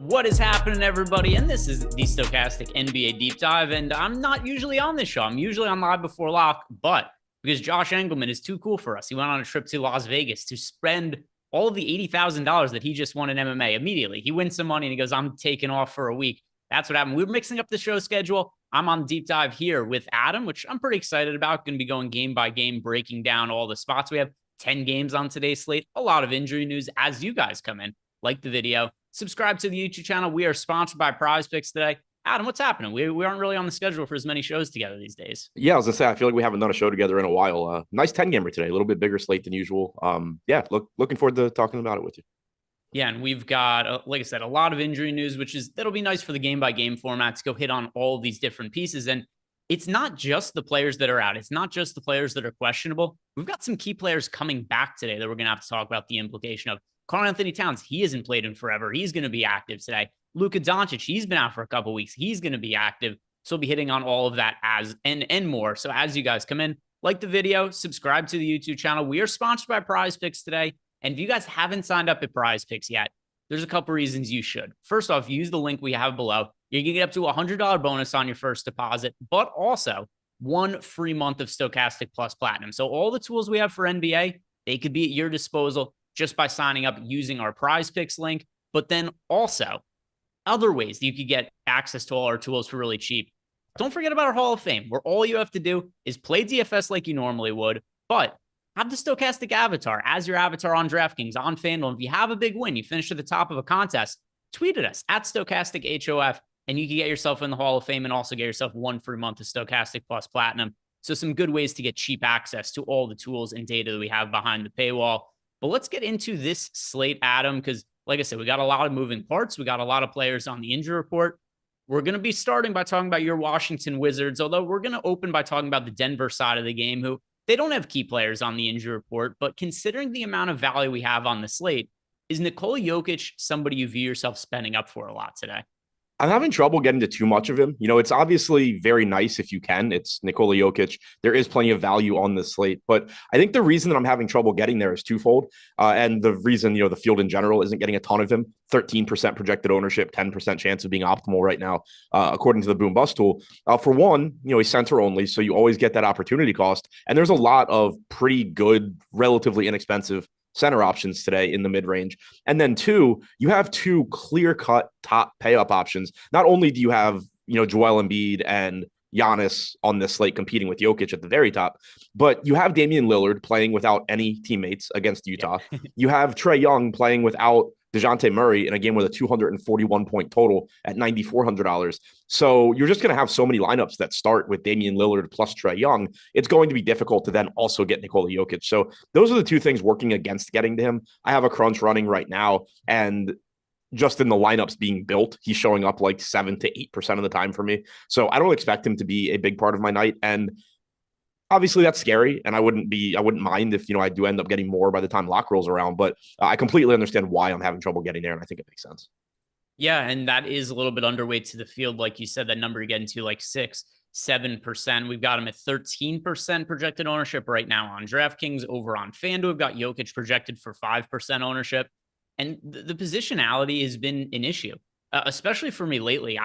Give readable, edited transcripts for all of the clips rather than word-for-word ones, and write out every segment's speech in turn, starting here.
What is happening, everybody? And this is the Stokastic NBA Deep Dive. And I'm not usually on this show. I'm usually on Live Before Lock, but because Josh Engelman is too cool for us, he went on a trip to Las Vegas to spend all of the $80,000 that he just won in MMA immediately. He wins some money and he goes, I'm taking off for a week. That's what happened. We were mixing up the show schedule. I'm on Deep Dive here with Adam, which I'm pretty excited about. Going to be going game by game, breaking down all the spots. We have 10 games on today's slate. A lot of injury news as you guys come in. Like the video. Subscribe to the YouTube channel. We are sponsored by Prize Picks today. Adam, what's happening? We aren't really on the schedule for as many shows together these days. Yeah, I was gonna say, I feel like we haven't done a show together in a while. Nice 10-gamer today, a little bit bigger slate than usual. Looking forward to talking about it with you. Yeah, and we've got, like I said, a lot of injury news, that'll be nice for the game-by-game format to go hit on all of these different pieces. And it's not just the players that are out. It's not just the players that are questionable. We've got some key players coming back today that we're going to have to talk about the implication of. Karl-Anthony Towns, he hasn't played in forever. He's going to be active today. Luka Doncic, he's been out for a couple weeks. He's going to be active. So we'll be hitting on all of that and more. So as you guys come in, like the video, subscribe to the YouTube channel. We are sponsored by Prize Picks today. And if you guys haven't signed up at Prize Picks yet, there's a couple reasons you should. First off, use the link we have below. You're going to get up to a $100 bonus on your first deposit, but also 1 free month of Stokastic Plus Platinum. So all the tools we have for NBA, they could be at your disposal just by signing up using our Prize Picks link, but then also other ways that you could get access to all our tools for really cheap. Don't forget about our Hall of Fame, where all you have to do is play DFS like you normally would, but have the Stokastic avatar as your avatar on DraftKings, on FanDuel. If you have a big win, you finish at the top of a contest, tweet at us at StokasticHOF, and you can get yourself in the Hall of Fame and also get yourself 1 free month of Stokastic Plus Platinum. So some good ways to get cheap access to all the tools and data that we have behind the paywall. But let's get into this slate, Adam, because like I said, we got a lot of moving parts. We got a lot of players on the injury report. We're going to be starting by talking about your Washington Wizards, although we're going to open by talking about the Denver side of the game, who they don't have key players on the injury report. But considering the amount of value we have on the slate, is Nikola Jokic somebody you view yourself spending up for a lot today? I'm having trouble getting to too much of him. You know, it's obviously very nice if you can. It's Nikola Jokic. There is plenty of value on this slate. But I think the reason that I'm having trouble getting there is twofold. And the reason, the field in general isn't getting a ton of him. 13% projected ownership, 10% chance of being optimal right now, according to the Boom Bust tool. For one, he's center only, so you always get that opportunity cost. And there's a lot of pretty good, relatively inexpensive center options today in the mid-range. And then 2, you have 2 clear-cut top pay-up options. Not only do you have, Joel Embiid and Giannis on this slate competing with Jokic at the very top, but you have Damian Lillard playing without any teammates against Utah. Yeah. You have Trae Young playing without DeJounte Murray in a game with a 241-point total at $9,400. So you're just going to have so many lineups that start with Damian Lillard plus Trae Young. It's going to be difficult to then also get Nikola Jokic. So those are the 2 things working against getting to him. I have a crunch running right now, and just in the lineups being built, he's showing up like 7 to 8% of the time for me. So I don't expect him to be a big part of my night. And obviously that's scary, and I wouldn't mind if, I do end up getting more by the time lock rolls around, but I completely understand why I'm having trouble getting there, and I think it makes sense. Yeah, and that is a little bit underweight to the field. Like you said, that number you're getting to like 6-7%. We've got him at 13% projected ownership right now on DraftKings. Over on FanDuel, we've got Jokic projected for 5% ownership. And the positionality has been an issue, especially for me lately.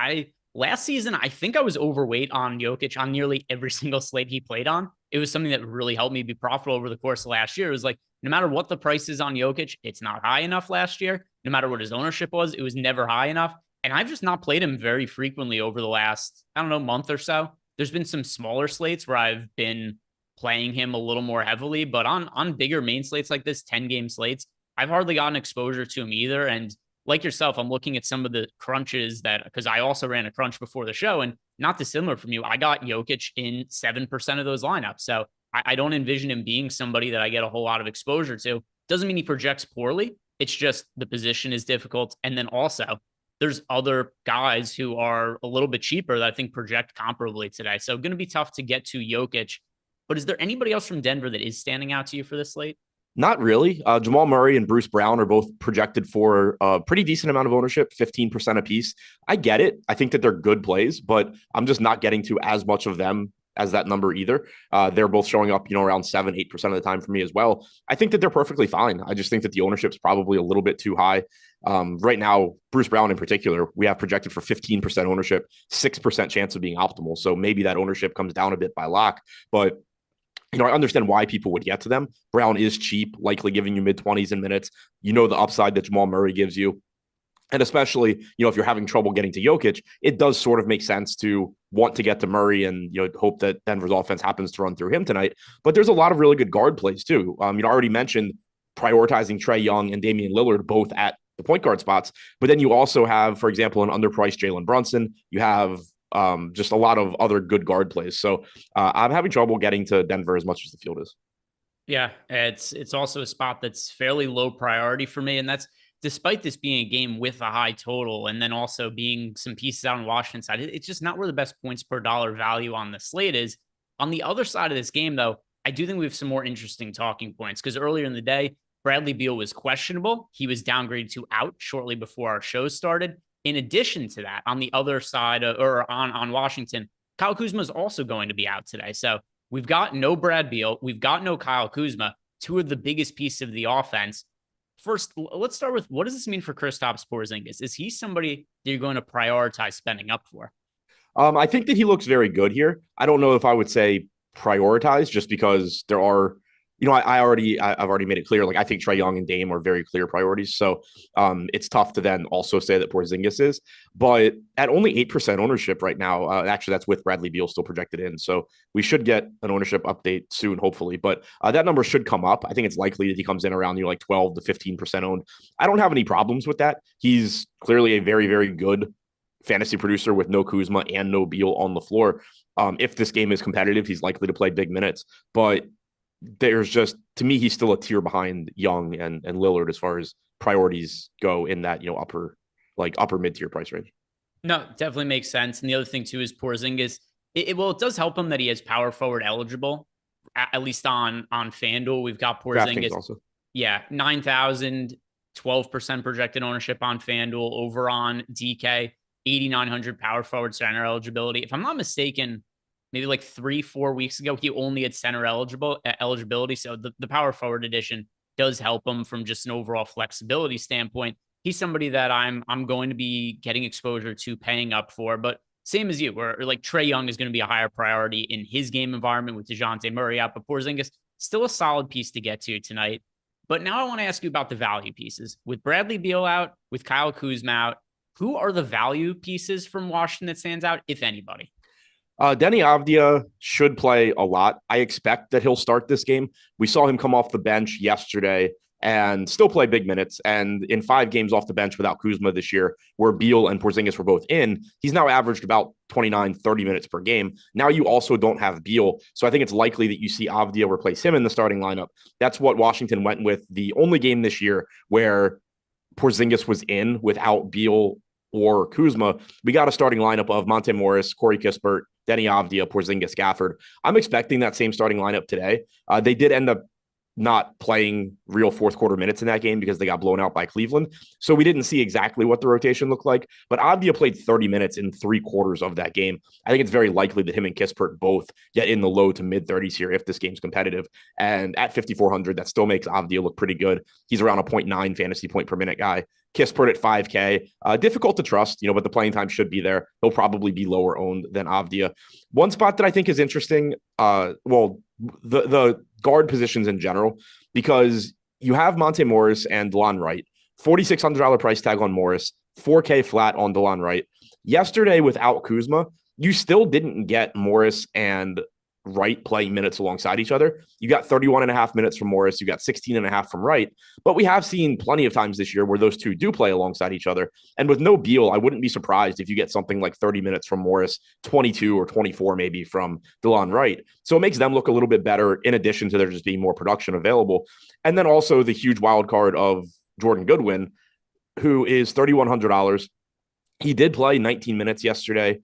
Last season, I think I was overweight on Jokic on nearly every single slate he played on. It was something that really helped me be profitable over the course of last year. It was like, no matter what the price is on Jokic, it's not high enough last year. No matter what his ownership was, it was never high enough. And I've just not played him very frequently over the last, month or so. There's been some smaller slates where I've been playing him a little more heavily, but on bigger main slates like this, 10-game slates, I've hardly gotten exposure to him either. And like yourself, I'm looking at some of the crunches because I also ran a crunch before the show, and not dissimilar from you, I got Jokic in 7% of those lineups. So I don't envision him being somebody that I get a whole lot of exposure to. Doesn't mean he projects poorly. It's just the position is difficult. And then also there's other guys who are a little bit cheaper that I think project comparably today. So going to be tough to get to Jokic. But is there anybody else from Denver that is standing out to you for this slate? Not really. Jamal Murray and Bruce Brown are both projected for a pretty decent amount of ownership, 15% apiece. I get it. I think that they're good plays, but I'm just not getting to as much of them as that number either. They're both showing up, around 7-8% of the time for me as well. I think that they're perfectly fine. I just think that the ownership's probably a little bit too high. Right now, Bruce Brown in particular, we have projected for 15% ownership, 6% chance of being optimal. So maybe that ownership comes down a bit by lock, but I understand why people would get to them. Brown is cheap, likely giving you mid-20s in minutes. The upside that Jamal Murray gives you. And especially, if you're having trouble getting to Jokic, it does sort of make sense to want to get to Murray and, hope that Denver's offense happens to run through him tonight. But there's a lot of really good guard plays too. I already mentioned prioritizing Trae Young and Damian Lillard both at the point guard spots. But then you also have, for example, an underpriced Jalen Brunson. You have just a lot of other good guard plays. So I'm having trouble getting to Denver as much as the field is. Yeah, it's also a spot that's fairly low priority for me. And that's despite this being a game with a high total and then also being some pieces out on Washington side. It's just not where the best points per dollar value on the slate is. On the other side of this game, though, I do think we have some more interesting talking points because earlier in the day, Bradley Beal was questionable. He was downgraded to out shortly before our show started. In addition to that, on the other side on Washington, Kyle Kuzma is also going to be out today. So we've got no Brad Beal. We've got no Kyle Kuzma, two of the biggest pieces of the offense. First, let's start with what does this mean for Kristaps Porzingis? Is he somebody that you're going to prioritize spending up for? I think that he looks very good here. I don't know if I would say prioritize just because there are, I've already made it clear. Like I think Trae Young and Dame are very clear priorities. So it's tough to then also say that Porzingis is, but at only 8% ownership right now, actually that's with Bradley Beal still projected in. So we should get an ownership update soon, hopefully, but that number should come up. I think it's likely that he comes in around, like 12 to 15% owned. I don't have any problems with that. He's clearly a very, very good fantasy producer with no Kuzma and no Beal on the floor. If this game is competitive, he's likely to play big minutes, but there's just, to me, he's still a tier behind Young and Lillard as far as priorities go in that, upper mid-tier price range. No, definitely makes sense. And the other thing too is Porzingis. It does help him that he has power forward eligible, at least on FanDuel. We've got Porzingis. Also. Yeah, 9,000, 12% projected ownership on FanDuel. Over on DK, 8,900 power forward center eligibility. If I'm not mistaken, maybe like 3-4 weeks ago, he only had center eligibility. So the power forward edition does help him from just an overall flexibility standpoint. He's somebody that I'm going to be getting exposure to, paying up for. But same as you, where like Trae Young is going to be a higher priority in his game environment with DeJounte Murray out. But Porzingis, still a solid piece to get to tonight. But now I want to ask you about the value pieces. With Bradley Beal out, with Kyle Kuzma out, who are the value pieces from Washington that stands out, if anybody? Denny Avdia should play a lot. I expect that he'll start this game. We saw him come off the bench yesterday and still play big minutes. And in 5 games off the bench without Kuzma this year, where Beal and Porzingis were both in, he's now averaged about 29, 30 minutes per game. Now you also don't have Beal. So I think it's likely that you see Avdia replace him in the starting lineup. That's what Washington went with. The only game this year where Porzingis was in without Beal or Kuzma, we got a starting lineup of Monte Morris, Corey Kispert, Denny Avdia, Porzingis, Gafford. I'm expecting that same starting lineup today. They did end up not playing real fourth quarter minutes in that game because they got blown out by Cleveland. So we didn't see exactly what the rotation looked like, but Avdia played 30 minutes in 3 quarters of that game. I think it's very likely that him and Kispert both get in the low to mid 30s here if this game's competitive. And at 5,400, that still makes Avdia look pretty good. He's around a 0.9 fantasy point per minute guy. Kispert at 5K, difficult to trust, but the playing time should be there. He'll probably be lower owned than Avdia. One spot that I think is interesting, the guard positions in general, because you have Monte Morris and DeLon Wright, $4,600 price tag on Morris, 4K flat on DeLon Wright. Yesterday, without Kuzma, you still didn't get Morris and Wright playing minutes alongside each other. You got 31.5 minutes from Morris. You got 16.5 from Wright. But we have seen plenty of times this year where those two do play alongside each other. And with no Beal, I wouldn't be surprised if you get something like 30 minutes from Morris, 22 or 24 maybe from DeLon Wright. So it makes them look a little bit better in addition to there just being more production available. And then also the huge wild card of Jordan Goodwin, who is $3,100. He did play 19 minutes yesterday.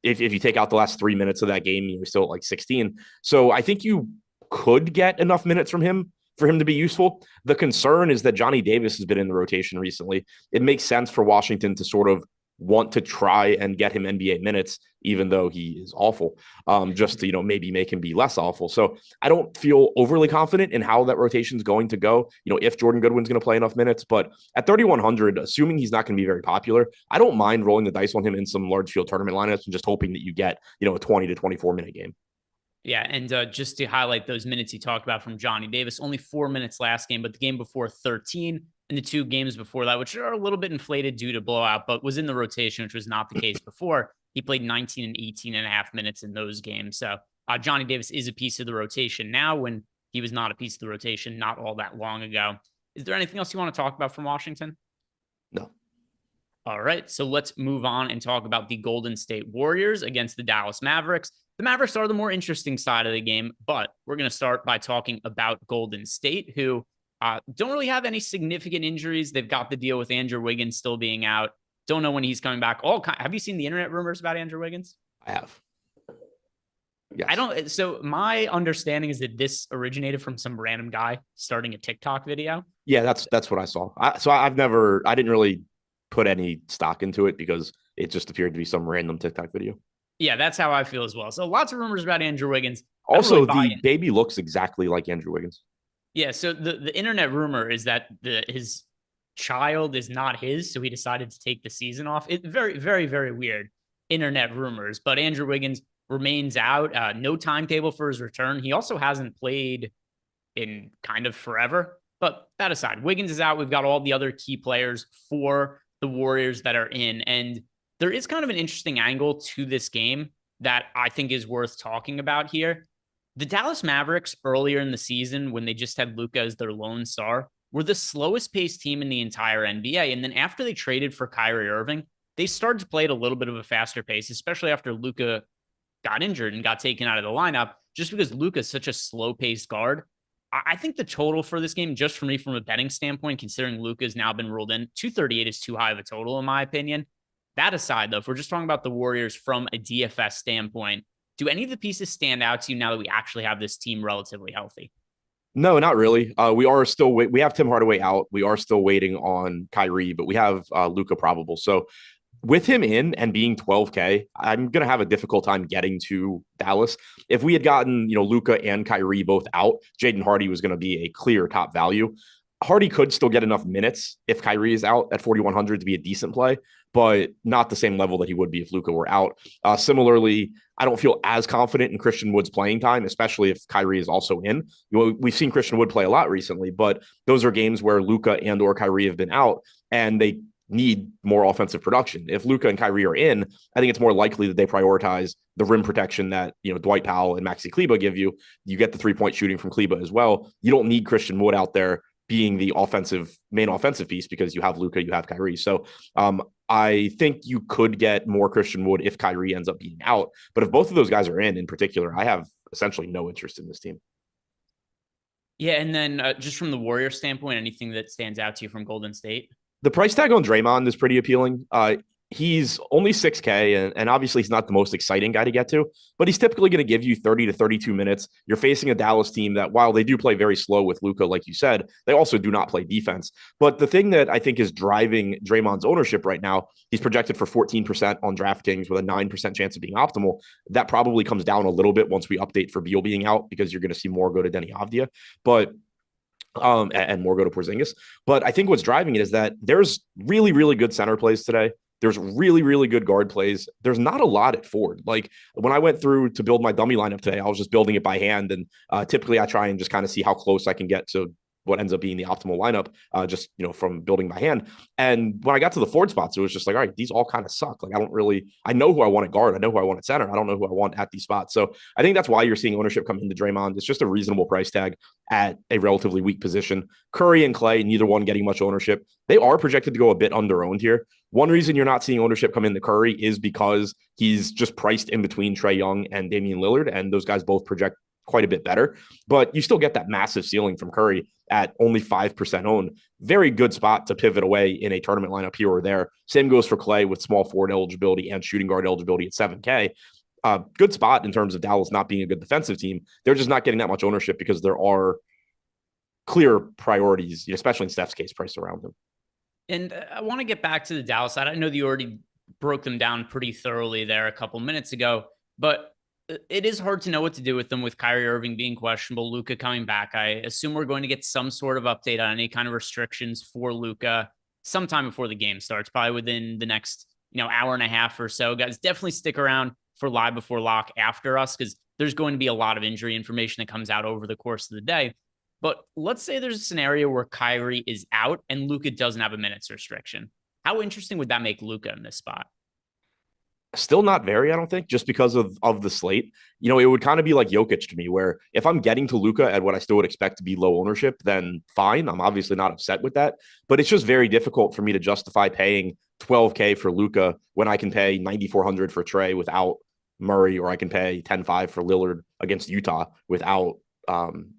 If you take out the last 3 minutes of that game, you're still at like 16. So I think you could get enough minutes from him for him to be useful. The concern is that Johnny Davis has been in the rotation recently. It makes sense for Washington to sort of want to try and get him NBA minutes, even though he is awful, just to, maybe make him be less awful. So I don't feel overly confident in how that rotation is going to go, if Jordan Goodwin's going to play enough minutes. But at 3,100, assuming he's not going to be very popular, I don't mind rolling the dice on him in some large field tournament lineups and just hoping that you get, a 20 to 24 minute game. Yeah, and just to highlight those minutes you talked about from Johnny Davis, only 4 minutes last game, but the game before 13 and the 2 games before that, which are a little bit inflated due to blowout, but was in the rotation, which was not the case before. He played 19 and 18 and a half minutes in those games. So Johnny Davis is a piece of the rotation now when he was not a piece of the rotation not all that long ago. Is there anything else you want to talk about from Washington? No. All right, so let's move on and talk about the Golden State Warriors against the Dallas Mavericks. The Mavericks are the more interesting side of the game, but we're going to start by talking about Golden State, who don't really have any significant injuries. They've got the deal with Andrew Wiggins still being out. Don't know when he's coming back. Have you seen the internet rumors about Andrew Wiggins? I have. Yes. So my understanding is that this originated from some random guy starting a TikTok video. Yeah, that's what I saw. I didn't really put any stock into it because it just appeared to be some random TikTok video. Yeah, that's how I feel as well. So lots of rumors about Andrew Wiggins. Also, the baby looks exactly like Andrew Wiggins. Yeah, so the internet rumor is that his child is not his, so he decided to take the season off. It's very, very, very weird internet rumors. But Andrew Wiggins remains out. No timetable for his return. He also hasn't played in kind of forever. But that aside, Wiggins is out. We've got all the other key players for the Warriors that are in. And there is kind of an interesting angle to this game that I think is worth talking about here. The Dallas Mavericks earlier in the season, when they just had Luka as their lone star, were the slowest paced team in the entire NBA. And then after they traded for Kyrie Irving, they started to play at a little bit of a faster pace, especially after Luka got injured and got taken out of the lineup, just because Luka is such a slow paced guard. I think the total for this game, just for me from a betting standpoint, considering Luka has now been ruled in, 238 is too high of a total in my opinion. That aside, though, if we're just talking about the Warriors from a DFS standpoint, do any of the pieces stand out to you now that we actually have this team relatively healthy? No, not really. We have Tim Hardaway out. We are still waiting on Kyrie, but we have Luka probable. So with him in and being 12K, I'm going to have a difficult time getting to Dallas. If we had gotten, Luka and Kyrie both out, Jaden Hardy was going to be a clear top value. Hardy could still get enough minutes if Kyrie is out at 4,100 to be a decent play, but not the same level that he would be if Luka were out. Similarly, I don't feel as confident in Christian Wood's playing time, especially if Kyrie is also in. We've seen Christian Wood play a lot recently, but those are games where Luka and or Kyrie have been out and they need more offensive production. If Luka and Kyrie are in, I think it's more likely that they prioritize the rim protection that, Dwight Powell and Maxi Kleber give you. You get the 3-point shooting from Kleber as well. You don't need Christian Wood out there being the main offensive piece because you have Luka, you have Kyrie. So I think you could get more Christian Wood if Kyrie ends up being out. But if both of those guys are in particular, I have essentially no interest in this team. Yeah, and then just from the Warrior standpoint, anything that stands out to you from Golden State? The price tag on Draymond is pretty appealing. He's only 6K, and obviously he's not the most exciting guy to get to, but he's typically going to give you 30 to 32 minutes. You're facing a Dallas team that, while they do play very slow with Luka, like you said, they also do not play defense. But the thing that I think is driving Draymond's ownership right now, he's projected for 14% on DraftKings with a 9% chance of being optimal. That probably comes down a little bit once we update for Beal being out because you're going to see more go to Denny Avdia. But and more go to Porzingis. But I think what's driving it is that there's really, really good center plays today. There's really, really good guard plays. There's not a lot at forward. Like when I went through to build my dummy lineup today, I was just building it by hand. And typically I try and just kind of see how close I can get to what ends up being the optimal lineup, from building by hand. And when I got to the forward spots, it was just like, all right, these all kind of suck. Like I know who I want at guard. I know who I want at center. I don't know who I want at these spots. So I think that's why you're seeing ownership come into Draymond. It's just a reasonable price tag at a relatively weak position. Curry and Clay, neither one getting much ownership. They are projected to go a bit under-owned here. One reason you're not seeing ownership come into Curry is because he's just priced in between Trae Young and Damian Lillard, and those guys both project quite a bit better. But you still get that massive ceiling from Curry at only 5% owned. Very good spot to pivot away in a tournament lineup here or there. Same goes for Clay with small forward eligibility and shooting guard eligibility at 7K. Good spot in terms of Dallas not being a good defensive team. They're just not getting that much ownership because there are clear priorities, especially in Steph's case, priced around them. And I want to get back to the Dallas side. I know that you already broke them down pretty thoroughly there a couple minutes ago. But it is hard to know what to do with them with Kyrie Irving being questionable, Luka coming back. I assume we're going to get some sort of update on any kind of restrictions for Luka sometime before the game starts, probably within the next, hour and a half or so. Guys, definitely stick around for Live Before Lock after us, because there's going to be a lot of injury information that comes out over the course of the day. But let's say there's a scenario where Kyrie is out and Luka doesn't have a minutes restriction. How interesting would that make Luka in this spot? Still not very, I don't think, just because of the slate. It would kind of be like Jokic to me, where if I'm getting to Luka at what I still would expect to be low ownership, then fine. I'm obviously not upset with that. But it's just very difficult for me to justify paying $12K for Luka when I can pay $9,400 for Trey without Murray, or I can pay $10,500 for Lillard against Utah without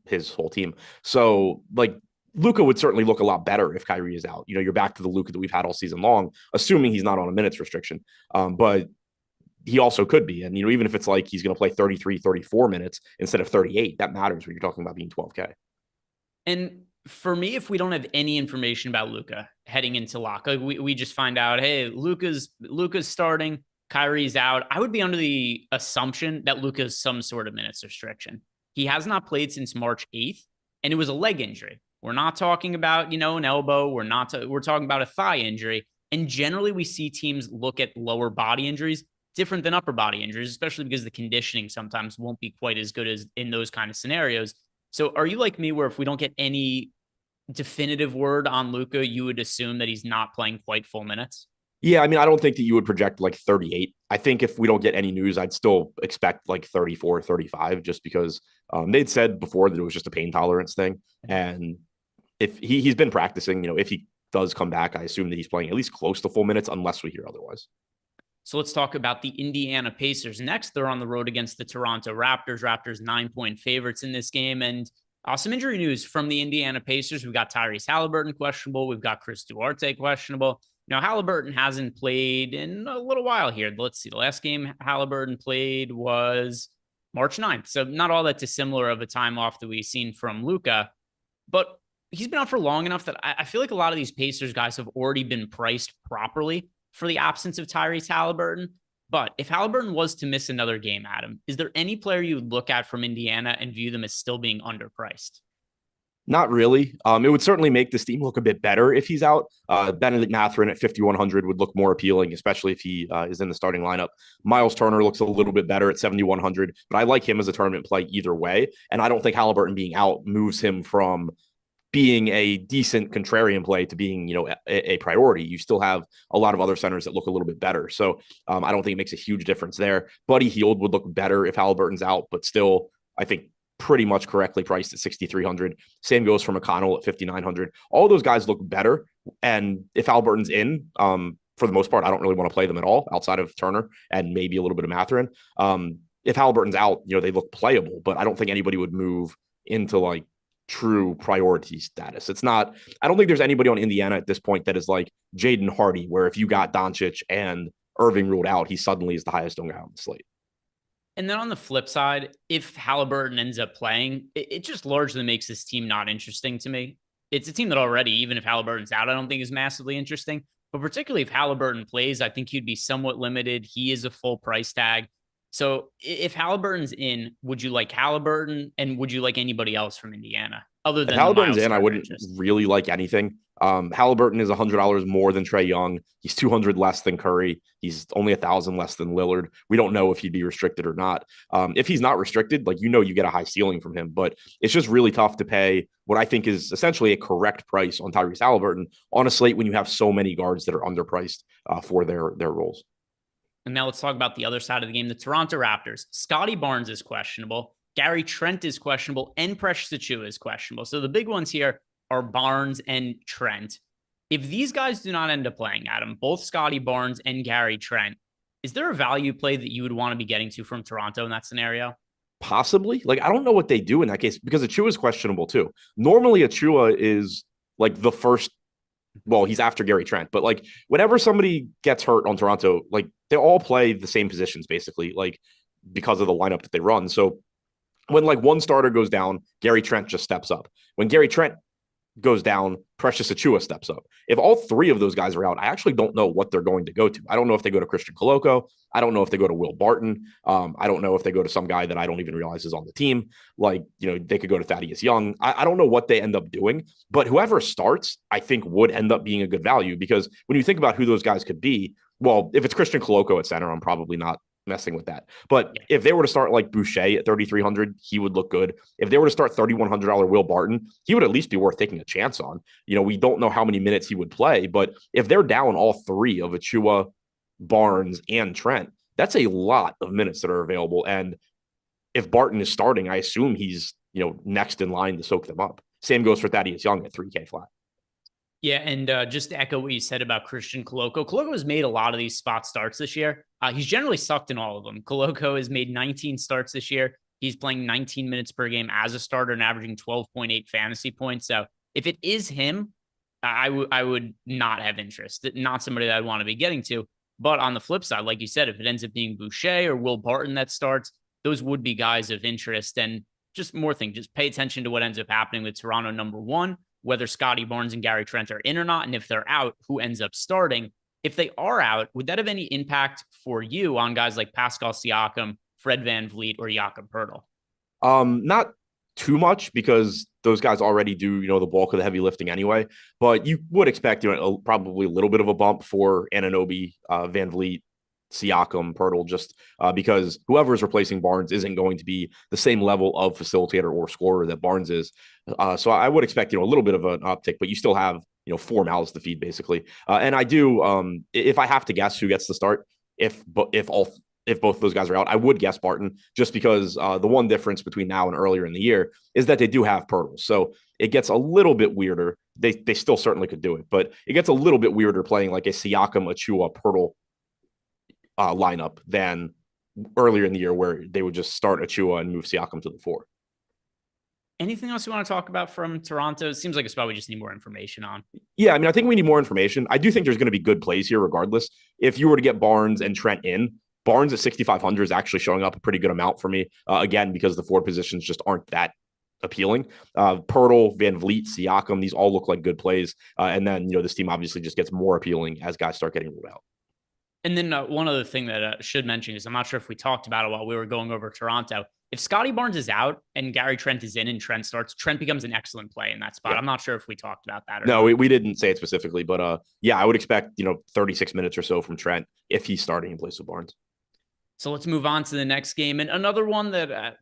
his whole team. So Luka would certainly look a lot better if Kyrie is out. You're back to the Luka that we've had all season long, assuming he's not on a minutes restriction. But he also could be. And, even if it's like he's going to play 33, 34 minutes instead of 38, that matters when you're talking about being 12K. And for me, if we don't have any information about Luka heading into lock, we just find out, hey, Luka's starting, Kyrie's out, I would be under the assumption that Luka's some sort of minutes restriction. He has not played since March 8th, and it was a leg injury. We're not talking about, an elbow. We're talking about a thigh injury. And generally, we see teams look at lower body injuries different than upper body injuries, especially because the conditioning sometimes won't be quite as good as in those kind of scenarios. So are you like me, where if we don't get any definitive word on Luka, you would assume that he's not playing quite full minutes? Yeah, I don't think that you would project 38. I think if we don't get any news, I'd still expect 34, 35, just because they'd said before that it was just a pain tolerance thing. And if he's been practicing, if he does come back, I assume that he's playing at least close to full minutes, unless we hear otherwise. So let's talk about the Indiana Pacers next. They're on the road against the Toronto Raptors. Raptors 9-point favorites in this game. And some injury news from the Indiana Pacers. We've got Tyrese Halliburton questionable. We've got Chris Duarte questionable. Now, Halliburton hasn't played in a little while here. Let's see. The last game Halliburton played was March 9th. So not all that dissimilar of a time off that we've seen from Luka. But he's been out for long enough that I feel like a lot of these Pacers guys have already been priced properly for the absence of Tyrese Halliburton. But if Halliburton was to miss another game, Adam, is there any player you would look at from Indiana and view them as still being underpriced? Not really. It would certainly make this team look a bit better if he's out. Benedict Mathurin at 5,100 would look more appealing, especially if he is in the starting lineup. Miles Turner looks a little bit better at 7,100, but I like him as a tournament play either way. And I don't think Halliburton being out moves him from being a decent contrarian play to being, a priority. You still have a lot of other centers that look a little bit better. So I don't think it makes a huge difference there. Buddy Hield would look better if Halliburton's out, but still, I think pretty much correctly priced at 6,300. Same goes for McConnell at 5,900. All those guys look better. And if Halliburton's in, for the most part, I don't really want to play them at all outside of Turner and maybe a little bit of Mathurin. If Halliburton's out, they look playable, but I don't think anybody would move into true priority status. I don't think there's anybody on Indiana at this point that is like Jaden Hardy, where if you got Doncic and Irving ruled out, he suddenly is the highest owned guy on the slate. And then on the flip side, if Halliburton ends up playing, it just largely makes this team not interesting to me. It's a team that already, even if Halliburton's out, I don't think is massively interesting. But particularly if Halliburton plays, I think he'd be somewhat limited. He is a full price tag. So if Halliburton's in, would you like Halliburton, and would you like anybody else from Indiana other than if Halliburton's in? I wouldn't really like anything. Halliburton is $100 more than Trae Young. He's 200 less than Curry. He's only 1,000 less than Lillard. We don't know if he'd be restricted or not. If he's not restricted, you get a high ceiling from him, but it's just really tough to pay what I think is essentially a correct price on Tyrese Halliburton on a slate when you have so many guards that are underpriced for their roles. And now let's talk about the other side of the game, the Toronto Raptors. Scotty Barnes is questionable. Gary Trent is questionable, and Precious Achiuwa is questionable. So the big ones here are Barnes and Trent. If these guys do not end up playing, Adam, both Scotty Barnes and Gary Trent, is there a value play that you would want to be getting to from Toronto in that scenario? Possibly. I don't know what they do in that case, because Achiuwa is questionable too. Normally Achiuwa is the first, well, he's after Gary Trent, but whenever somebody gets hurt on Toronto, they all play the same positions basically, because of the lineup that they run. So when one starter goes down, Gary Trent just steps up. When Gary Trent goes down, Precious Achiuwa steps up. If all three of those guys are out, I actually don't know what they're going to go to. I don't know if they go to Christian Coloco. I don't know if they go to Will Barton. I don't know if they go to some guy that I don't even realize is on the team. Like, they could go to Thaddeus Young. I don't know what they end up doing, but whoever starts, I think would end up being a good value, because when you think about who those guys could be, well, if it's Christian Coloco at center, I'm probably not messing with that. But if they were to start like Boucher at 3,300, he would look good. If they were to start $3,100 Will Barton, he would at least be worth taking a chance on. We don't know how many minutes he would play, but if they're down all three of Achiuwa, Barnes, and Trent, that's a lot of minutes that are available. And if Barton is starting, I assume he's, next in line to soak them up. Same goes for Thaddeus Young at 3K flat. Yeah, and just to echo what you said about Christian Coloco, Coloco has made a lot of these spot starts this year. He's generally sucked in all of them. Coloco has made 19 starts this year. He's playing 19 minutes per game as a starter and averaging 12.8 fantasy points. So if it is him, I would not have interest. Not somebody that I'd want to be getting to. But on the flip side, like you said, if it ends up being Boucher or Will Barton that starts, those would be guys of interest. And just more thing, just pay attention to what ends up happening with Toronto number one, whether Scotty Barnes and Gary Trent are in or not. And if they're out, who ends up starting? If they are out, would that have any impact for you on guys like Pascal Siakam, Fred VanVleet, or Jakob Poeltl? Not too much, because those guys already do, the bulk of the heavy lifting anyway. But you would expect, probably a little bit of a bump for Anunoby, VanVleet, Siakam, Poeltl, just because whoever is replacing Barnes isn't going to be the same level of facilitator or scorer that Barnes is. So I would expect, a little bit of an uptick, but you still have, 4 mouths to feed basically. And I do, if I have to guess who gets the start, if both of those guys are out, I would guess Barton, just because the one difference between now and earlier in the year is that they do have Poeltl. So it gets a little bit weirder. They still certainly could do it, but it gets a little bit weirder playing like a Siakam, Achiuwa, Poeltl lineup than earlier in the year, where they would just start Achiuwa and move Siakam to the 4. Anything else you want to talk about from Toronto? It seems like a spot we just need more information on. Yeah, I think we need more information. I do think there's going to be good plays here regardless. If you were to get Barnes and Trent in, Barnes at 6,500 is actually showing up a pretty good amount for me. Again, because the forward positions just aren't that appealing. Poeltl, VanVleet, Siakam, these all look like good plays. And then, this team obviously just gets more appealing as guys start getting ruled out. And then one other thing that I should mention is, I'm not sure if we talked about it while we were going over Toronto. If Scotty Barnes is out and Gary Trent is in and Trent starts, Trent becomes an excellent play in that spot. Yeah. I'm not sure if we talked about that. No, we didn't say it specifically, but yeah, I would expect, 36 minutes or so from Trent if he's starting in place of Barnes. So let's move on to the next game. And another one that,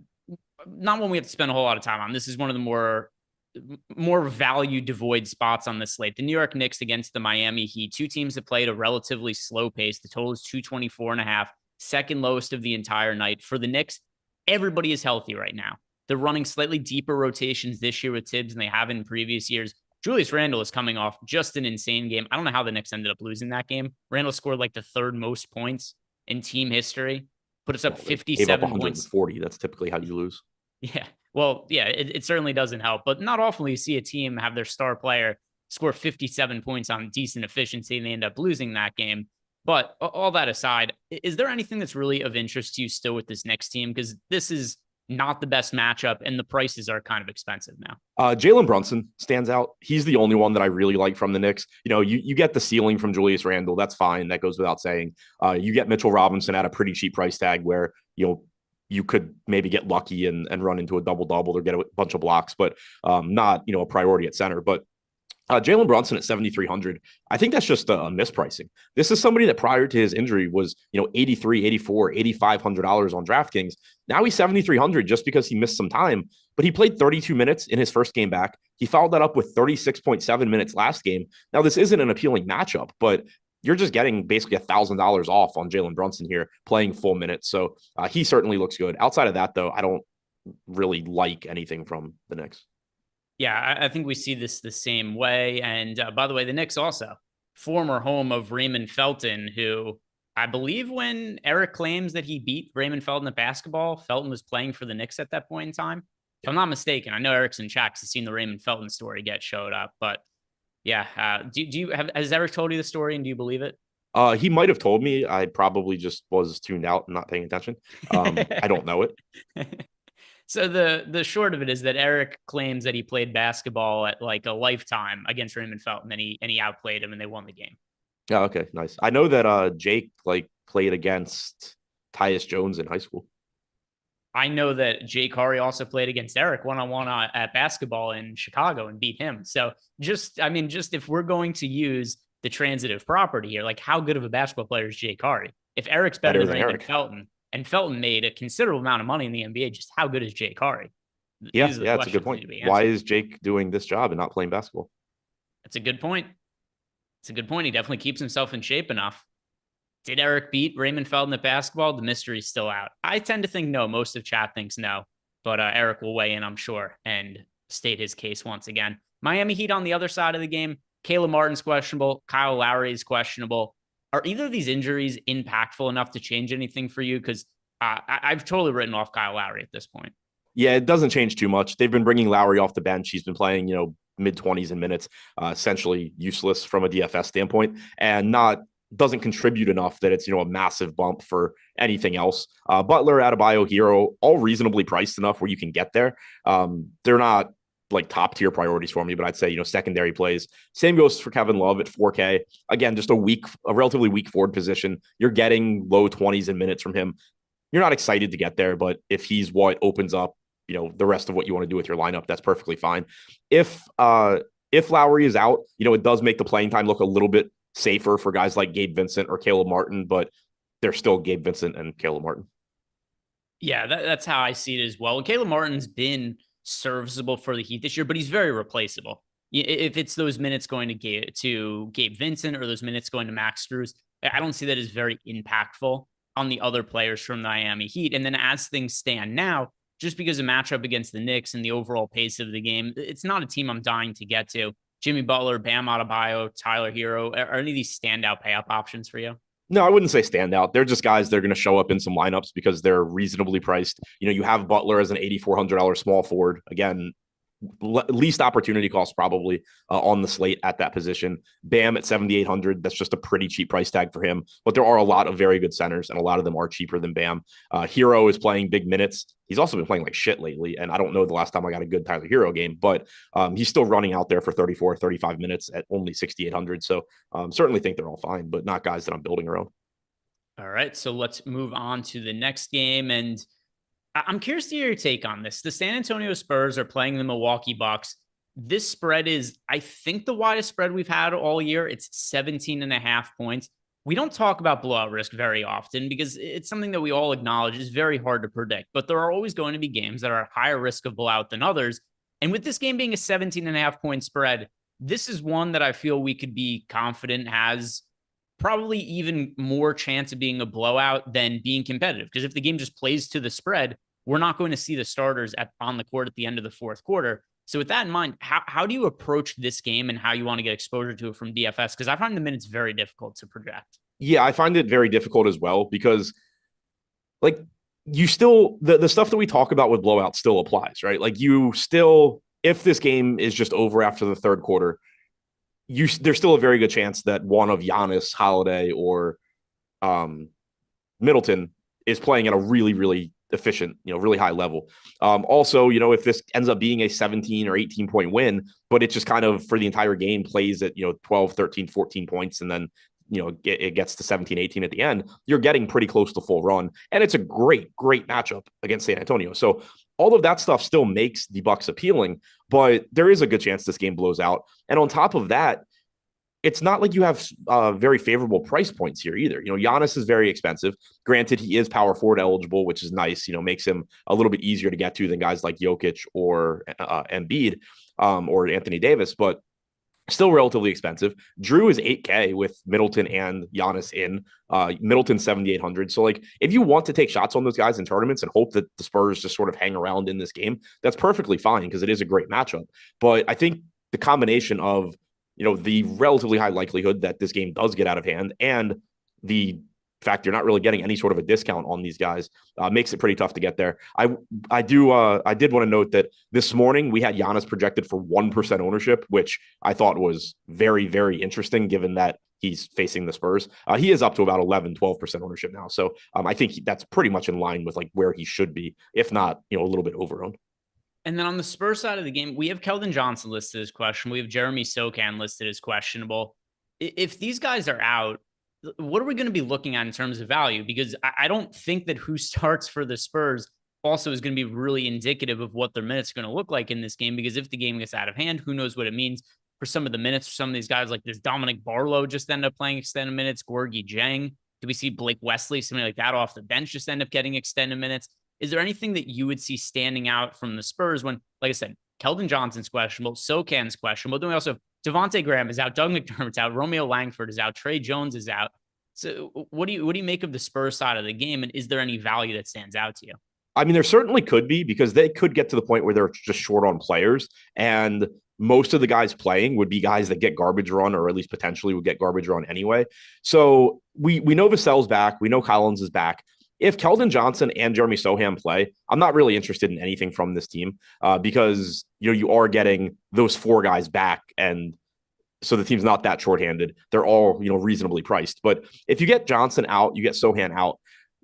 not one we have to spend a whole lot of time on. This is one of the more value devoid spots on the slate. The New York Knicks against the Miami Heat, two teams that played a relatively slow pace. The total is 224.5, second lowest of the entire night. For the Knicks, everybody is healthy right now. They're running slightly deeper rotations this year with Tibbs than they have in previous years. Julius Randle is coming off just an insane game. I don't know how the Knicks ended up losing that game. Randle scored like the third most points in team history, put us up 57 points. 140. That's typically how you lose. Yeah. Well, yeah, it certainly doesn't help, but not often will you see a team have their star player score 57 points on decent efficiency and they end up losing that game. But all that aside, is there anything that's really of interest to you still with this next team? Because this is not the best matchup and the prices are kind of expensive now. Jalen Brunson stands out. He's the only one that I really like from the Knicks. You get the ceiling from Julius Randle. That's fine. That goes without saying. You get Mitchell Robinson at a pretty cheap price tag where, you could maybe get lucky and run into a double-double or get a bunch of blocks, but not, a priority at center. But Jalen Brunson at 7,300, I think that's just a mispricing. This is somebody that prior to his injury was, $83, $84, $8,500 on DraftKings. Now he's 7,300 just because he missed some time, but he played 32 minutes in his first game back. He followed that up with 36.7 minutes last game. Now this isn't an appealing matchup, but you're just getting basically $1,000 off on Jalen Brunson here playing full minutes. So he certainly looks good. Outside of that, though, I don't really like anything from the Knicks. Yeah, I think we see this the same way. And by the way, the Knicks also, former home of Raymond Felton, who I believe when Eric claims that he beat Raymond Felton at basketball, Felton was playing for the Knicks at that point in time. If I'm not mistaken, I know Eric's in chat has seen the Raymond Felton story get showed up, but yeah. Has Eric told you the story and do you believe it? He might have told me. I probably just was tuned out and not paying attention. I don't know it. So the short of it is that Eric claims that he played basketball at like a lifetime against Raymond Felton, and he outplayed him, and they won the game. Yeah, okay, nice. I know that Jake like played against Tyus Jones in high school. I know that Jay Curry also played against Eric one-on-one at basketball in Chicago and beat him. So just if we're going to use the transitive property here, like how good of a basketball player is Jay Curry? If Eric's better than Raymond Felton, and Felton made a considerable amount of money in the NBA, just how good is Jay Curry? Yeah, it's a good point. Why is Jake doing this job and not playing basketball? That's a good point. It's a good point. He definitely keeps himself in shape enough. Did Eric beat Raymond Felton at basketball? The mystery's still out. I tend to think no. Most of chat thinks no, but Eric will weigh in, I'm sure, and state his case once again. Miami Heat on the other side of the game. Caleb Martin's questionable. Kyle Lowry is questionable. Are either of these injuries impactful enough to change anything for you? Because I've totally written off Kyle Lowry at this point. Yeah, it doesn't change too much. They've been bringing Lowry off the bench. He's been playing, mid-20s in minutes, essentially useless from a DFS standpoint, and doesn't contribute enough that it's, a massive bump for anything else. Butler, Adebayo, Hero, all reasonably priced enough where you can get there. They're not like top tier priorities for me, but I'd say, secondary plays. Same goes for Kevin Love at 4K. Again, just a relatively weak forward position. You're getting low 20s in minutes from him. You're not excited to get there, but if he's what opens up, the rest of what you want to do with your lineup, that's perfectly fine. If Lowry is out, it does make the playing time look a little bit safer for guys like Gabe Vincent or Caleb Martin, but they're still Gabe Vincent and Caleb Martin. Yeah, that's how I see it as well. Caleb Martin's been serviceable for the Heat this year, but he's very replaceable. If it's those minutes going to Gabe Vincent or those minutes going to Max Strus, I don't see that as very impactful on the other players from the Miami Heat. And then as things stand now, just because of matchup against the Knicks and the overall pace of the game, it's not a team I'm dying to get to. Jimmy Butler, Bam Adebayo, Tyler Hero, are any of these standout pay up options for you? No, I wouldn't say standout. They're just guys that are going to show up in some lineups because they're reasonably priced. You have Butler as an $8,400 small forward. Again, least opportunity cost probably on the slate at that position. Bam at 7,800. That's just a pretty cheap price tag for him. But there are a lot of very good centers, and a lot of them are cheaper than Bam. Hero is playing big minutes. He's also been playing like shit lately, and I don't know the last time I got a good Tyler Hero game, but he's still running out there for 34, 35 minutes at only 6,800. So certainly think they're all fine, but not guys that I'm building around. All right, so let's move on to the next game, and I'm curious to hear your take on this. The San Antonio Spurs are playing the Milwaukee Bucks. This spread is, I think, the widest spread we've had all year. It's 17.5 points. We don't talk about blowout risk very often because it's something that we all acknowledge is very hard to predict. But there are always going to be games that are at higher risk of blowout than others. And with this game being a 17.5 point spread, this is one that I feel we could be confident has probably even more chance of being a blowout than being competitive. Because if the game just plays to the spread, we're not going to see the starters on the court at the end of the fourth quarter. So with that in mind, how do you approach this game and how you want to get exposure to it from DFS? Because I find the minutes very difficult to project. Yeah, I find it very difficult as well because like you still, the stuff that we talk about with blowouts still applies, right? Like you still, if this game is just over after the third quarter, there's still a very good chance that one of Giannis, Holiday, or Middleton is playing at a really, really efficient, really high level. Also, if this ends up being a 17 or 18 point win, but it just kind of for the entire game plays at, 12, 13, 14 points, and then, it gets to 17, 18 at the end, you're getting pretty close to full run. And it's a great, great matchup against San Antonio. So all of that stuff still makes the Bucks appealing, but there is a good chance this game blows out. And on top of that, it's not like you have very favorable price points here either. Giannis is very expensive. Granted, he is power forward eligible, which is nice. Makes him a little bit easier to get to than guys like Jokic or Embiid or Anthony Davis, but still relatively expensive. Drew is 8K with Middleton and Giannis in. Middleton 7,800. So like if you want to take shots on those guys in tournaments and hope that the Spurs just sort of hang around in this game, that's perfectly fine because it is a great matchup. But I think the combination of the relatively high likelihood that this game does get out of hand and the fact you're not really getting any sort of a discount on these guys makes it pretty tough to get there. I did want to note that this morning we had Giannis projected for 1% ownership, which I thought was very, very interesting given that he's facing the Spurs. He is up to about 11-12% ownership now. So I think that's pretty much in line with like where he should be, if not, a little bit overowned. And then on the Spurs side of the game, we have Keldon Johnson listed as questionable. We have Jeremy Sochan listed as questionable. If these guys are out, what are we going to be looking at in terms of value? Because I don't think that who starts for the Spurs also is going to be really indicative of what their minutes are going to look like in this game. Because if the game gets out of hand, who knows what it means for some of the minutes for some of these guys. Like this Dominic Barlow just end up playing extended minutes. Gorgie Jang. Do we see Blake Wesley, somebody like that off the bench, just end up getting extended minutes? Is there anything that you would see standing out from the Spurs when, like I said, Keldon Johnson's questionable, Sochan's questionable. Then we also have Devontae Graham is out, Doug McDermott's out, Romeo Langford is out, Trey Jones is out. So what do you make of the Spurs side of the game? And is there any value that stands out to you? I mean, there certainly could be, because they could get to the point where they're just short on players, and most of the guys playing would be guys that get garbage run, or at least potentially would get garbage run anyway. So we know Vassell's back. We know Collins is back. If Keldon Johnson and Jeremy Sochan play, I'm not really interested in anything from this team because you are getting those four guys back, and so the team's not that shorthanded. They're all reasonably priced. But if you get Johnson out, you get Sochan out.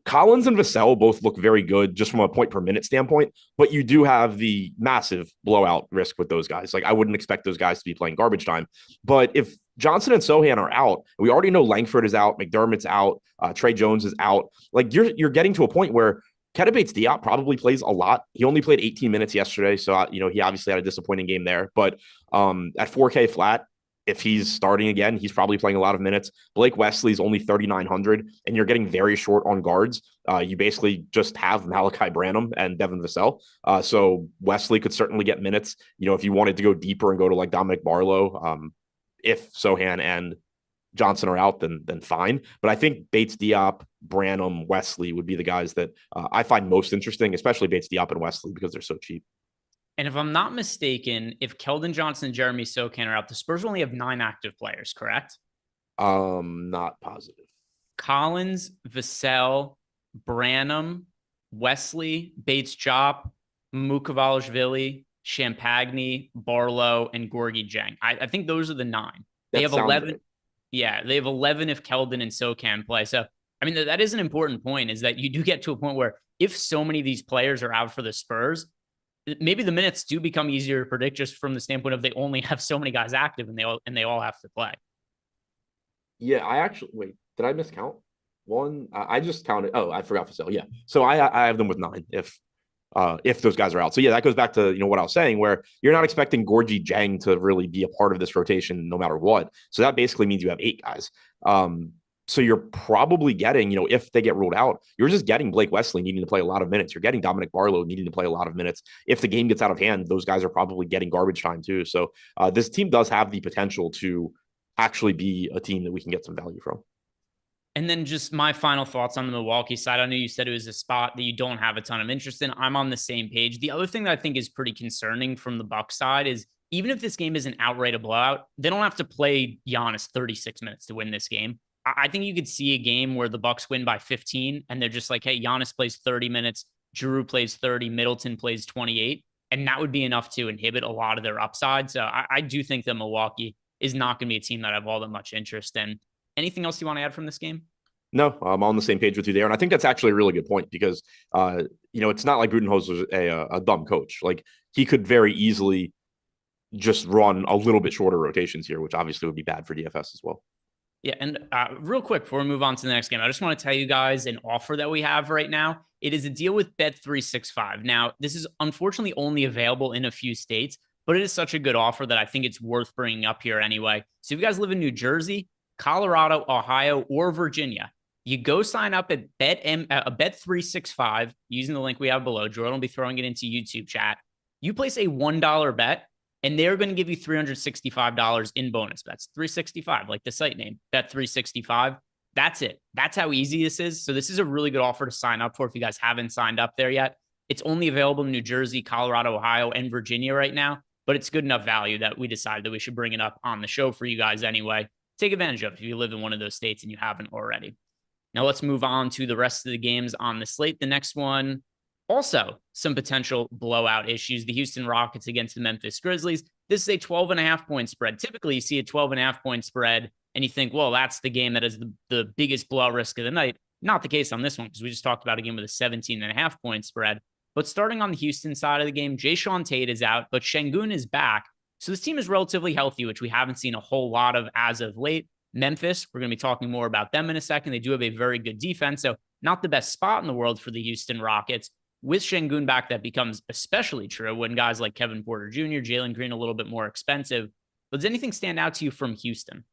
Collins and Vassell both look very good just from a point per minute standpoint, but you do have the massive blowout risk with those guys. Like I wouldn't expect those guys to be playing garbage time. But if Johnson and Sochan are out, we already know Langford is out, McDermott's out, Trey Jones is out. Like you're getting to a point where Keita Bates-Diop probably plays a lot. He only played 18 minutes yesterday, so he obviously had a disappointing game there. But at 4K flat, if he's starting again, he's probably playing a lot of minutes. Blake Wesley's only 3,900, and you're getting very short on guards. You basically just have Malachi Branham and Devin Vassell. So Wesley could certainly get minutes. If you wanted to go deeper and go to like Dominic Barlow, if Sochan and Johnson are out, then fine. But I think Bates-Diop, Branham, Wesley would be the guys that I find most interesting, especially Bates-Diop and Wesley because they're so cheap. And if I'm not mistaken, if Keldon Johnson and Jeremy Sochan are out, the Spurs only have 9 active players, correct? Not positive. Collins, Vassell, Branham, Wesley, Bates-Diop, Mukavalishvili, Champagny, Barlow, and Gorgie Jang. I think those are the 9. They have 11. Right. Yeah, they have 11 if Keldon and Sochan play. So, I mean, that is an important point, is that you do get to a point where if so many of these players are out for the Spurs, maybe the minutes do become easier to predict just from the standpoint of they only have so many guys active and they all have to play. Yeah, wait, did I miscount one? I just counted. Oh, I forgot Vassell. Yeah. So I have them with 9 if those guys are out. So yeah, that goes back to, what I was saying, where you're not expecting Gorgie Jang to really be a part of this rotation no matter what. So that basically means you have 8 guys. So you're probably getting, if they get ruled out, you're just getting Blake Wesley needing to play a lot of minutes. You're getting Dominic Barlow needing to play a lot of minutes. If the game gets out of hand, those guys are probably getting garbage time too. So this team does have the potential to actually be a team that we can get some value from. And then just my final thoughts on the Milwaukee side. I know you said it was a spot that you don't have a ton of interest in. I'm on the same page. The other thing that I think is pretty concerning from the Bucks side is even if this game isn't outright a blowout, they don't have to play Giannis 36 minutes to win this game. I think you could see a game where the Bucks win by 15 and they're just like, hey, Giannis plays 30 minutes, Jrue plays 30, Middleton plays 28. And that would be enough to inhibit a lot of their upside. So I do think that Milwaukee is not going to be a team that I have all that much interest in. Anything else you want to add from this game? No, I'm on the same page with you there. And I think that's actually a really good point because, it's not like Budenholzer is a dumb coach. Like he could very easily just run a little bit shorter rotations here, which obviously would be bad for DFS as well. Yeah, and real quick before we move on to the next game, I just want to tell you guys an offer that we have right now. It is a deal with Bet365. Now, this is unfortunately only available in a few states, but it is such a good offer that I think it's worth bringing up here anyway. So if you guys live in New Jersey, Colorado, Ohio, or Virginia, you go sign up at Bet365 using the link we have below. Jordan will be throwing it into YouTube chat. You place a $1 bet, and they're going to give you $365 in bonus bets. 365, like the site name, Bet365. That's it. That's how easy this is. So this is a really good offer to sign up for if you guys haven't signed up there yet. It's only available in New Jersey, Colorado, Ohio, and Virginia right now, but it's good enough value that we decided that we should bring it up on the show for you guys anyway. Take advantage of it if you live in one of those states and you haven't already. Now let's move on to the rest of the games on the slate. The next one, also some potential blowout issues. The Houston Rockets against the Memphis Grizzlies. This is a 12.5 point spread. Typically, you see a 12.5 point spread and you think, well, that's the game that is the biggest blowout risk of the night. Not the case on this one, because we just talked about a game with a 17.5-point spread. But starting on the Houston side of the game, Jayshawn Tate is out, but Şengün is back. So this team is relatively healthy, which we haven't seen a whole lot of as of late. Memphis, we're going to be talking more about them in a second. They do have a very good defense, so not the best spot in the world for the Houston Rockets. With Şengün back, that becomes especially true when guys like Kevin Porter Jr., Jalen Green, a little bit more expensive. But does anything stand out to you from Houston?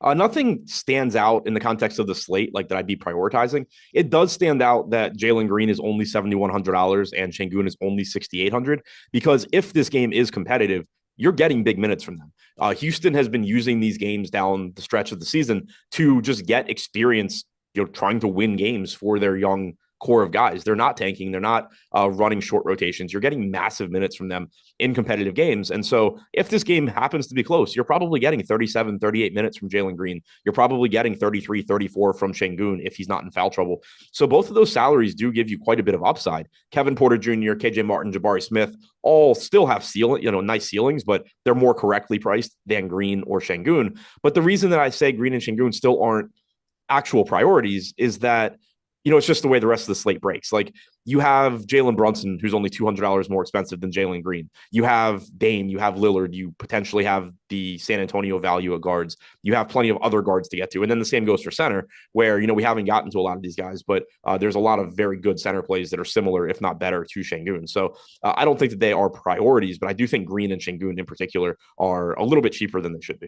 Nothing stands out in the context of the slate like that I'd be prioritizing. It does stand out that Jalen Green is only $7,100 and Şengün is only $6,800, because if this game is competitive, you're getting big minutes from them. Houston has been using these games down the stretch of the season to just get experience, trying to win games for their young core of guys. They're not tanking. They're not running short rotations. You're getting massive minutes from them in competitive games. And so if this game happens to be close, you're probably getting 37, 38 minutes from Jalen Green. You're probably getting 33, 34 from Şengün if he's not in foul trouble. So both of those salaries do give you quite a bit of upside. Kevin Porter Jr., KJ Martin, Jabari Smith all still have nice ceilings, but they're more correctly priced than Green or Şengün. But the reason that I say Green and Şengün still aren't actual priorities is that it's just the way the rest of the slate breaks. Like, you have Jalen Brunson, who's only $200 more expensive than Jalen Green. You have Dame, you have Lillard, you potentially have the San Antonio value at guards. You have plenty of other guards to get to. And then the same goes for center, where, we haven't gotten to a lot of these guys, but there's a lot of very good center plays that are similar, if not better, to Şengün. So I don't think that they are priorities, but I do think Green and Şengün in particular are a little bit cheaper than they should be.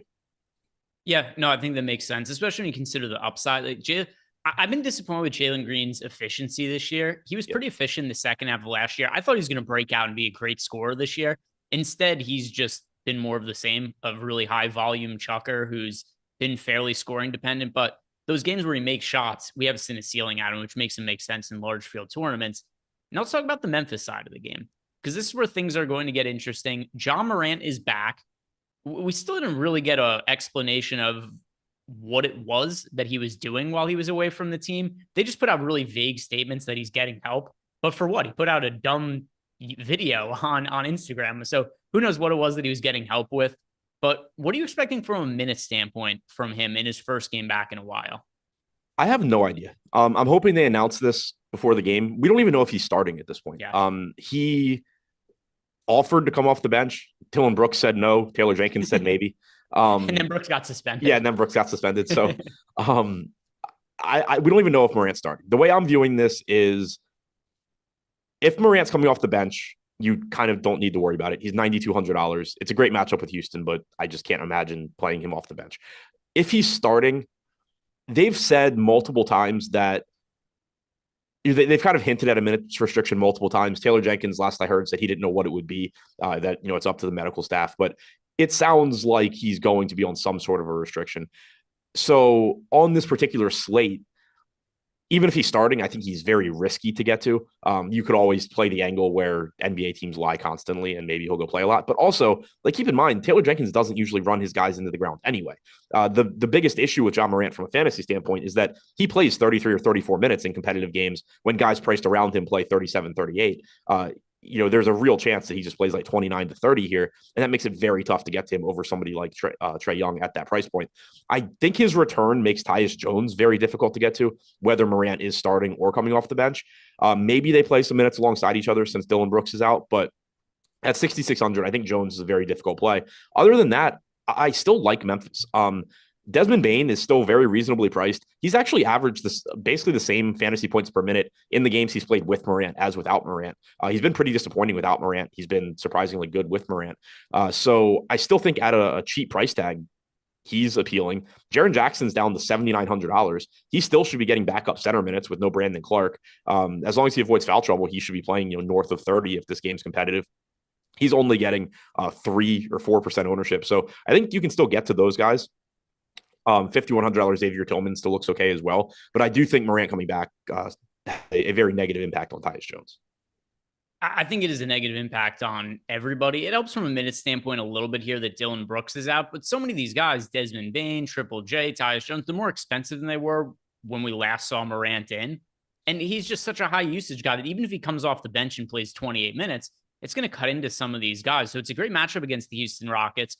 Yeah, no, I think that makes sense, especially when you consider the upside. I've been disappointed with Jalen Green's efficiency this year. He was pretty efficient in the second half of last year. I thought he was going to break out and be a great scorer this year. Instead, he's just been more of the same, of really high volume chucker who's been fairly scoring dependent. But those games where he makes shots, we haven't seen a ceiling at him, which makes him make sense in large field tournaments. Now let's talk about the Memphis side of the game, because this is where things are going to get interesting. Ja Morant is back. We still didn't really get an explanation of what it was that he was doing while he was away from the team. They just put out really vague statements that he's getting help. But for what? He put out a dumb video on Instagram. So who knows what it was that he was getting help with. But what are you expecting from a minute standpoint from him in his first game back in a while? I have no idea. I'm hoping they announce this before the game. We don't even know if he's starting at this point. Yeah. He offered to come off the bench. Dillon Brooks said no. Taylor Jenkins said maybe. And then Brooks got suspended. Yeah, and then Brooks got suspended. So we don't even know if Morant's starting. The way I'm viewing this is, if Morant's coming off the bench, you kind of don't need to worry about it. He's $9,200. It's a great matchup with Houston, but I just can't imagine playing him off the bench. If he's starting, they've said multiple times that they've kind of hinted at a minutes restriction multiple times. Taylor Jenkins, last I heard, said he didn't know what it would be, that, it's up to the medical staff, but it sounds like he's going to be on some sort of a restriction. So on this particular slate, even if he's starting, I think he's very risky to get to. You could always play the angle where NBA teams lie constantly and maybe he'll go play a lot. But also, keep in mind, Taylor Jenkins doesn't usually run his guys into the ground anyway. The biggest issue with Ja Morant from a fantasy standpoint is that he plays 33 or 34 minutes in competitive games when guys priced around him play 37, 38. There's a real chance that he just plays 29 to 30 here. And that makes it very tough to get to him over somebody like Trae Young at that price point. I think his return makes Tyus Jones very difficult to get to, whether Morant is starting or coming off the bench. Maybe they play some minutes alongside each other since Dillon Brooks is out, but at 6,600, I think Jones is a very difficult play. Other than that, I still like Memphis. Desmond Bane is still very reasonably priced. He's actually averaged basically the same fantasy points per minute in the games he's played with Morant as without Morant. He's been pretty disappointing without Morant. He's been surprisingly good with Morant. So I still think at a cheap price tag, he's appealing. Jaren Jackson's down to $7,900. He still should be getting backup center minutes with no Brandon Clark. As long as he avoids foul trouble, he should be playing north of 30 if this game's competitive. He's only getting 3 or 4% ownership. So I think you can still get to those guys. $5,100 Xavier Tillman still looks okay as well. But I do think Morant coming back, a very negative impact on Tyus Jones. I think it is a negative impact on everybody. It helps from a minute standpoint a little bit here that Dillon Brooks is out, but so many of these guys, Desmond Bane, Triple J, Tyus Jones, they're more expensive than they were when we last saw Morant in. And he's just such a high usage guy that even if he comes off the bench and plays 28 minutes, it's going to cut into some of these guys. So it's a great matchup against the Houston Rockets.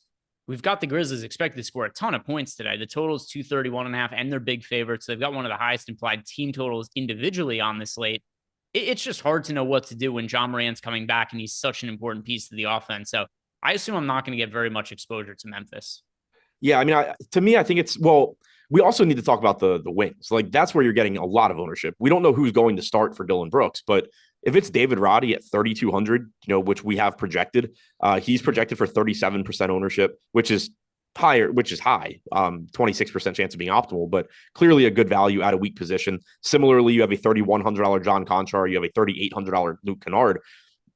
we've got the Grizzlies expected to score a ton of points today. The total is 231.5, and they're big favorites. So they've got one of the highest implied team totals individually on this slate. It's just hard to know what to do when John Morant's coming back and he's such an important piece to the offense. So I assume I'm not going to get very much exposure to Memphis. Yeah, I mean, to me, I think it's, well, we also need to talk about the wings. Like, that's where you're getting a lot of ownership. We don't know who's going to start for Dillon Brooks, but if it's David Roddy at 3,200, which we have projected, he's projected for 37% ownership, which is higher, which is high, 26% chance of being optimal, but clearly a good value at a weak position. Similarly, you have a $3,100 John Conchar, you have a $3,800 Luke Kennard.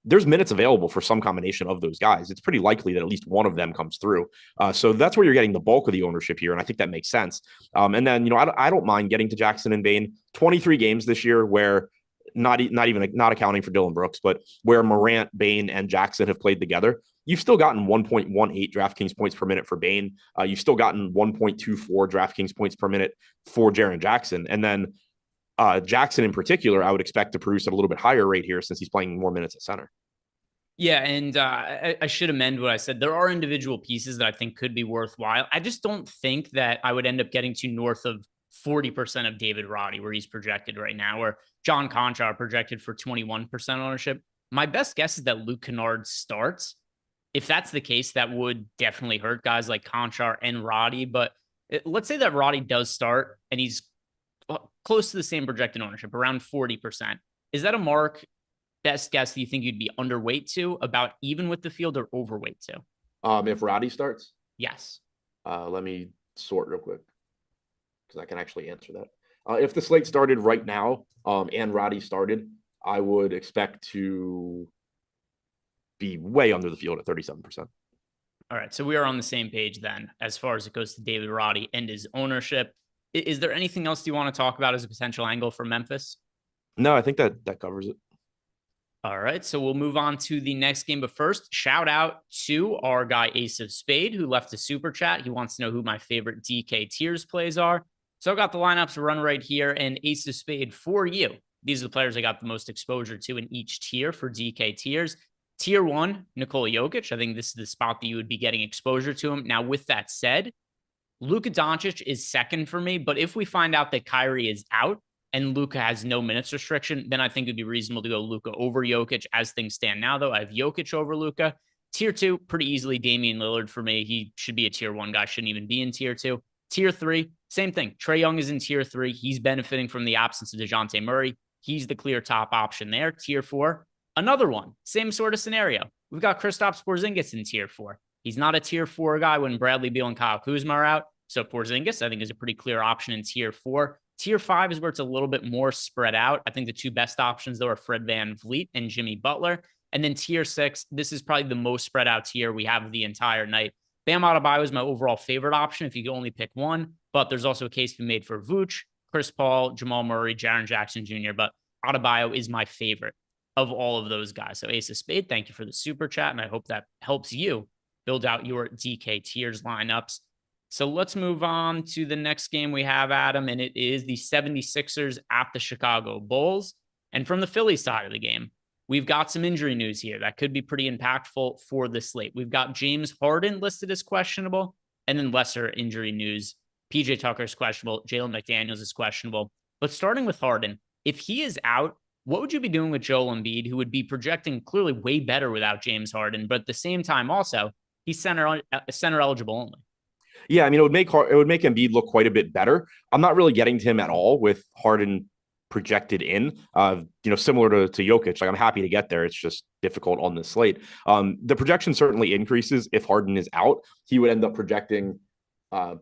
There's minutes available for some combination of those guys. It's pretty likely that at least one of them comes through. So that's where you're getting the bulk of the ownership here. And I think that makes sense. And then, I don't mind getting to Jackson and Bane. 23 games this year where not accounting for Dillon Brooks, but where Morant, Bane, and Jackson have played together. You've still gotten 1.18 DraftKings points per minute for Bane. You've still gotten 1.24 DraftKings points per minute for Jaren Jackson. And then Jackson in particular, I would expect to produce at a little bit higher rate here since he's playing more minutes at center. Yeah, and I should amend what I said. There are individual pieces that I think could be worthwhile. I just don't think that I would end up getting to north of 40% of David Roddy, where he's projected right now, or John Conchar projected for 21% ownership. My best guess is that Luke Kennard starts. If that's the case, that would definitely hurt guys like Conchar and Roddy. But let's say that Roddy does start and he's close to the same projected ownership, around 40%. Is that a mark, best guess, that you think you'd be underweight to, about even with the field, or overweight to? If Roddy starts? Yes. Let me sort real quick because I can actually answer that. If the slate started right now and Roddy started, I would expect to be way under the field at 37%. All right. So we are on the same page then, as far as it goes to David Roddy and his ownership. Is there anything else you want to talk about as a potential angle for Memphis? No, I think that covers it. All right, so we'll move on to the next game. But first, shout out to our guy Ace of Spade, who left a super chat. He wants to know who my favorite DK tiers plays are. So I've got the lineups run right here, and Ace of Spade for you. These are the players I got the most exposure to in each tier for DK tiers. Tier 1, Nikola Jokic. I think this is the spot that you would be getting exposure to him. Now, with that said, Luka Doncic is second for me, but if we find out that Kyrie is out and Luka has no minutes restriction, then I think it'd be reasonable to go Luka over Jokic. As things stand now, though, I have Jokic over Luka. Tier 2, pretty easily Damian Lillard for me. He should be a tier 1 guy, shouldn't even be in tier 2. Tier 3, same thing. Trae Young is in tier 3. He's benefiting from the absence of DeJounte Murray. He's the clear top option there. Tier 4, another one, same sort of scenario. We've got Kristaps Porzingis in tier 4. He's not a tier 4 guy when Bradley Beal and Kyle Kuzma are out. So Porzingis, I think, is a pretty clear option in tier 4. Tier 5 is where it's a little bit more spread out. I think the two best options, though, are Fred VanVleet and Jimmy Butler. And then tier 6, this is probably the most spread out tier we have the entire night. Bam Adebayo is my overall favorite option if you can only pick one, but there's also a case to be made for Vooch, Chris Paul, Jamal Murray, Jaren Jackson Jr., but Adebayo is my favorite of all of those guys. So Ace of Spade, thank you for the super chat, and I hope that helps you build out your DK tiers lineups. So let's move on to the next game we have, Adam, and it is the 76ers at the Chicago Bulls. And from the Philly side of the game, we've got some injury news here that could be pretty impactful for the slate. We've got James Harden listed as questionable, and then lesser injury news. PJ Tucker's questionable, Jalen McDaniels is questionable. But starting with Harden, if he is out, what would you be doing with Joel Embiid, who would be projecting clearly way better without James Harden, but at the same time also, he's center eligible only? Yeah, I mean, it would make Embiid look quite a bit better. I'm not really getting to him at all with Harden projected in, similar to Jokic. Like, I'm happy to get there. It's just difficult on this slate. The projection certainly increases if Harden is out. He would end up projecting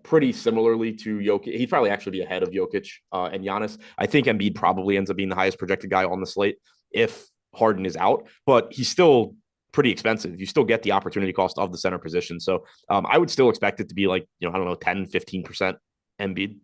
pretty similarly to Jokic. He'd probably actually be ahead of Jokic and Giannis. I think Embiid probably ends up being the highest projected guy on the slate if Harden is out, but he's still pretty expensive. You still get the opportunity cost of the center position. So I would still expect it to be like, 10, 15% Embiid.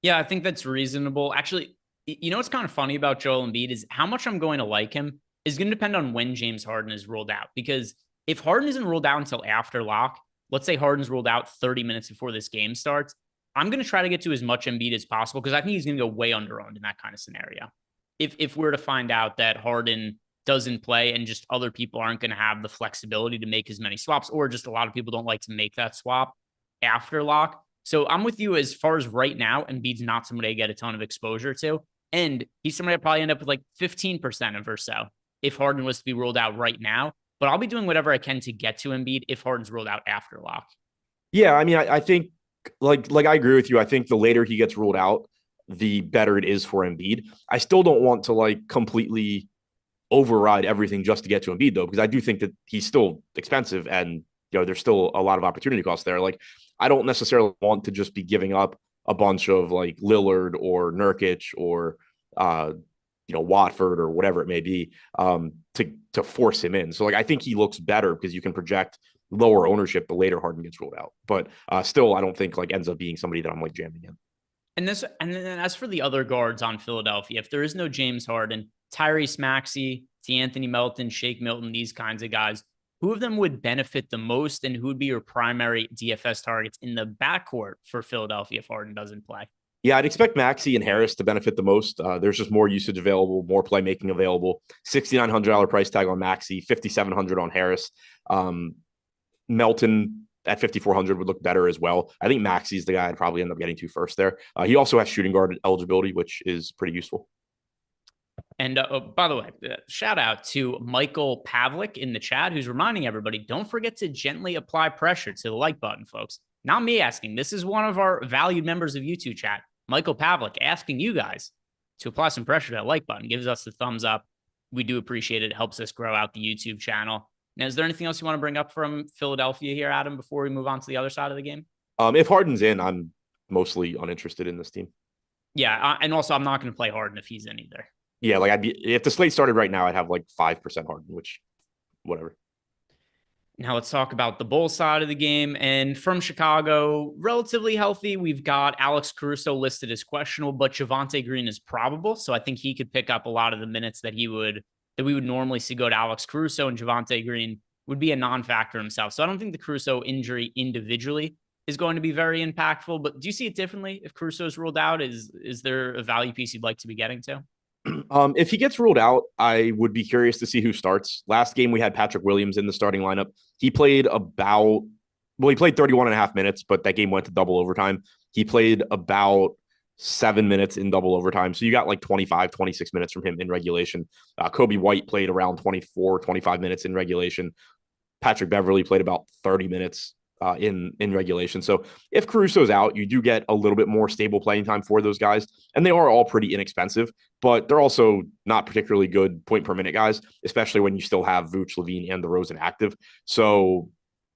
Yeah, I think that's reasonable. Actually, what's kind of funny about Joel Embiid is how much I'm going to like him is going to depend on when James Harden is ruled out. Because if Harden isn't ruled out until after lock, let's say Harden's ruled out 30 minutes before this game starts, I'm going to try to get to as much Embiid as possible because I think he's going to go way under-owned in that kind of scenario. If we're to find out that Harden doesn't play and just other people aren't going to have the flexibility to make as many swaps, or just a lot of people don't like to make that swap after lock. So I'm with you as far as right now, Embiid's not somebody I get a ton of exposure to. And he's somebody I'd probably end up with like 15% of or so if Harden was to be ruled out right now. But I'll be doing whatever I can to get to Embiid if Harden's ruled out after lock. Yeah, I mean, I think like I agree with you. I think the later he gets ruled out, the better it is for Embiid. I still don't want to like completely override everything just to get to Embiid though, because I do think that he's still expensive and there's still a lot of opportunity costs there. Like I don't necessarily want to just be giving up a bunch of like Lillard or Nurkic or Watford or whatever it may be to force him in. So like I think he looks better because you can project lower ownership the later Harden gets ruled out. But still, I don't think like ends up being somebody that I'm like jamming in. And then as for the other guards on Philadelphia, if there is no James Harden, Tyrese Maxey, Anthony Melton, Shake Milton, these kinds of guys, who of them would benefit the most, and who would be your primary DFS targets in the backcourt for Philadelphia if Harden doesn't play? Yeah, I'd expect Maxey and Harris to benefit the most. There's just more usage available, more playmaking available. $6,900 price tag on Maxey, $5,700 on Harris. Melton at 5,400 would look better as well. I think Maxey's the guy I'd probably end up getting to first there. He also has shooting guard eligibility, which is pretty useful. And by the way, shout out to Michael Pavlik in the chat, who's reminding everybody, don't forget to gently apply pressure to the like button, folks. Not me asking. This is one of our valued members of YouTube chat, Michael Pavlik, asking you guys to apply some pressure to that like button. Gives us the thumbs up. We do appreciate it. It helps us grow out the YouTube channel. Now, is there anything else you want to bring up from Philadelphia here, Adam, before we move on to the other side of the game? If Harden's in, I'm mostly uninterested in this team. Yeah, and also I'm not going to play Harden if he's in either. Yeah, like I'd be if the slate started right now, I'd have like 5% Harden, which whatever. Now let's talk about the Bulls side of the game. And from Chicago, relatively healthy. We've got Alex Caruso listed as questionable, but Javonte Green is probable. So I think he could pick up a lot of the minutes that we would normally see go to Alex Caruso, and Javonte Green would be a non-factor himself. So I don't think the Caruso injury individually is going to be very impactful. But do you see it differently if Caruso is ruled out? Is there a value piece you'd like to be getting to? If he gets ruled out, I would be curious to see who starts. Last game, we had Patrick Williams in the starting lineup. He played 31 and a half minutes, but that game went to double overtime. He played about 7 minutes in double overtime. So you got like 25, 26 minutes from him in regulation. Kobe White played around 24, 25 minutes in regulation. Patrick Beverley played about 30 minutes in regulation. So if Caruso's out, you do get a little bit more stable playing time for those guys. And they are all pretty inexpensive, but they're also not particularly good point per minute guys, especially when you still have Vooch, Levine, and DeRozan active. So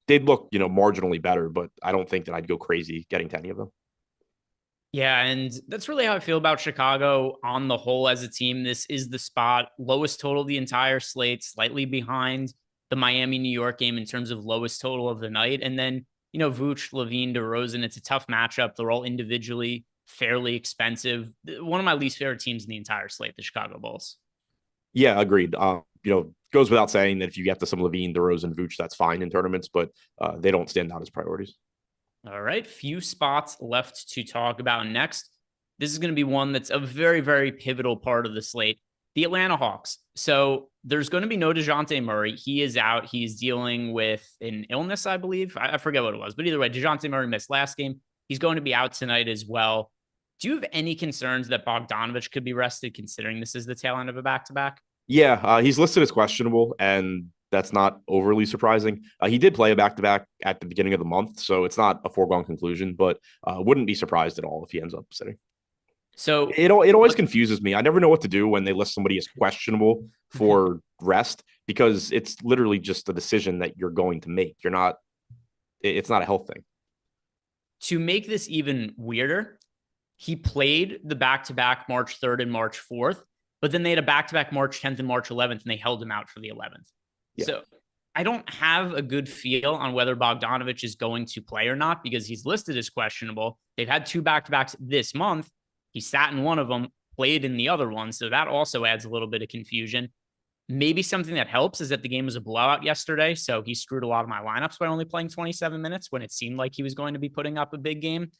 they'd look, marginally better, but I don't think that I'd go crazy getting to any of them. Yeah, and that's really how I feel about Chicago on the whole as a team. This is the spot, lowest total the entire slate, slightly behind the Miami-New York game in terms of lowest total of the night. And then, Vooch, Levine, DeRozan, it's a tough matchup. They're all individually fairly expensive. One of my least favorite teams in the entire slate, the Chicago Bulls. Yeah, agreed. Goes without saying that if you get to some Levine, DeRozan, Vooch, that's fine in tournaments, but they don't stand out as priorities. All right, few spots left to talk about next. This is going to be one that's a very, very pivotal part of the slate, the Atlanta Hawks. So there's going to be no DeJounte Murray. He is out. He's dealing with an illness, I believe. I forget what it was, but either way, DeJounte Murray missed last game. He's going to be out tonight as well. Do you have any concerns that Bogdanovic could be rested, considering this is the tail end of a back-to-back? Yeah, he's listed as questionable, and that's not overly surprising. He did play a back-to-back at the beginning of the month, so it's not a foregone conclusion, but wouldn't be surprised at all if he ends up sitting. So it always confuses me. I never know what to do when they list somebody as questionable for rest, because it's literally just a decision that you're going to make. It's not a health thing. To make this even weirder, he played the back-to-back March 3rd and March 4th, but then they had a back-to-back March 10th and March 11th, and they held him out for the 11th. Yeah. So I don't have a good feel on whether Bogdanovic is going to play or not, because he's listed as questionable. They've had two back-to-backs this month. He sat in one of them, played in the other one. So that also adds a little bit of confusion. Maybe something that helps is that the game was a blowout yesterday. So he screwed a lot of my lineups by only playing 27 minutes when it seemed like he was going to be putting up a big game.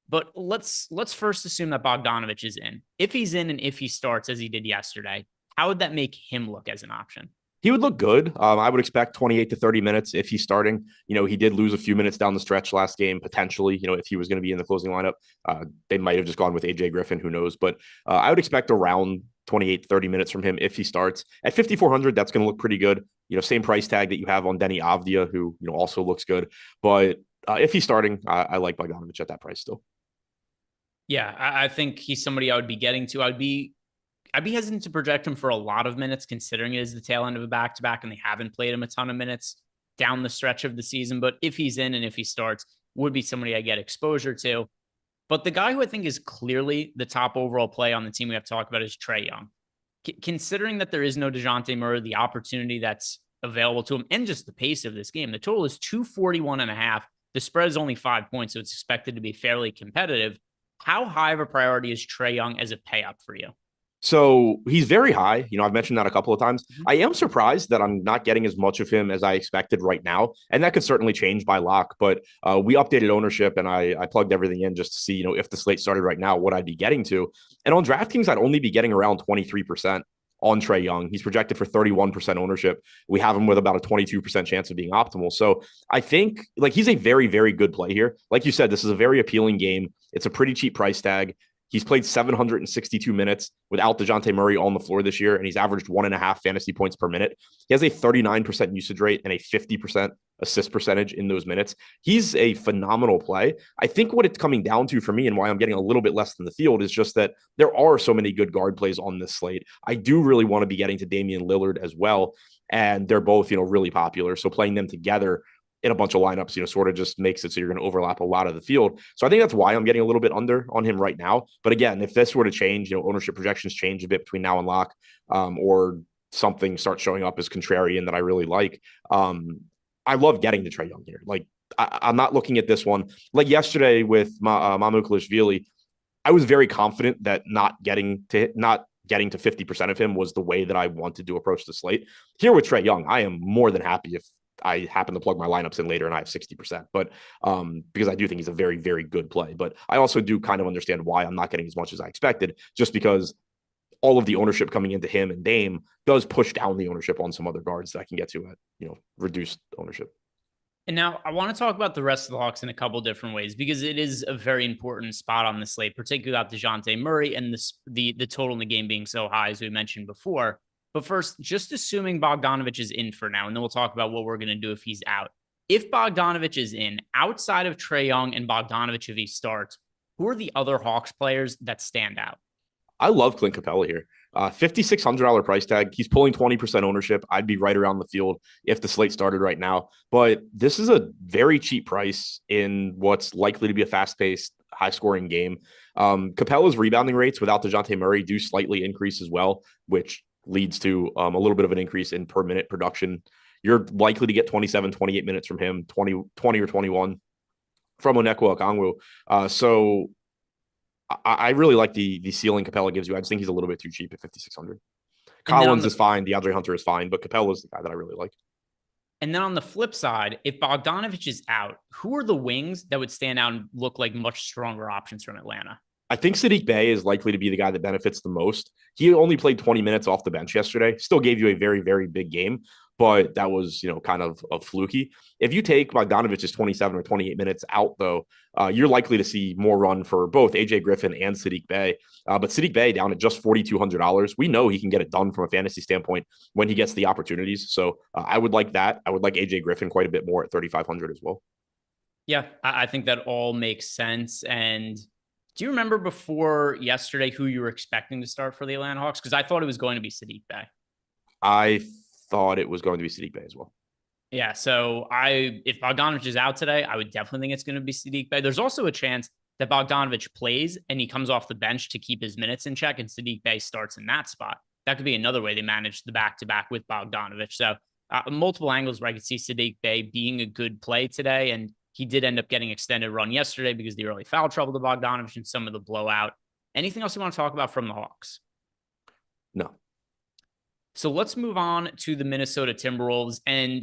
But let's first assume that Bogdanovic is in. If he's in and if he starts as he did yesterday, how would that make him look as an option? He would look good. I would expect 28 to 30 minutes if he's starting. He did lose a few minutes down the stretch last game, potentially, if he was going to be in the closing lineup. They might have just gone with AJ Griffin, who knows. But I would expect around 28, 30 minutes from him if he starts. At 5,400, that's going to look pretty good. Same price tag that you have on Denny Avdia, who, also looks good. But if he's starting, I like Bogdanovic at that price still. Yeah, I think he's somebody I would be getting to. I'd be hesitant to project him for a lot of minutes, considering it is the tail end of a back-to-back and they haven't played him a ton of minutes down the stretch of the season. But if he's in and if he starts, would be somebody I get exposure to. But the guy who I think is clearly the top overall play on the team we have to talk about is Trae Young. Considering that there is no DeJounte Murray, the opportunity that's available to him, and just the pace of this game, the total is 241.5. The spread is only 5 points, so it's expected to be fairly competitive. How high of a priority is Trae Young as a pay up for you? So he's very high. I've mentioned that a couple of times. I am surprised that I'm not getting as much of him as I expected right now. And that could certainly change by lock. But we updated ownership and I plugged everything in just to see, if the slate started right now, what I'd be getting to. And on DraftKings, I'd only be getting around 23% on Trae Young. He's projected for 31% ownership. We have him with about a 22% chance of being optimal. So I think he's a very, very good play here. Like you said, this is a very appealing game. It's a pretty cheap price tag. He's played 762 minutes without DeJounte Murray on the floor this year, and he's averaged 1.5 fantasy points per minute. He has a 39% usage rate and a 50% assist percentage in those minutes. He's a phenomenal play. I think what it's coming down to for me and why I'm getting a little bit less than the field is just that there are so many good guard plays on this slate. I do really want to be getting to Damian Lillard as well, and they're both, really popular. So playing them together in a bunch of lineups, sort of just makes it so you're going to overlap a lot of the field. So I think that's why I'm getting a little bit under on him right now. But again, if this were to change, ownership projections change a bit between now and lock, or something starts showing up as contrarian that I really like, I love getting to Trae Young here. I'm not looking at this one. Like yesterday with Mamukelashvili, I was very confident that not getting to 50% of him was the way that I wanted to approach the slate. Here with Trae Young, I am more than happy if I happen to plug my lineups in later and I have 60%, but because I do think he's a very, very good play. But I also do kind of understand why I'm not getting as much as I expected, just because all of the ownership coming into him and Dame does push down the ownership on some other guards that I can get to at, reduced ownership. And now I want to talk about the rest of the Hawks in a couple different ways, because it is a very important spot on the slate, particularly without DeJounte Murray and the total in the game being so high, as we mentioned before. But first, just assuming Bogdanovic is in for now, and then we'll talk about what we're going to do if he's out. If Bogdanovic is in, outside of Trae Young and Bogdanovic if he starts, who are the other Hawks players that stand out? I love Clint Capella here. $5,600 price tag. He's pulling 20% ownership. I'd be right around the field if the slate started right now. But this is a very cheap price in what's likely to be a fast-paced, high-scoring game. Capella's rebounding rates without DeJounte Murray do slightly increase as well, which leads to a little bit of an increase in per minute production. You're likely to get 27, 28 minutes from him, 20 or 21 from Onyeka Okongwu. So I really like the ceiling Capella gives you. I just think he's a little bit too cheap at 5,600. Collins is fine. DeAndre Hunter is fine, but Capella is the guy that I really like. And then on the flip side, if Bogdanovic is out, who are the wings that would stand out and look like much stronger options from Atlanta? I think Saddiq Bey is likely to be the guy that benefits the most. He only played 20 minutes off the bench yesterday. Still gave you a very, very big game, but that was, kind of a fluky. If you take Bogdanovic's 27 or 28 minutes out, though, you're likely to see more run for both AJ Griffin and Saddiq Bey. But Saddiq Bey down at just $4,200. We know he can get it done from a fantasy standpoint when he gets the opportunities. So I would like that. I would like AJ Griffin quite a bit more at 3,500 as well. Yeah, I think that all makes sense. And do you remember before yesterday who you were expecting to start for the Atlanta Hawks? Because I thought it was going to be Saddiq Bey. I thought it was going to be Saddiq Bey as well. Yeah, so if Bogdanovic is out today, I would definitely think it's going to be Saddiq Bey. There's also a chance that Bogdanovic plays and he comes off the bench to keep his minutes in check and Saddiq Bey starts in that spot. That could be another way they manage the back-to-back with Bogdanovic. So multiple angles where I could see Saddiq Bey being a good play today, and he did end up getting extended run yesterday because of the early foul trouble to Bogdanovic and some of the blowout. Anything else you want to talk about from the Hawks? No. So let's move on to the Minnesota Timberwolves. And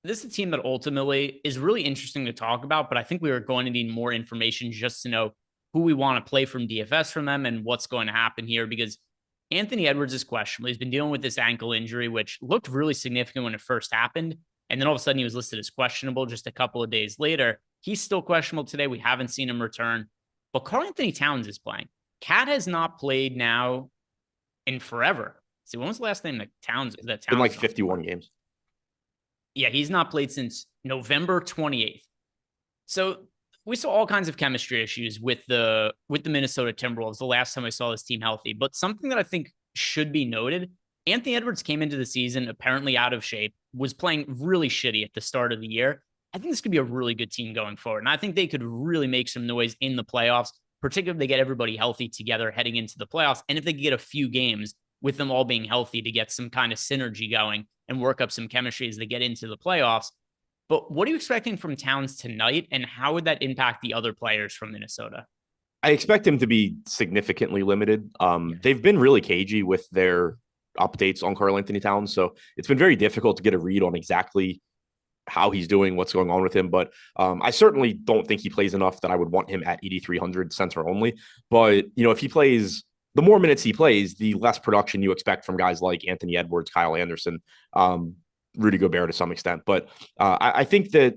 this is a team that ultimately is really interesting to talk about, but I think we are going to need more information just to know who we want to play from DFS from them and what's going to happen here. Because Anthony Edwards is questionable. He's been dealing with this ankle injury, which looked really significant when it first happened. And then all of a sudden he was listed as questionable just a couple of days later. He's still questionable today. We haven't seen him return. But Karl-Anthony Towns is playing. Cat has not played now in forever. See, when was the last time that Towns? Been like 51 games. Yeah, he's not played since November 28th. So we saw all kinds of chemistry issues with the Minnesota Timberwolves the last time I saw this team healthy. But something that I think should be noted, Anthony Edwards came into the season apparently out of shape, was playing really shitty at the start of the year. I think this could be a really good team going forward. And I think they could really make some noise in the playoffs, particularly if they get everybody healthy together heading into the playoffs. And if they get a few games with them all being healthy to get some kind of synergy going and work up some chemistry as they get into the playoffs. But what are you expecting from Towns tonight, and how would that impact the other players from Minnesota? I expect him to be significantly limited. They've been really cagey with their updates on Karl-Anthony Towns, so it's been very difficult to get a read on exactly how he's doing, what's going on with him. But I certainly don't think he plays enough that I would want him at 8,300 center only. But, if he plays, the more minutes he plays, the less production you expect from guys like Anthony Edwards, Kyle Anderson, Rudy Gobert to some extent. But I think that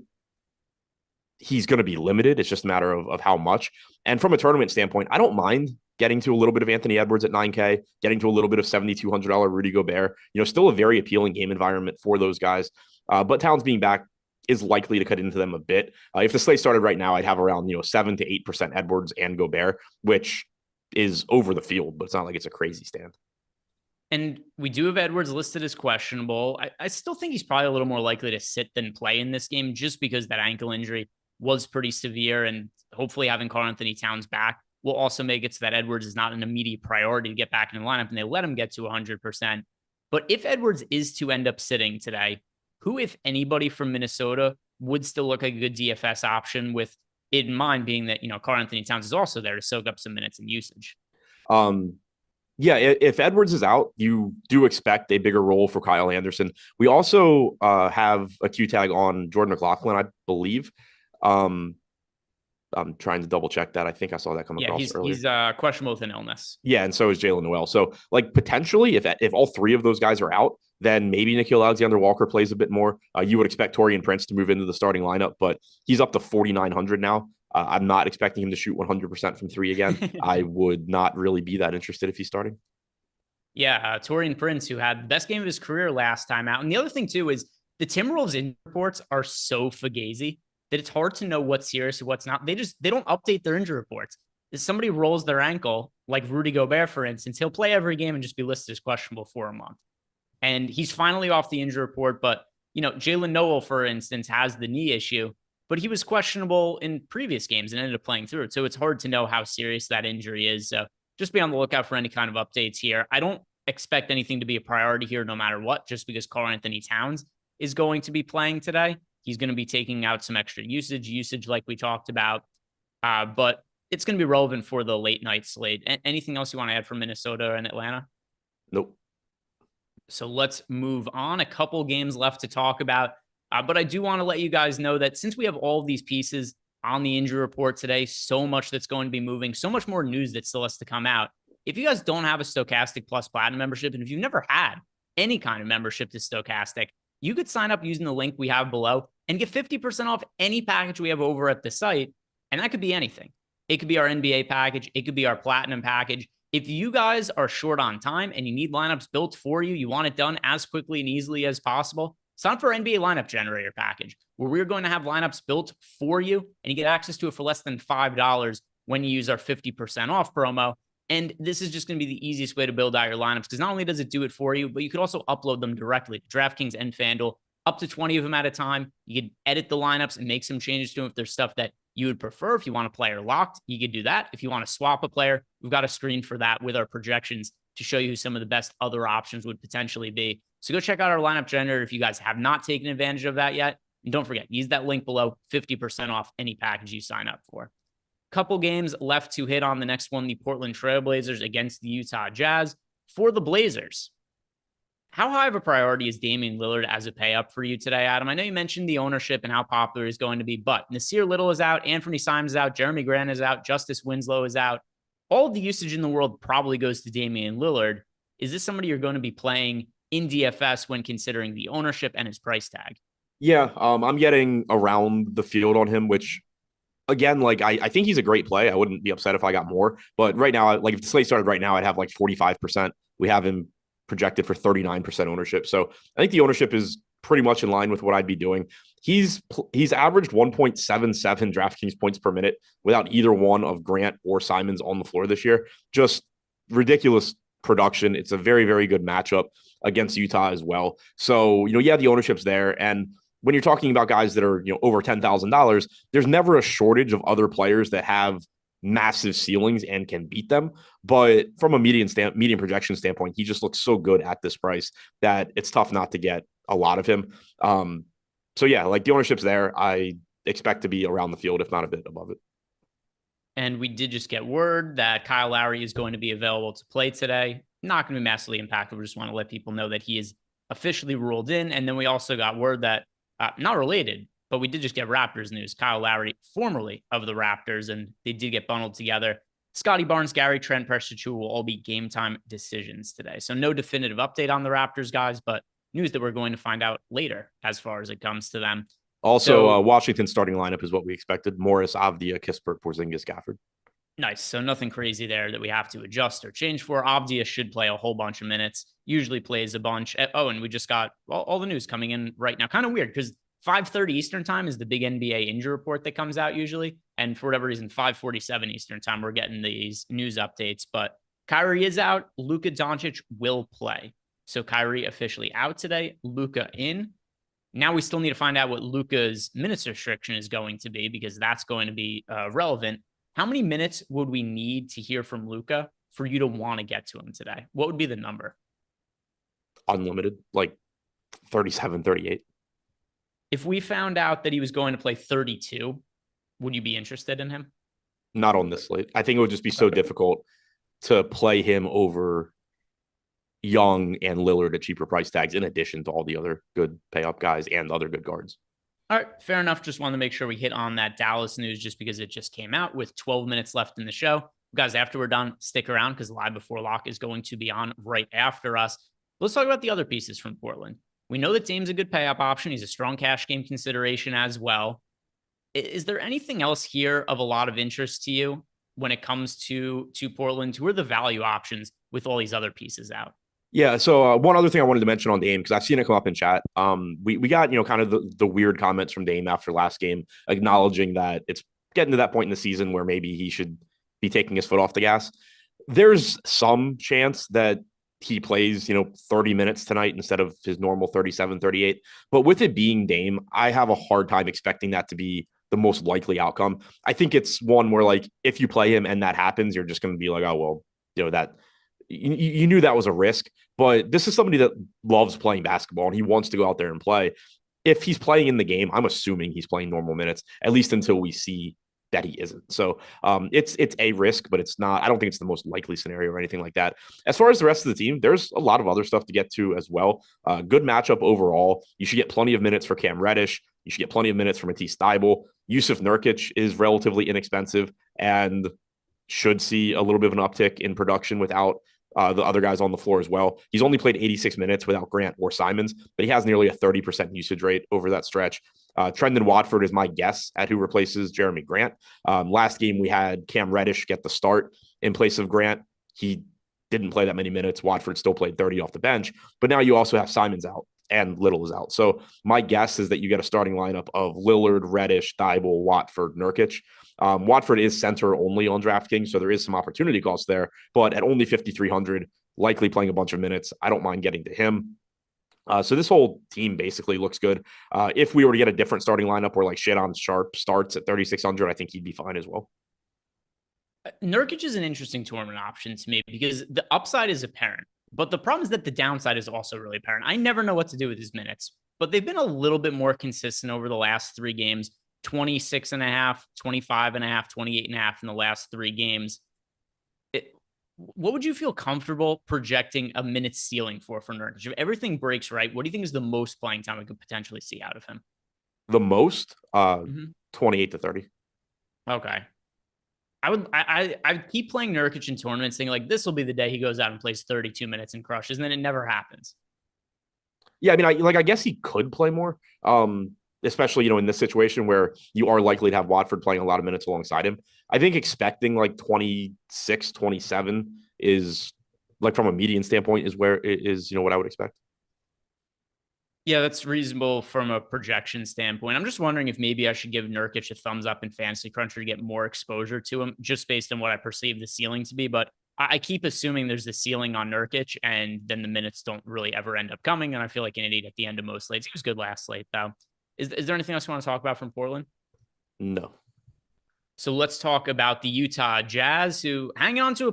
he's going to be limited. It's just a matter of how much. And from a tournament standpoint, I don't mind getting to a little bit of Anthony Edwards at 9K, getting to a little bit of $7,200 Rudy Gobert. Still a very appealing game environment for those guys. But Towns being back is likely to cut into them a bit. If the slate started right now, I'd have around 7 to 8% Edwards and Gobert, which is over the field, but it's not like it's a crazy stand. And we do have Edwards listed as questionable. I still think he's probably a little more likely to sit than play in this game just because that ankle injury was pretty severe. And hopefully having Karl-Anthony Towns back will also make it so that Edwards is not an immediate priority to get back in the lineup and they let him get to 100%. But if Edwards is to end up sitting today, who, if anybody from Minnesota, would still look like a good DFS option, with it in mind being that, Karl-Anthony Towns is also there to soak up some minutes and usage? Yeah, if Edwards is out, you do expect a bigger role for Kyle Anderson. We also have a Q tag on Jordan McLaughlin, I believe. I'm trying to double check that. I think I saw that come across earlier. He's questionable with an illness. Yeah, and so is Jalen Noel. So, potentially, if all three of those guys are out, then maybe Nickeil Alexander-Walker plays a bit more. You would expect Taurean Prince to move into the starting lineup, but he's up to 4,900 now. I'm not expecting him to shoot 100% from three again. I would not really be that interested if he's starting. Yeah, Taurean Prince, who had the best game of his career last time out. And the other thing, too, is the Timberwolves injury reports are so fugazi that it's hard to know what's serious and what's not. They don't update their injury reports. If somebody rolls their ankle, like Rudy Gobert, for instance, he'll play every game and just be listed as questionable for a month. And he's finally off the injury report. But, Jalen Noel, for instance, has the knee issue, but he was questionable in previous games and ended up playing through it. So it's hard to know how serious that injury is. So just be on the lookout for any kind of updates here. I don't expect anything to be a priority here no matter what, just because Karl-Anthony Towns is going to be playing today. He's going to be taking out some extra usage like we talked about. But it's going to be relevant for the late night slate. Anything else you want to add from Minnesota and Atlanta? Nope. So let's move on. A couple games left to talk about. But I do want to let you guys know that since we have all of these pieces on the injury report today, so much that's going to be moving, so much more news that still has to come out. If you guys don't have a Stokastic Plus Platinum membership, and if you've never had any kind of membership to Stokastic, you could sign up using the link we have below and get 50% off any package we have over at the site. And that could be anything. It could be our NBA package. It could be our Platinum package. If you guys are short on time and you need lineups built for you, you want it done as quickly and easily as possible, sign up for NBA Lineup Generator package, where we're going to have lineups built for you, and you get access to it for less than $5 when you use our 50% off promo. And this is just going to be the easiest way to build out your lineups, because not only does it do it for you, but you could also upload them directly to DraftKings and FanDuel, up to 20 of them at a time. You can edit the lineups and make some changes to them if there's stuff that you would prefer. If you want a player locked, you could do that. If you want to swap a player, we've got a screen for that with our projections to show you who some of the best other options would potentially be. So go check out our lineup generator if you guys have not taken advantage of that yet. And don't forget, use that link below, 50% off any package you sign up for. Couple games left to hit on. The next one, the Portland Trailblazers against the Utah Jazz. For the Blazers, how high of a priority is Damian Lillard as a pay up for you today, Adam? I know you mentioned the ownership and how popular he's going to be, but Nasir Little is out, Anthony Simons is out, Jeremy Grant is out, Justice Winslow is out. All of the usage in the world probably goes to Damian Lillard. Is this somebody you're going to be playing in DFS when considering the ownership and his price tag? Yeah, I'm getting around the field on him, which again, like I think he's a great play. I wouldn't be upset if I got more, but right now, like if the slate started right now, I'd have like 45%. We have him projected for 39% ownership. So I think the ownership is pretty much in line with what I'd be doing. He's averaged 1.77 DraftKings points per minute without either one of Grant or Simons on the floor this year. Just ridiculous production. It's a very, very good matchup against Utah as well. So, yeah, the ownership's there. And when you're talking about guys that are, over $10,000, there's never a shortage of other players that have massive ceilings and can beat them. But from a median projection standpoint, he just looks so good at this price that it's tough not to get a lot of him. So yeah, like the ownership's there. I expect to be around the field, if not a bit above it. And we did just get word that Kyle Lowry is going to be available to play today. Not going to be massively impactful. We just want to let people know that he is officially ruled in. And then we also got word that, not related, but we did just get Raptors news. Kyle Lowry, formerly of the Raptors, and they did get bundled together. Scotty Barnes, Gary Trent, Precious Achiuwa will all be game time decisions today. So no definitive update on the Raptors, guys, but news that we're going to find out later as far as it comes to them. Also, Washington's starting lineup is what we expected. Morris, Avdia, Kispert, Porzingis, Gafford. Nice. So nothing crazy there that we have to adjust or change for. Avdia should play a whole bunch of minutes, usually plays a bunch. Oh, and we just got all the news coming in right now. Kind of weird because 5:30 Eastern time is the big NBA injury report that comes out usually. And for whatever reason, 5:47 Eastern time, we're getting these news updates. But Kyrie is out. Luka Doncic will play. So Kyrie officially out today. Luka in. Now we still need to find out what Luka's minutes restriction is going to be because that's going to be relevant. How many minutes would we need to hear from Luka for you to want to get to him today? What would be the number? Unlimited, like 37, 38. If we found out that he was going to play 32, would you be interested in him? Not on this slate. I think it would just be so difficult to play him over Young and Lillard at cheaper price tags, in addition to all the other good pay up guys and other good guards. All right, fair enough. Just wanted to make sure we hit on that Dallas news just because it just came out with 12 minutes left in the show. Guys, after we're done, stick around because Live Before Lock is going to be on right after us. Let's talk about the other pieces from Portland. We know that Dame's a good pay up option. He's a strong cash game consideration as well. Is there anything else here of a lot of interest to you when it comes to Portland? Who are the value options with all these other pieces out? Yeah. So one other thing I wanted to mention on Dame, because I've seen it come up in chat. We got, kind of the weird comments from Dame after last game, acknowledging that it's getting to that point in the season where maybe he should be taking his foot off the gas. There's some chance that he plays, 30 minutes tonight instead of his normal 37, 38. But with it being Dame, I have a hard time expecting that to be the most likely outcome. I think it's one where, like, if you play him and that happens, you're just going to be like, oh, well, that you knew that was a risk. But this is somebody that loves playing basketball and he wants to go out there and play. If he's playing in the game, I'm assuming he's playing normal minutes, at least until we see that he isn't. So it's a risk, but it's not. I don't think it's the most likely scenario or anything like that. As far as the rest of the team, there's a lot of other stuff to get to as well. Good matchup overall. You should get plenty of minutes for Cam Reddish. You should get plenty of minutes for Matisse Thybulle. Yusuf Nurkic is relatively inexpensive and should see a little bit of an uptick in production without the other guys on the floor as well. He's only played 86 minutes without Grant or Simons, but he has nearly a 30% usage rate over that stretch. Trendon Watford is my guess at who replaces Jeremy Grant. Last game, we had Cam Reddish get the start in place of Grant. He didn't play that many minutes. Watford still played 30 off the bench, but now you also have Simons out and Little is out. So my guess is that you get a starting lineup of Lillard, Reddish, Thybulle, Watford, Nurkic. Watford is center only on DraftKings, so there is some opportunity cost there, but at only 5,300, likely playing a bunch of minutes, I don't mind getting to him. So this whole team basically looks good. If we were to get a different starting lineup where like Shadon Sharp starts at 3,600, I think he'd be fine as well. Nurkic is an interesting tournament option to me because the upside is apparent, but the problem is that the downside is also really apparent. I never know what to do with his minutes, but they've been a little bit more consistent over the last 3 games. 26.5, 25.5, 28.5 in the last 3 games. What would you feel comfortable projecting a minute ceiling for Nurkic? If everything breaks right, what do you think is the most playing time we could potentially see out of him? The most? 28 to 30. Okay. I keep playing Nurkic in tournaments, thinking like this will be the day he goes out and plays 32 minutes and crushes, and then it never happens. Yeah, I mean, I guess he could play more. Especially, in this situation where you are likely to have Watford playing a lot of minutes alongside him. I think expecting like 26, 27 is like from a median standpoint is where it is, what I would expect. Yeah, that's reasonable from a projection standpoint. I'm just wondering if maybe I should give Nurkic a thumbs up in Fantasy Cruncher to get more exposure to him, just based on what I perceive the ceiling to be. But I keep assuming there's the ceiling on Nurkic, and then the minutes don't really ever end up coming. And I feel like an idiot at the end of most slates. He was good last slate, though. Is there anything else you want to talk about from Portland? No. So let's talk about the Utah Jazz, who hang on to a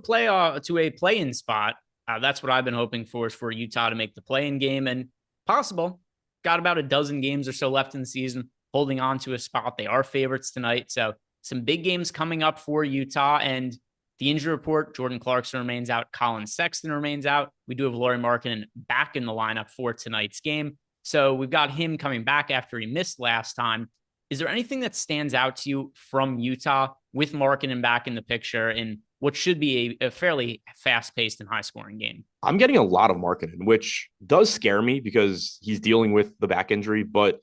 play-in spot. That's what I've been hoping for, is for Utah to make the play-in game, and possible. Got about a dozen games or so left in the season, holding on to a spot. They are favorites tonight, so some big games coming up for Utah. And the injury report: Jordan Clarkson remains out, Colin Sexton remains out. We do have Lauri Markkanen back in the lineup for tonight's game, so we've got him coming back after he missed last time. Is there anything that stands out to you from Utah with Markkanen back in the picture in what should be a fairly fast-paced and high-scoring game? I'm getting a lot of Markkanen, which does scare me because he's dealing with the back injury, but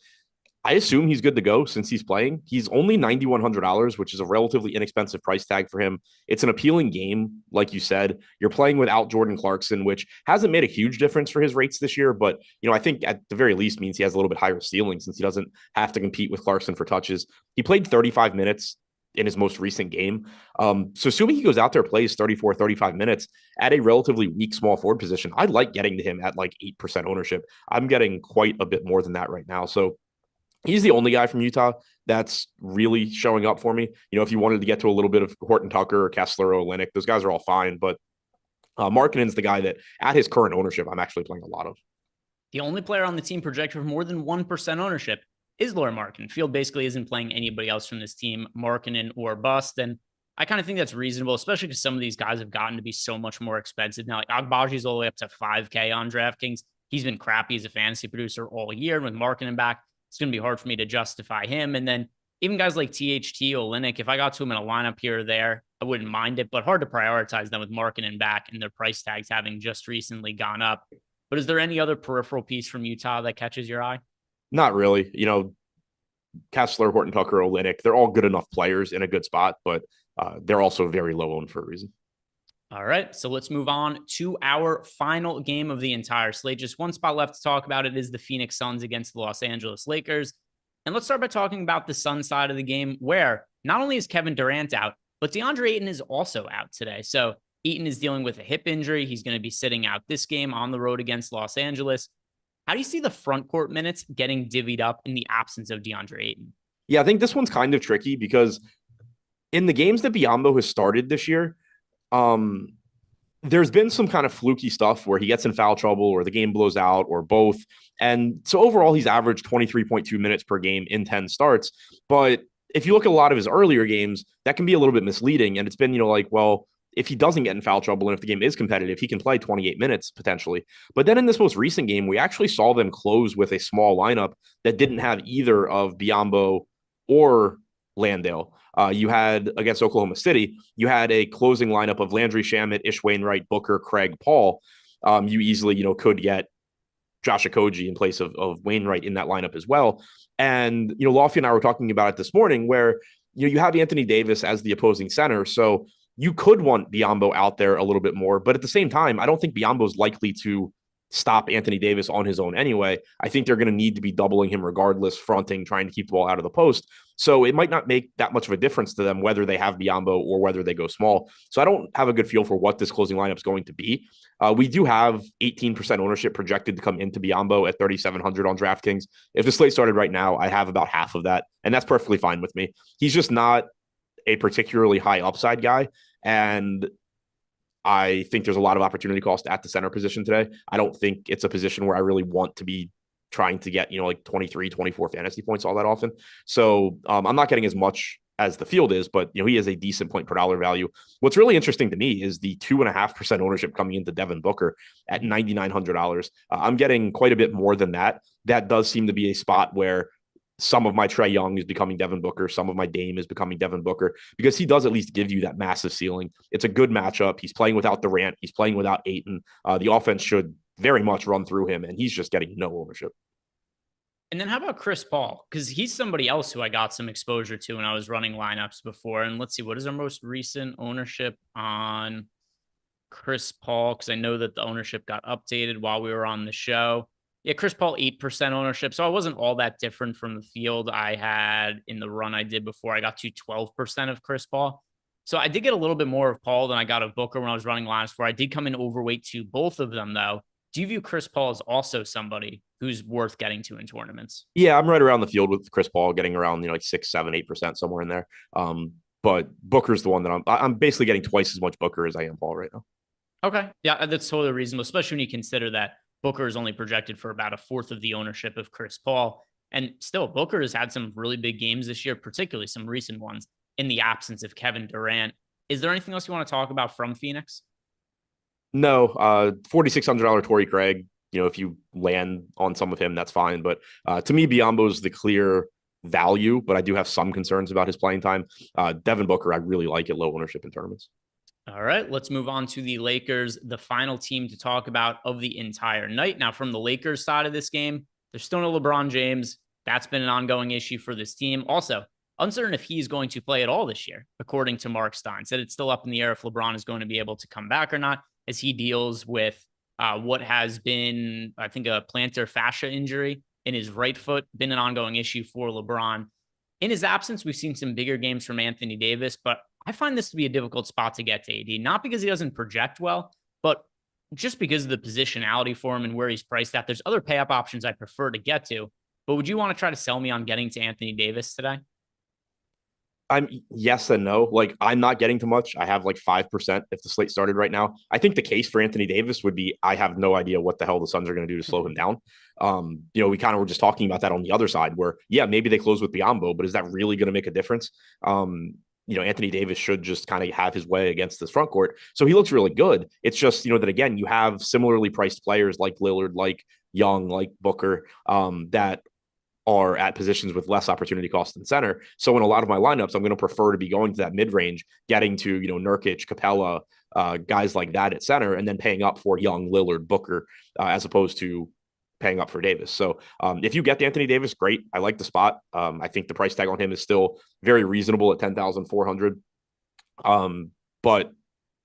I assume he's good to go since he's playing. He's only $9,100, which is a relatively inexpensive price tag for him. It's an appealing game, like you said. You're playing without Jordan Clarkson, which hasn't made a huge difference for his rates this year, but I think at the very least means he has a little bit higher ceiling since he doesn't have to compete with Clarkson for touches. He played 35 minutes in his most recent game. So assuming he goes out there, plays 34, 35 minutes at a relatively weak small forward position, I'd like getting to him at like 8% ownership. I'm getting quite a bit more than that right now. So he's the only guy from Utah that's really showing up for me. If you wanted to get to a little bit of Horton Tucker or Kessler or Olynyk, those guys are all fine. But Markkanen's the guy that at his current ownership, I'm actually playing a lot of. The only player on the team projected for more than 1% ownership is Lauri Markkanen. Field basically isn't playing anybody else from this team, Markkanen or bust. And I kind of think that's reasonable, especially because some of these guys have gotten to be so much more expensive now. Like Agbaji's all the way up to 5K on DraftKings. He's been crappy as a fantasy producer all year. And with Markkanen back, it's going to be hard for me to justify him. And then even guys like THT, Olynyk, if I got to him in a lineup here or there, I wouldn't mind it, but hard to prioritize them with Markkanen back and their price tags having just recently gone up. But is there any other peripheral piece from Utah that catches your eye? Not really. Kessler, Horton Tucker, Olynyk, they're all good enough players in a good spot, but they're also very low owned for a reason. All right, so let's move on to our final game of the entire slate. Just one spot left to talk about. It is the Phoenix Suns against the Los Angeles Lakers. And let's start by talking about the Suns side of the game, where not only is Kevin Durant out, but DeAndre Ayton is also out today. So Ayton is dealing with a hip injury. He's going to be sitting out this game on the road against Los Angeles. How do you see the front court minutes getting divvied up in the absence of DeAndre Ayton? Yeah, I think this one's kind of tricky because in the games that Biyombo has started this year, there's been some kind of fluky stuff where he gets in foul trouble or the game blows out or both. And so overall, he's averaged 23.2 minutes per game in 10 starts. But if you look at a lot of his earlier games, that can be a little bit misleading. And it's been, if he doesn't get in foul trouble and if the game is competitive, he can play 28 minutes potentially. But then in this most recent game, we actually saw them close with a small lineup that didn't have either of Biyombo or Landale. You had against Oklahoma City, you had a closing lineup of Landry Shamet, Ish Wainwright, Booker, Craig, Paul. You easily, could get Josh Okogie in place of Wainwright in that lineup as well. And, Lofty and I were talking about it this morning where, you have Anthony Davis as the opposing center. So you could want Biyombo out there a little bit more, but at the same time, I don't think Biyombo is likely to stop Anthony Davis on his own anyway. I think they're going to need to be doubling him regardless, fronting, trying to keep the ball out of the post. So it might not make that much of a difference to them whether they have Biyombo or whether they go small. So I don't have a good feel for what this closing lineup is going to be. We do have 18% ownership projected to come into Biyombo at 3,700 on DraftKings. If the slate started right now, I have about half of that, and that's perfectly fine with me. He's just not a particularly high upside guy, and I think there's a lot of opportunity cost at the center position today. I don't think it's a position where I really want to be trying to get, like 23, 24 fantasy points all that often. So I'm not getting as much as the field is, but he is a decent point per dollar value. What's really interesting to me is the 2.5% ownership coming into Devin Booker at $9,900. I'm getting quite a bit more than that. That does seem to be a spot where some of my Trae Young is becoming Devin Booker. Some of my Dame is becoming Devin Booker because he does at least give you that massive ceiling. It's a good matchup. He's playing without Durant. He's playing without Ayton. The offense should very much run through him, and he's just getting no ownership. And then how about Chris Paul? Because he's somebody else who I got some exposure to when I was running lineups before. And let's see, what is our most recent ownership on Chris Paul? Because I know that the ownership got updated while we were on the show. Yeah, Chris Paul, 8% ownership. So I wasn't all that different from the field I had in the run I did before I got to 12% of Chris Paul. So I did get a little bit more of Paul than I got of Booker when I was running lines for. I did come in overweight to both of them, though. Do you view Chris Paul as also somebody who's worth getting to in tournaments? Yeah, I'm right around the field with Chris Paul, getting around like 6, 7, 8% somewhere in there. But Booker's the one that I'm basically getting twice as much Booker as I am Paul right now. Okay, yeah, that's totally reasonable, especially when you consider that Booker is only projected for about a fourth of the ownership of Chris Paul. And still, Booker has had some really big games this year, particularly some recent ones in the absence of Kevin Durant. Is there anything else you want to talk about from Phoenix? No, $4,600 Torrey Craig. If you land on some of him, that's fine. But to me, Biyombo's the clear value, but I do have some concerns about his playing time. Devin Booker, I really like at low ownership in tournaments. All right, let's move on to the Lakers, the final team to talk about of the entire night. Now, from the Lakers side of this game, there's still no LeBron James. That's been an ongoing issue for this team. Also, uncertain if he's going to play at all this year, according to Mark Stein. Said it's still up in the air if LeBron is going to be able to come back or not, as he deals with what has been, I think, a plantar fascia injury in his right foot, been an ongoing issue for LeBron. In his absence, we've seen some bigger games from Anthony Davis, but I find this to be a difficult spot to get to AD, not because he doesn't project well, but just because of the positionality for him and where he's priced at. There's other pay up options I prefer to get to, but would you want to try to sell me on getting to Anthony Davis today? I'm yes and no. Like, I'm not getting to much. I have like 5% if the slate started right now. I think the case for Anthony Davis would be I have no idea what the hell the Suns are going to do to slow him down. We kind of were just talking about that on the other side where, yeah, maybe they close with Biyombo, but is that really going to make a difference? Anthony Davis should just kind of have his way against this front court. So he looks really good. It's just, that again, you have similarly priced players like Lillard, like Young, like Booker, that are at positions with less opportunity cost than center. So in a lot of my lineups, I'm going to prefer to be going to that mid-range, getting to, Nurkic, Capella, guys like that at center, and then paying up for Young, Lillard, Booker, as opposed to paying up for Davis. So if you get Anthony Davis, great. I like the spot. I think the price tag on him is still very reasonable at 10,400, but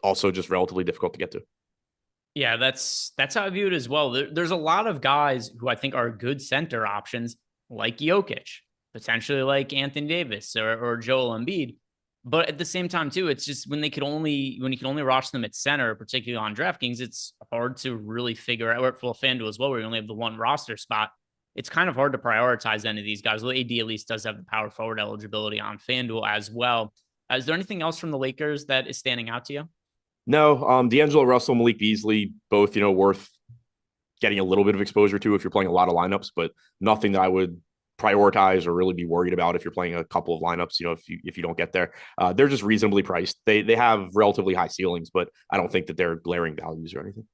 also just relatively difficult to get to. Yeah, that's how I view it as well. There's a lot of guys who I think are good center options, like Jokic, potentially like Anthony Davis or Joel Embiid. But at the same time, too, it's just when you can only roster them at center, particularly on DraftKings, it's hard to really figure out, or for FanDuel as well, where you only have the one roster spot. It's kind of hard to prioritize any of these guys. Well, AD at least does have the power forward eligibility on FanDuel as well. Is there anything else from the Lakers that is standing out to you? No, D'Angelo Russell, Malik Beasley, both, worth getting a little bit of exposure to if you're playing a lot of lineups, but nothing that I would prioritize or really be worried about if you're playing a couple of lineups, if you don't get there. They're just reasonably priced. They have relatively high ceilings, but I don't think that they're glaring values or anything.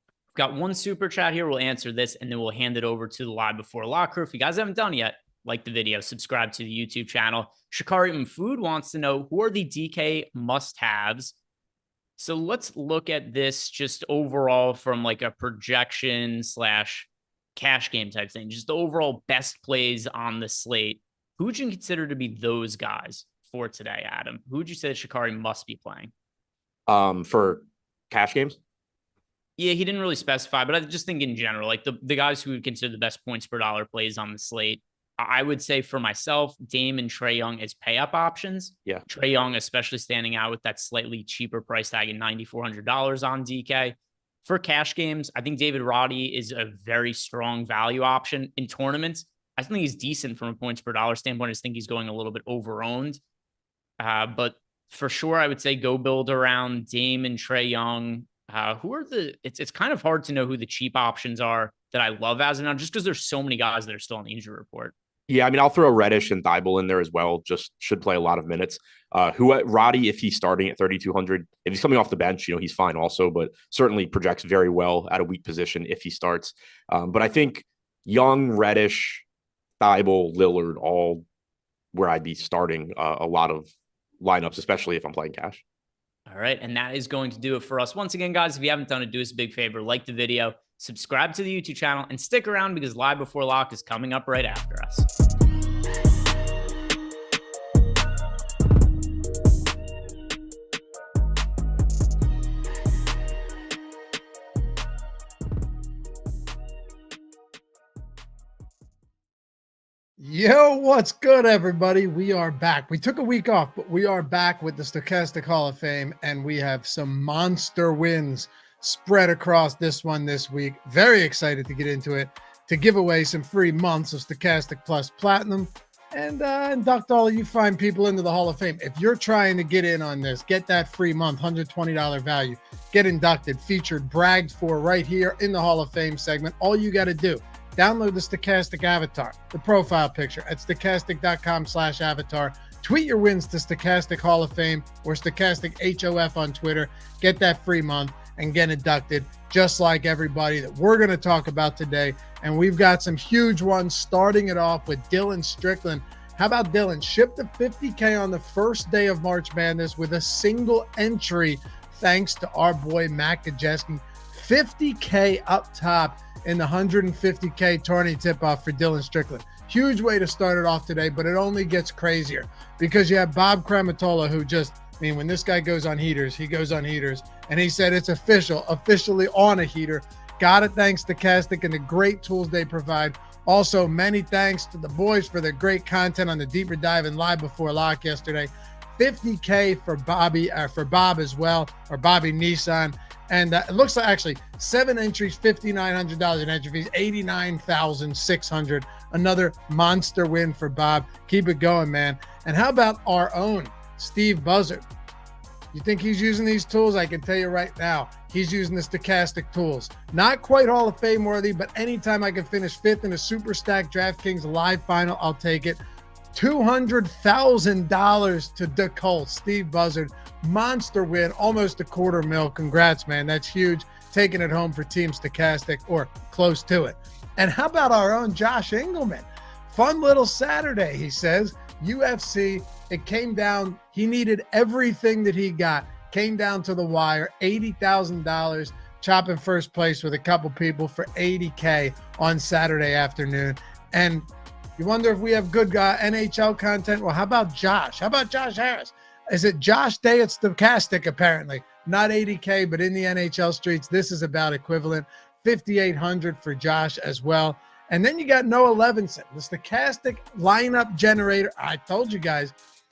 We've got one super chat here. We'll answer this and then we'll hand it over to the live before locker. If you guys haven't done yet, like the video, subscribe to the YouTube channel. Shikari Mfood wants to know, who are the DK must-haves? So let's look at this just overall from like a projection / cash game type thing, just the overall best plays on the slate. Who would you consider to be those guys for today, Adam? Who would you say that Shikari must be playing? For cash games? Yeah, he didn't really specify, but I just think in general, like the guys who would consider the best points per dollar plays on the slate. I would say for myself, Dame and Trae Young as pay-up options. Yeah. Trae Young, especially standing out with that slightly cheaper price tag at $9,400 on DK. For cash games, I think David Roddy is a very strong value option in tournaments. I think he's decent from a points per dollar standpoint. I just think he's going a little bit over-owned. But for sure, I would say go build around Dame and Trae Young. It's kind of hard to know who the cheap options are that I love as of now, just because there's so many guys that are still on the injury report. Yeah, I mean, I'll throw Reddish and Thibault in there as well. Just should play a lot of minutes. Roddy, if he's starting at 3,200, if he's coming off the bench, he's fine also, but certainly projects very well at a weak position if he starts. But I think Young, Reddish, Thibault, Lillard, all where I'd be starting a lot of lineups, especially if I'm playing cash. All right. And that is going to do it for us. Once again, guys, if you haven't done it, do us a big favor, like the video, subscribe to the YouTube channel, and stick around because Live Before Lock is coming up right after us. Yo, what's good, everybody? We are back. We took a week off, but we are back with the Stokastic Hall of Fame, and we have some monster wins spread across this week. Very excited to get into it, to give away some free months of Stokastic Plus Platinum and induct all of you fine people into the Hall of Fame. If you're trying to get in on this, get that free month, $120 value, get inducted, featured, bragged for right here in the Hall of Fame segment. All you got to do, download the Stokastic avatar, the profile picture at stokastic.com/avatar. Tweet your wins to Stokastic Hall of Fame or Stokastic HOF on Twitter. Get that free month and get inducted, just like everybody that we're going to talk about today. And we've got some huge ones, starting it off with Dylan Strickland. How about Dylan? Shipped to 50K on the first day of March Madness with a single entry, thanks to our boy Matt Gajeski. 50K up top in the 150K tourney tip-off for Dylan Strickland. Huge way to start it off today, but it only gets crazier because you have Bob Kramatola, who just, I mean, when this guy goes on heaters, he goes on heaters, and he said it's officially on a heater. Got it thanks to Stokastic and the great tools they provide. Also, many thanks to the boys for their great content on the Deeper Dive and Live Before Lock yesterday. 50K for Bob as well, or Bobby Nissan. And it looks like actually 7 entries, $5,900 in entry fees, $89,600. Another monster win for Bob. Keep it going, man. And how about our own Steve Buzzard? You think he's using these tools? I can tell you right now, he's using the Stokastic tools. Not quite Hall of Fame worthy, but anytime I can finish 5th in a Super Stack DraftKings live final, I'll take it. $200,000 to DeColt, Steve Buzzard. Monster win, almost $250,000. Congrats, man. That's huge. Taking it home for Team Stokastic, or close to it. And how about our own Josh Engelman? Fun little Saturday, he says. UFC, it came down. He needed everything that he got. Came down to the wire, $80,000. Chopping first place with a couple people for $80K on Saturday afternoon. And you wonder if we have good NHL content? Well, how about Josh? How about Josh Harris? Is it Josh Day at Stokastic, apparently? Not $80K, but in the NHL streets, this is about equivalent. $5,800 for Josh as well. And then you got Noah Levinson. The Stokastic lineup generator, I told you guys,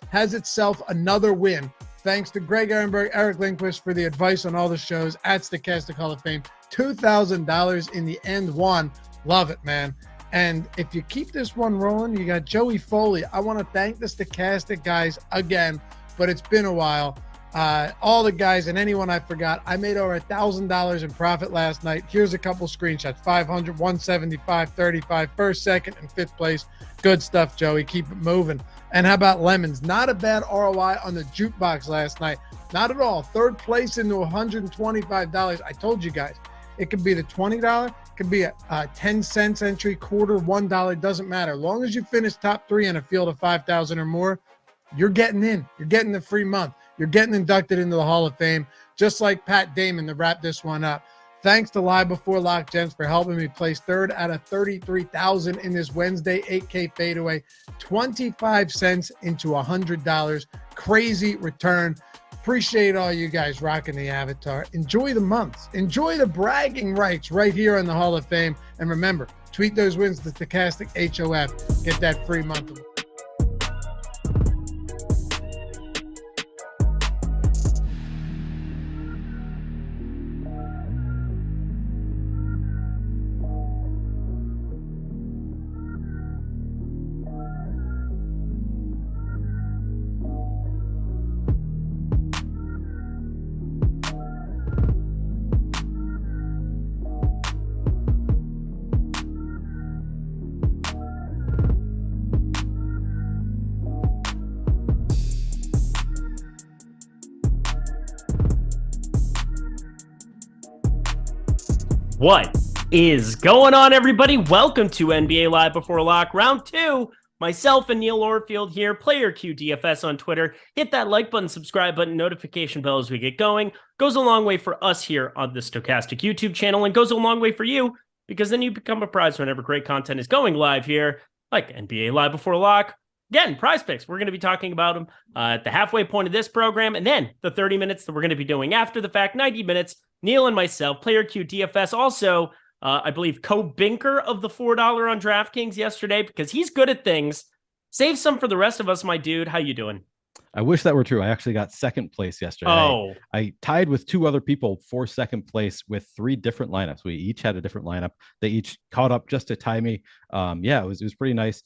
has itself another win. Thanks to Greg Ehrenberg, Eric Lindquist for the advice on all the shows at Stokastic Hall of Fame. $2,000 in the end one. Love it, man. And if you keep this one rolling, you got Joey Foley. I want to thank the Stokastic guys again, but it's been a while. All the guys and anyone I forgot. I made over $1,000 in profit last night. Here's a couple screenshots. 500, 175, 35, first, second, and 5th place. Good stuff, Joey. Keep it moving. And how about Lemons? Not a bad ROI on the jukebox last night. Not at all. 3rd place into $125. I told you guys. It could be the $20. It could be a 10 cents entry, quarter, $1. Doesn't matter. As long as you finish top 3 in a field of 5,000 or more, you're getting in. You're getting the free month. You're getting inducted into the Hall of Fame, just like Pat Damon to wrap this one up. Thanks to Live Before Lock, gents, for helping me place 3rd out of 33,000 in this Wednesday 8K fadeaway. 25 cents into $100. Crazy return. Appreciate all you guys rocking the avatar. Enjoy the months. Enjoy the bragging rights right here in the Hall of Fame. And remember, tweet those wins to Stokastic HOF. Get that free month. What is going on, everybody? Welcome to NBA Live Before Lock, round 2. Myself and Neil Orfield here, Player Q DFS on Twitter. Hit that like button, subscribe button, notification bell as we get going. Goes a long way for us here on the Stokastic YouTube channel, and goes a long way for you, because then you become a prize whenever great content is going live here, like NBA Live Before Lock. Again, prize picks. We're going to be talking about them at the halfway point of this program, and then the 30 minutes that we're going to be doing after the fact, 90 minutes. Neil and myself, Player Q DFS, also I believe co-binker of the $4 on DraftKings yesterday, because he's good at things. Save some for the rest of us, my dude. How you doing? I wish that were true. I actually got second place yesterday. Oh. I tied with 2 other people for second place with 3 different lineups. We each had a different lineup. They each caught up just to tie me. It was pretty nice.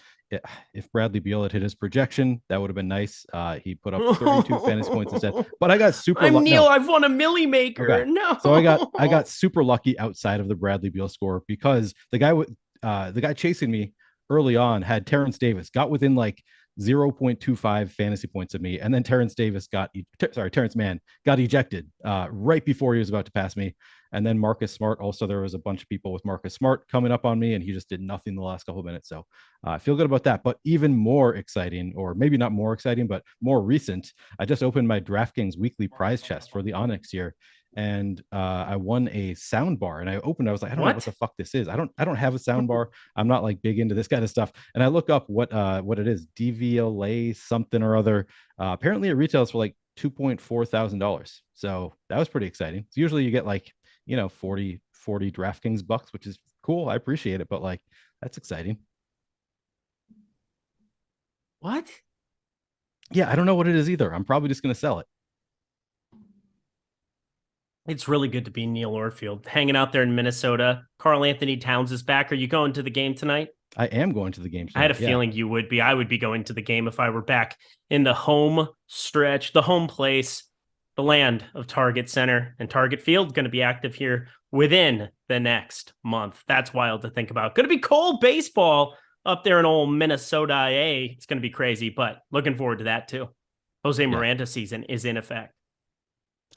If Bradley Beal had hit his projection, that would have been nice. He put up 32 fantasy points instead. But I got super lucky. Neil, I've won a milli maker. Okay. No. So I got super lucky outside of the Bradley Beal score, because the guy chasing me early on had Terrence Davis, got within like 0.25 fantasy points of me, and then Terrence Mann got ejected right before he was about to pass me. And then Marcus Smart, also there was a bunch of people with Marcus Smart coming up on me, and he just did nothing the last couple of minutes. So I feel good about that. But even more exciting, or maybe not more exciting, but more recent, I just opened my DraftKings weekly prize chest for the Onyx year, and I won a sound bar. And I was like, I don't know what the fuck this is. I don't have a sound bar. I'm not like big into this kind of stuff. And I look up what it is, DVLA something or other. Apparently it retails for like $2,400. So that was pretty exciting. So usually you get like, 40 DraftKings bucks, which is cool. I appreciate it, but like, that's exciting. What? Yeah, I don't know what it is either. I'm probably just going to sell it. It's really good to be Neil Orfield, hanging out there in Minnesota. Karl Anthony Towns is back. Are you going to the game tonight? I am going to the game tonight. I had a feeling you would be. I would be going to the game if I were back in the home stretch, the home place, the land of Target Center and Target Field. Going to be active here within the next month. That's wild to think about. Going to be cold baseball up there in old Minnesota. It's going to be crazy, but looking forward to that too. Jose Miranda season is in effect.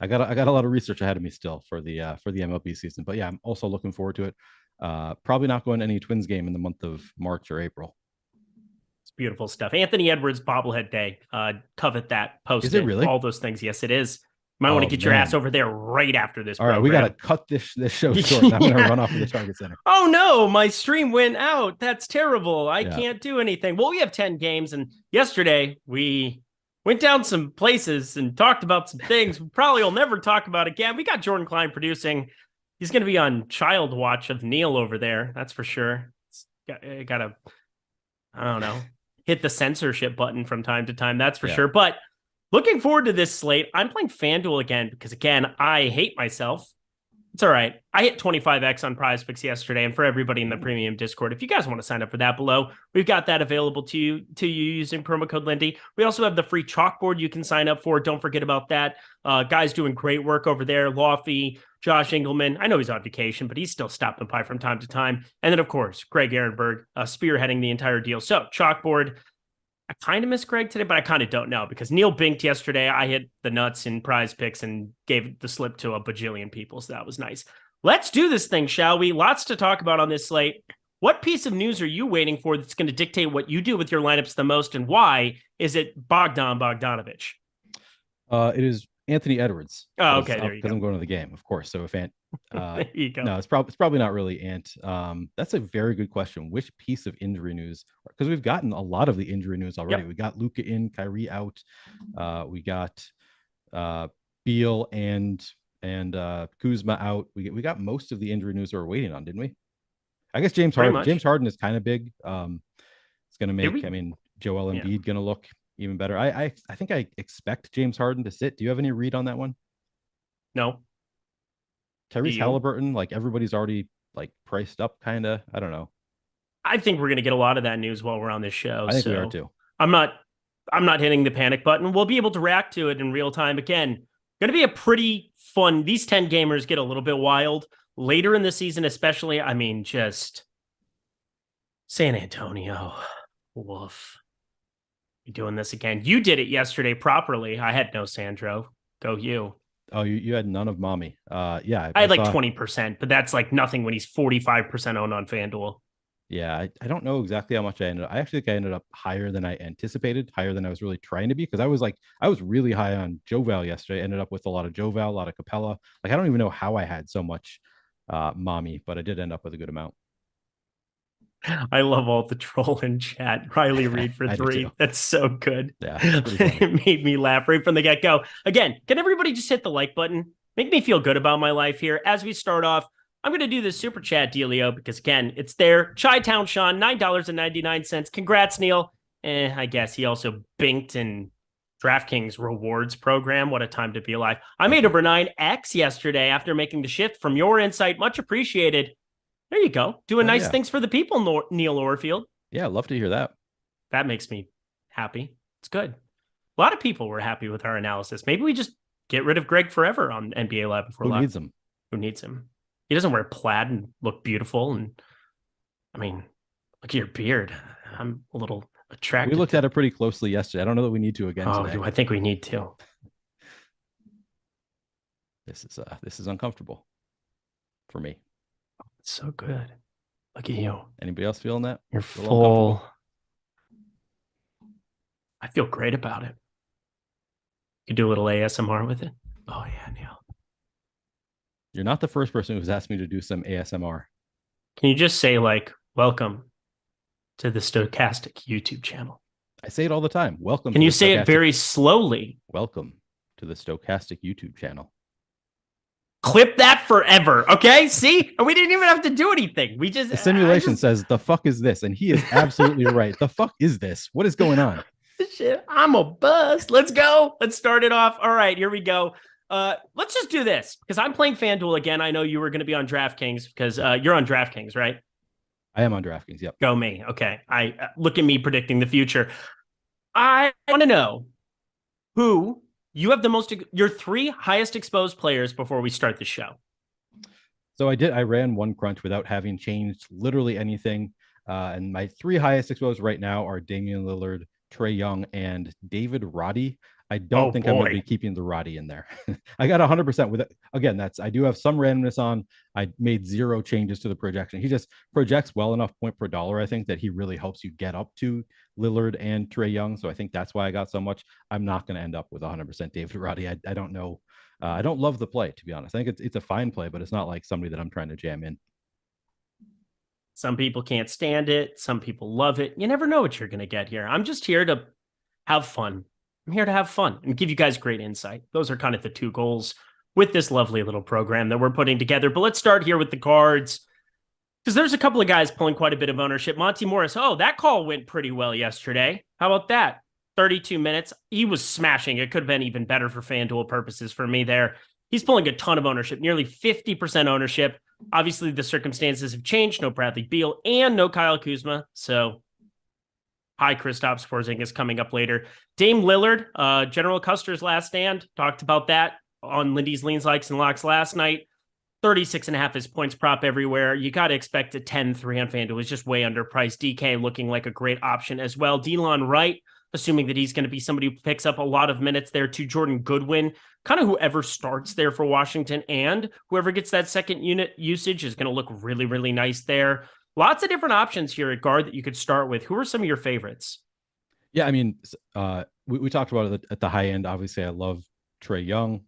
I got a lot of research ahead of me still for the MLB season, but yeah, I'm also looking forward to it. Probably not going to any Twins game in the month of March or April. It's beautiful stuff. Anthony Edwards bobblehead day. Covet that. Post is it really? All those things. Yes, it is. Might want to get your ass over there right after this. All right, we got to cut this show short. I'm going to run off of the Target Center. Oh no, my stream went out. That's terrible. I can't do anything. Well, we have 10 games, and yesterday we went down some places and talked about some things we probably will never talk about again. We got Jordan Klein producing. He's going to be on child watch of Neil over there. That's for sure. Got to, I don't know, hit the censorship button from time to time. That's for sure. But looking forward to this slate. I'm playing FanDuel again because, again, I hate myself. It's all right. I hit 25x on Prize Picks yesterday, and for everybody in the premium Discord, if you guys want to sign up for that below, we've got that available to you using promo code Lindy. We also have the free chalkboard you can sign up for. Don't forget about that. Guys doing great work over there. Lofty, Josh Engelman. I know he's on vacation, but he's still stopping by from time to time. And then, of course, Greg Ehrenberg spearheading the entire deal. So, chalkboard. I kind of miss Greg today, but I kind of don't know, because Neil binked yesterday. I hit the nuts in Prize Picks and gave the slip to a bajillion people, so that was nice. Let's do this thing, shall we? Lots to talk about on this slate. What piece of news are you waiting for that's going to dictate what you do with your lineups the most, and why? Is it Bogdanovic? It is Anthony Edwards. Oh, okay, there you go. Because I'm going to the game, of course. So if there you go. No, it's probably not really Ant. That's a very good question. Which piece of injury news? Because we've gotten a lot of the injury news already. We got Luka in, Kyrie out. We got Beal and Kuzma out. We got most of the injury news we're waiting on, didn't we? I guess James Harden is kind of big. It's going to make. Joel Embiid going to look even better. I think I expect James Harden to sit. Do you have any read on that one? No. Tyrese Halliburton, like everybody's already like priced up, kind of. I don't know. I think we're going to get a lot of that news while we're on this show. I think we are too. I'm not hitting the panic button. We'll be able to react to it in real time. Again, going to be a pretty fun. These 10 gamers get a little bit wild later in the season, especially. I mean, just San Antonio. Woof. You're doing this again. You did it yesterday properly. I had no Sandro. Go you. Oh, you had none of mommy. Yeah. I had like 20%, but that's like nothing when he's 45% owned on FanDuel. Yeah, I don't know exactly how much I ended up. I actually think I ended up higher than I anticipated, higher than I was really trying to be, because I was really high on Joval yesterday. Ended up with a lot of Joval, a lot of Capella. Like I don't even know how I had so much mommy, but I did end up with a good amount. I love all the troll in chat. Riley Reed for 3. That's so good. Yeah, it made me laugh right from the get-go. Again, can everybody just hit the like button? Make me feel good about my life here. As we start off, I'm going to do this super chat dealio because, again, it's there. Chi-Town Sean, $9.99. Congrats, Neil. I guess he also binked in DraftKings rewards program. What a time to be alive. I made over 9X yesterday after making the shift from your insight. Much appreciated. There you go. Doing nice things for the people, Neil Orfield. Yeah, I'd love to hear that. That makes me happy. It's good. A lot of people were happy with our analysis. Maybe we just get rid of Greg forever on NBA Live before Who live. needs him? Who needs him? He doesn't wear plaid and look beautiful. And I mean, look at your beard. I'm a little attracted. We looked at it pretty closely yesterday. I don't know that we need to again today. Do I think we need to? This is uncomfortable for me. It's so good. Look at you. Anybody else feeling that? You're full. I feel great about it. You do a little ASMR with it. Oh yeah, Neil. You're not the first person who's asked me to do some ASMR. Can you just say like, welcome to the Stokastic YouTube channel? I say it all the time. Welcome. Can you say it very slowly? Welcome to the Stokastic YouTube channel. Clip that forever, okay? See? We didn't even have to do anything. We just... The simulation says, the fuck is this? And he is absolutely right. The fuck is this? What is going on? Shit, I'm a bust. Let's go. Let's start it off. All right, here we go. Let's just do this because I'm playing FanDuel again. I know you were going to be on DraftKings because you're on DraftKings, right? I am on DraftKings. Yep. Go me. Okay. Look at me predicting the future. I want to know who you have your 3 highest exposed players before we start the show. So I ran one crunch without having changed literally anything. And my 3 highest exposed right now are Damian Lillard, Trae Young, and David Roddy. I don't think I'm going to be keeping the Roddy in there. I got 100% with it. Again, I do have some randomness on. I made 0 changes to the projection. He just projects well enough point per dollar, I think, that he really helps you get up to Lillard and Trae Young. So I think that's why I got so much. I'm not going to end up with 100% David Roddy. I don't know. I don't love the play, to be honest. I think it's a fine play, but it's not like somebody that I'm trying to jam in. Some people can't stand it. Some people love it. You never know what you're going to get here. I'm just here to have fun. I'm here to have fun and give you guys great insight. Those are kind of the 2 goals with this lovely little program that we're putting together. But let's start here with the cards because there's a couple of guys pulling quite a bit of ownership. Monty Morris. Oh, that call went pretty well yesterday. How about that? 32 minutes. He was smashing. It could have been even better for FanDuel purposes for me there. He's pulling a ton of ownership, nearly 50% ownership. Obviously, the circumstances have changed. No Bradley Beal and no Kyle Kuzma. So hi, Kristaps Porzingis coming up later. Dame Lillard, General Custer's last stand. Talked about that on Lindy's Leans, Likes, and Locks last night. 36.5 is points prop everywhere. You got to expect a 10-3 on FanDuel. It's just way underpriced. DK looking like a great option as well. Delon Wright, assuming that he's going to be somebody who picks up a lot of minutes there to Jordan Goodwin. Kind of whoever starts there for Washington and whoever gets that second unit usage is going to look really, really nice there. Lots of different options here at guard that you could start with. Who are some of your favorites? Yeah, I mean, we talked about it at the high end. Obviously, I love Trae Young.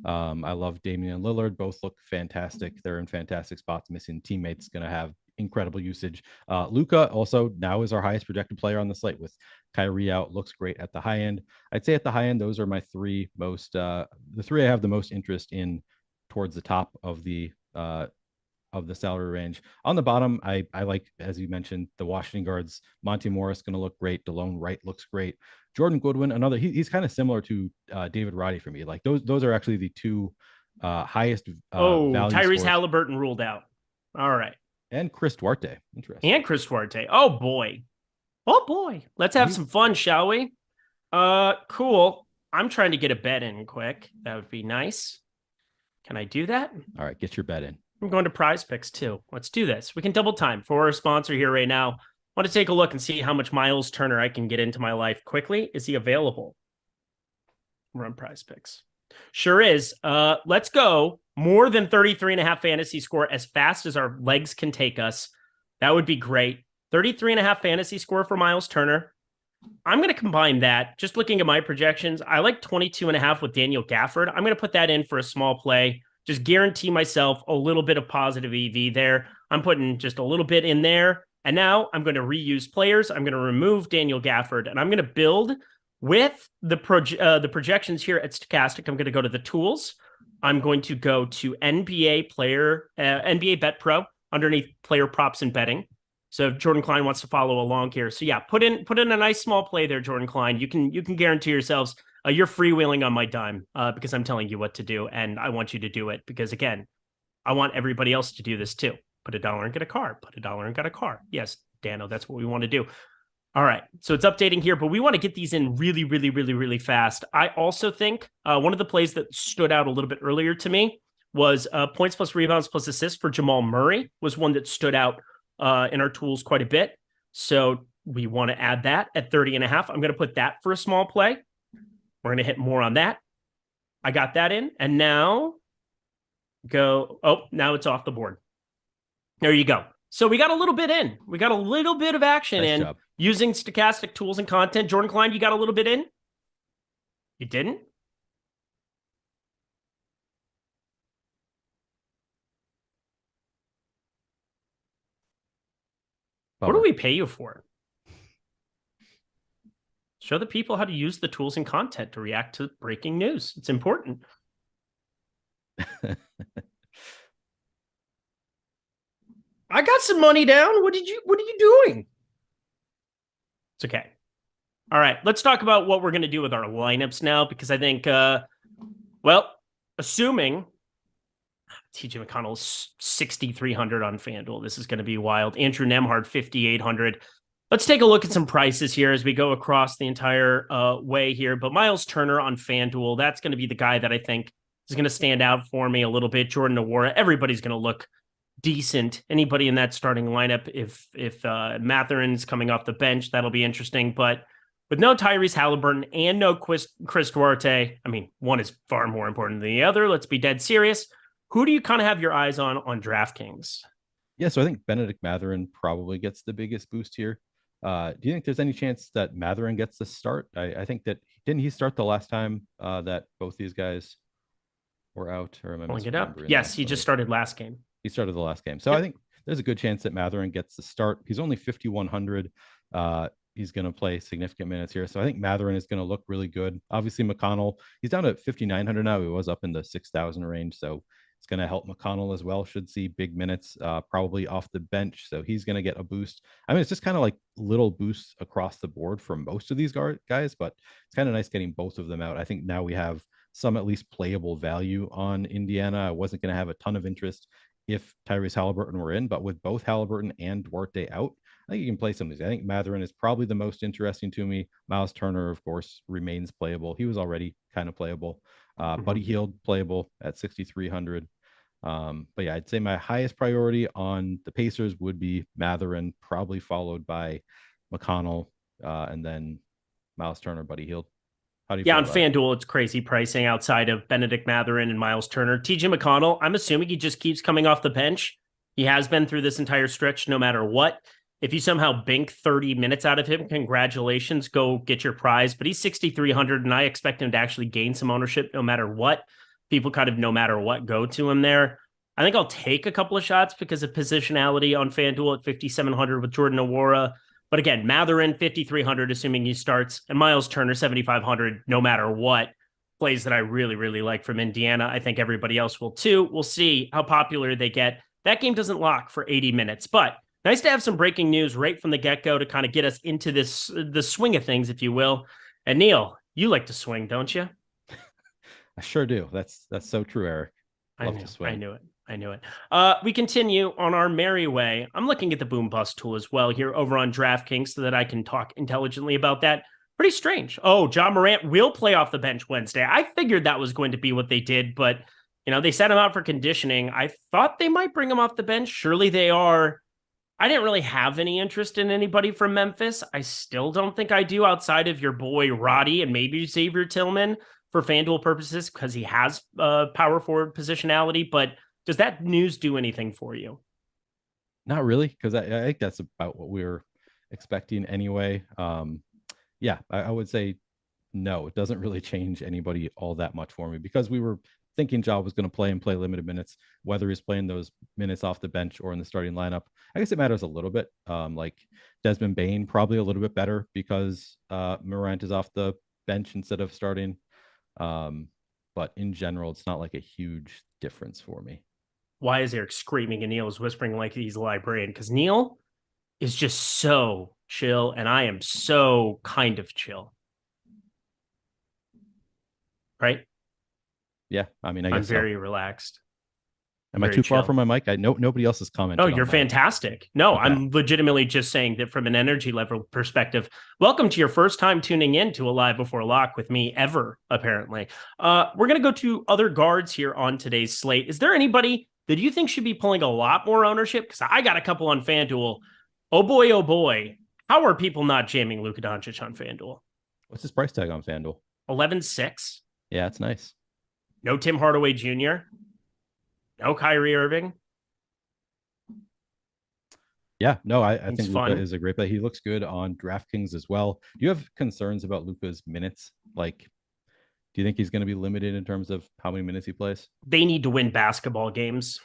I love Damian Lillard. Both look fantastic. They're in fantastic spots. Missing teammates going to have incredible usage. Luka also now is our highest projected player on the slate with Kyrie out. Looks great at the high end. I'd say at the high end, those are my 3 most, the 3 I have the most interest in towards the top of the salary range. On the bottom, I like, as you mentioned, the Washington guards. Monty Morris going to look great. Delon Wright looks great. Jordan Goodwin, he's kind of similar to David Roddy for me. Like those are actually the 2 highest value Tyrese scores. Halliburton ruled out. All right. And Chris Duarte. Interesting. And Chris Duarte. Oh boy. Let's have some fun, shall we? Cool. I'm trying to get a bet in quick. That would be nice. Can I do that? All right, get your bet in. I'm going to Prize Picks too. Let's do this. We can double time for our sponsor here right now. I want to take a look and see how much Miles Turner I can get into my life quickly. Is he available? We're on Prize Picks. Sure is. Let's go more than 33.5 fantasy score as fast as our legs can take us. That would be great. 33.5 fantasy score for Miles Turner. I'm going to combine that. Just looking at my projections, I like 22.5 with Daniel Gafford. I'm going to put that in for a small play. Just guarantee myself a little bit of positive EV there. I'm putting just a little bit in there. And now I'm going to reuse players. I'm going to remove Daniel Gafford, and I'm going to build with the projections here at Stokastic. I'm going to go to the tools. I'm going to go to NBA Bet Pro underneath player props and betting. So if Jordan Klein wants to follow along here. So yeah, put in a nice small play there, Jordan Klein. You can guarantee yourselves you're freewheeling on my dime because I'm telling you what to do, and I want you to do it because, again, I want everybody else to do this too. Put $1 and get a car. Put $1 and get a car. Yes, Dano, that's what we want to do. All right, so it's updating here, but we want to get these in really, really, really, really fast. I also think one of the plays that stood out a little bit earlier to me was points plus rebounds plus assists for Jamal Murray was one that stood out in our tools quite a bit. So we want to add that at 30.5. I'm going to put that for a small play. We're going to hit more on that. I got that in. And now now it's off the board. There you go. So we got a little bit in. We got a little bit of action Nice in job. using Stokastic tools and content. Jordan Klein, you got a little bit in? You didn't? What do we pay you for? Show the people how to use the tools and content to react to breaking news. It's important. I got some money down. What are you doing? It's okay. All right, let's talk about what we're going to do with our lineups now, because I think, assuming TJ McConnell's 6,300 on FanDuel, this is going to be wild. Andrew Nemhard, 5,800. Let's take a look at some prices here as we go across the entire way here. But Miles Turner on FanDuel, that's going to be the guy that I think is going to stand out for me a little bit. Jordan Nwora, everybody's going to look decent. Anybody in that starting lineup, if Mathurin's coming off the bench, that'll be interesting. But with no Tyrese Halliburton and no Chris Duarte, I mean, one is far more important than the other. Let's be dead serious. Who do you kind of have your eyes on DraftKings? Yeah, so I think Benedict Mathurin probably gets the biggest boost here. Do you think there's any chance that Mathurin gets the start? I think that didn't he start the last time that both these guys were out? Or am I pulling it up? Yes, he just started last game. He started the last game. So I think there's a good chance that Mathurin gets the start. He's only 5,100. He's going to play significant minutes here. So I think Mathurin is going to look really good. Obviously, McConnell, he's down at 5,900 now. He was up in the 6,000 range. So it's going to help McConnell as well. Should see big minutes, probably off the bench. So he's going to get a boost. I mean, it's just kind of like little boosts across the board for most of these guys, but it's kind of nice getting both of them out. I think now we have some at least playable value on Indiana. I wasn't going to have a ton of interest if Tyrese Halliburton were in, but with both Halliburton and Duarte out, I think you can play some of these. I think Mathurin is probably the most interesting to me. Miles Turner, of course, remains playable. He was already kind of playable. Buddy Hield playable at 6,300. But yeah, I'd say my highest priority on the Pacers would be Mathurin, probably followed by McConnell, and then Miles Turner, Buddy Hield. How do you on FanDuel, it's crazy pricing outside of Benedict Mathurin and Miles Turner. TJ McConnell, I'm assuming he just keeps coming off the bench. He has been through this entire stretch no matter what. If you somehow bink 30 minutes out of him, congratulations, go get your prize. But he's 6,300, and I expect him to actually gain some ownership no matter what. People kind of no matter what go to him there. I think I'll take a couple of shots because of positionality on FanDuel at 5,700 with Jordan Nwora. But again, Mathurin, 5,300, assuming he starts, and Miles Turner, 7,500, no matter what. Plays that I really, really like from Indiana. I think everybody else will too. We'll see how popular they get. That game doesn't lock for 80 minutes, but nice to have some breaking news right from the get-go to kind of get us into the swing of things, if you will. And Neil, you like to swing, don't you? I sure do. That's so true, Eric. I knew it. We continue on our merry way. I'm looking at the boom bust tool as well here over on DraftKings so that I can talk intelligently about that. Pretty strange. Oh, Ja Morant will play off the bench Wednesday. I figured that was going to be what they did, but they set him out for conditioning. I thought they might bring him off the bench. Surely they are. I didn't really have any interest in anybody from Memphis. I still don't think I do outside of your boy Roddy and maybe Xavier Tillman. for FanDuel purposes because he has power forward positionality. But does that news do anything for you? Not really, because I think that's about what we were expecting anyway. Yeah, I would say no, it doesn't really change anybody all that much for me because we were thinking Ja was going to play limited minutes, whether he's playing those minutes off the bench or in the starting lineup. I guess it matters a little bit. Like Desmond Bane, probably a little bit better because Morant is off the bench instead of starting. But in general, it's not like a huge difference for me. Why is Eric screaming and Neil is whispering like he's a librarian? Because Neil is just so chill and I am so kind of chill. Right? Yeah, I mean, I'm very relaxed. Am I too far from my mic? Nobody else is commenting. Oh, you're fantastic. No, okay. I'm legitimately just saying that from an energy level perspective. Welcome to your first time tuning in to a Live Before Lock with me ever, apparently. We're going to go to other guards here on today's slate. Is there anybody that you think should be pulling a lot more ownership? Because I got a couple on FanDuel. Oh boy. How are people not jamming Luka Doncic on FanDuel? What's his price tag on FanDuel? 11.6. Yeah, it's nice. No Tim Hardaway Jr. No Kyrie Irving. Yeah, no, I think Luka is a great play. He looks good on DraftKings as well. Do you have concerns about Luka's minutes? Like, do you think he's going to be limited in terms of how many minutes he plays? They need to win basketball games.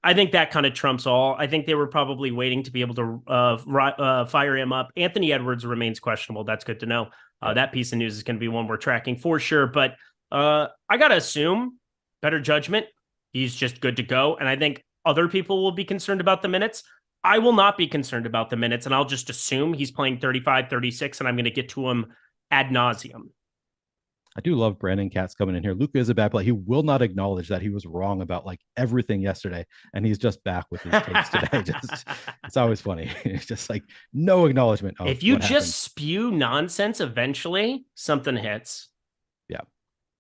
I think that kind of trumps all. I think they were probably waiting to be able to fire him up. Anthony Edwards remains questionable. That's good to know. That piece of news is going to be one we're tracking for sure. But I got to assume better judgment. He's just good to go. And I think other people will be concerned about the minutes. I will not be concerned about the minutes. And I'll just assume he's playing 35, 36, and I'm going to get to him ad nauseum. I do love Brandon Katz coming in here. Luka is a bad player. He will not acknowledge that he was wrong about like everything yesterday. And he's just back with his takes today. It's always funny. It's just like no acknowledgement. If you just spew nonsense, eventually something hits. Yeah.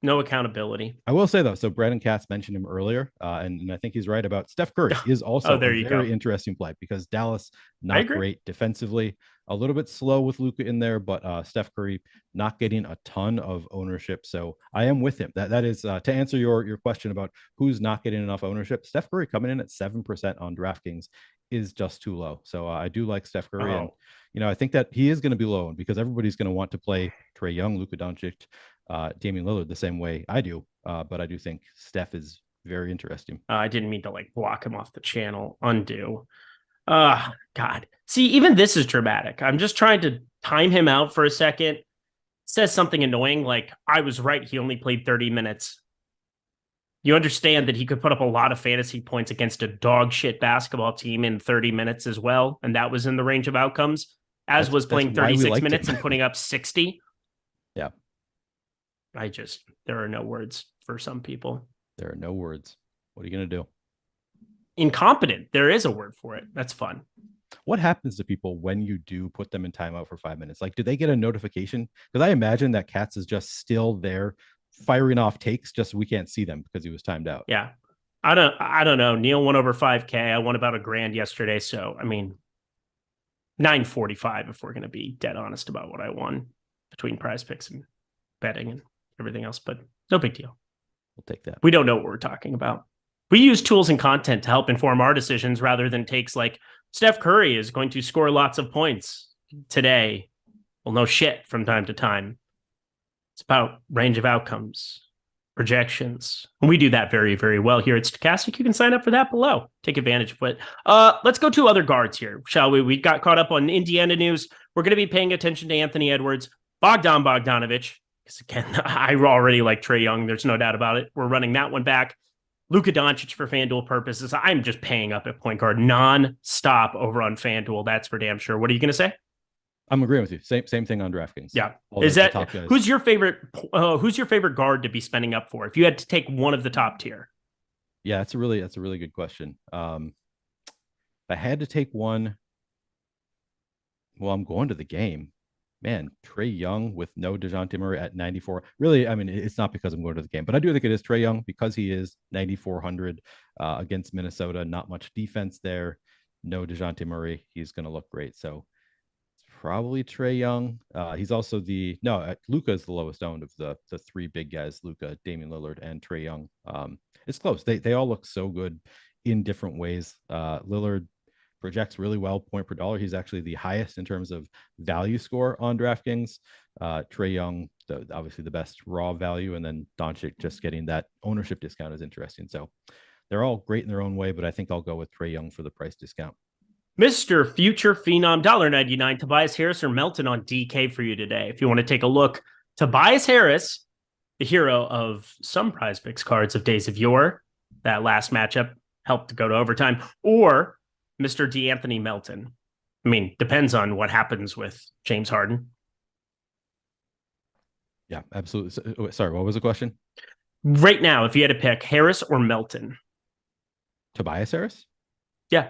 No accountability. I will say though, so Brandon Katz mentioned him earlier, and I think he's right about Steph Curry is also a very interesting play because Dallas not great defensively, a little bit slow with Luka in there, but Steph Curry not getting a ton of ownership. So I am with him. That is to answer your question about who's not getting enough ownership. Steph Curry coming in at 7% on DraftKings is just too low. So I do like Steph Curry, and I think that he is going to be low because everybody's going to want to play Trae Young, Luka Doncic, Damian Lillard the same way I do, but I do think Steph is very interesting. I didn't mean to like block him off the channel. Undo. God. See, even this is dramatic. I'm just trying to time him out for a second. It says something annoying like, I was right. He only played 30 minutes. You understand that he could put up a lot of fantasy points against a dog shit basketball team in 30 minutes as well. And that was in the range of outcomes, as was playing 36 minutes and putting up 60. Yeah. There are no words for some people. There are no words. What are you going to do? Incompetent. There is a word for it. That's fun. What happens to people when you do put them in timeout for 5 minutes? Like, do they get a notification? Because I imagine that Katz is just still there firing off takes, just we can't see them because he was timed out. Yeah. I don't know. Neil won over 5K. I won about $1,000 yesterday. So, I mean, 945 if we're going to be dead honest about what I won between prize picks and betting and everything else, but no big deal. We'll take that. We don't know what we're talking about. We use tools and content to help inform our decisions rather than takes like Steph Curry is going to score lots of points today. Well, no shit from time to time. It's about range of outcomes, projections. And we do that very, very well here at Stokastic. You can sign up for that below. Take advantage of it. Let's go to other guards here, shall we? We got caught up on Indiana news. We're going to be paying attention to Anthony Edwards, Bogdanovic. Because again, I already like Trae Young. There's no doubt about it. We're running that one back. Luka Doncic for FanDuel purposes. I'm just paying up at point guard non-stop over on FanDuel. That's for damn sure. What are you going to say? I'm agreeing with you. Same thing on DraftKings. Yeah. Is that who's your favorite guard to be spending up for? If you had to take one of the top tier. Yeah, that's a really good question. If I had to take one, well, I'm going to the game. Man, Trae Young with no DeJounte Murray at 94. Really, I mean, it's not because I'm going to the game, but I do think it is Trae Young because he is 9,400 against Minnesota. Not much defense there. No DeJounte Murray. He's going to look great. So probably Trae Young. He's also Luka is the lowest owned of the three big guys, Luka, Damian Lillard, and Trae Young. It's close. They all look so good in different ways. Lillard projects really well point per dollar. He's actually the highest in terms of value score on DraftKings. Trae Young, obviously the best raw value, and then Doncic just getting that ownership discount is interesting. So they're all great in their own way, but I think I'll go with Trae Young for the price discount. Mr. Future Phenom, $1.99, Tobias Harris or Melton on DK for you today. If you want to take a look, Tobias Harris, the hero of some Prize Picks cards of Days of Yore, that last matchup helped to go to overtime, or Mr. D'Anthony Melton. I mean, depends on what happens with James Harden. Yeah, absolutely. Sorry, what was the question? Right now, if you had to pick Harris or Melton. Tobias Harris? Yeah.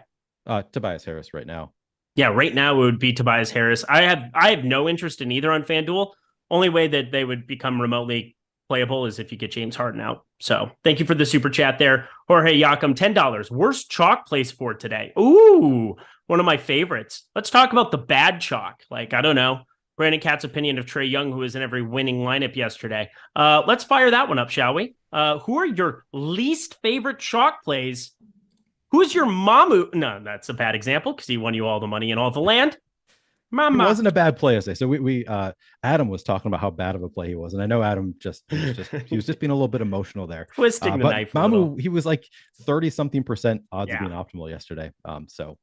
Tobias Harris right now. Yeah, right now it would be Tobias Harris. I have no interest in either on FanDuel. Only way that they would become remotely playable is if you get James Harden out. So thank you for the super chat there. Jorge Yakum, $10. Worst chalk place for today. Ooh, one of my favorites. Let's talk about the bad chalk. Like, I don't know, Brandon Katz's opinion of Trae Young, who was in every winning lineup yesterday. Let's fire that one up, shall we? Who are your least favorite chalk plays? Who's your Mamu? No, that's a bad example because he won you all the money and all the land. Mama. It wasn't a bad play, I say. So we Adam was talking about how bad of a play he was, and I know Adam he was just being a little bit emotional there. Twisting the knife. Mamu, he was like 30-something% odds of being optimal yesterday. So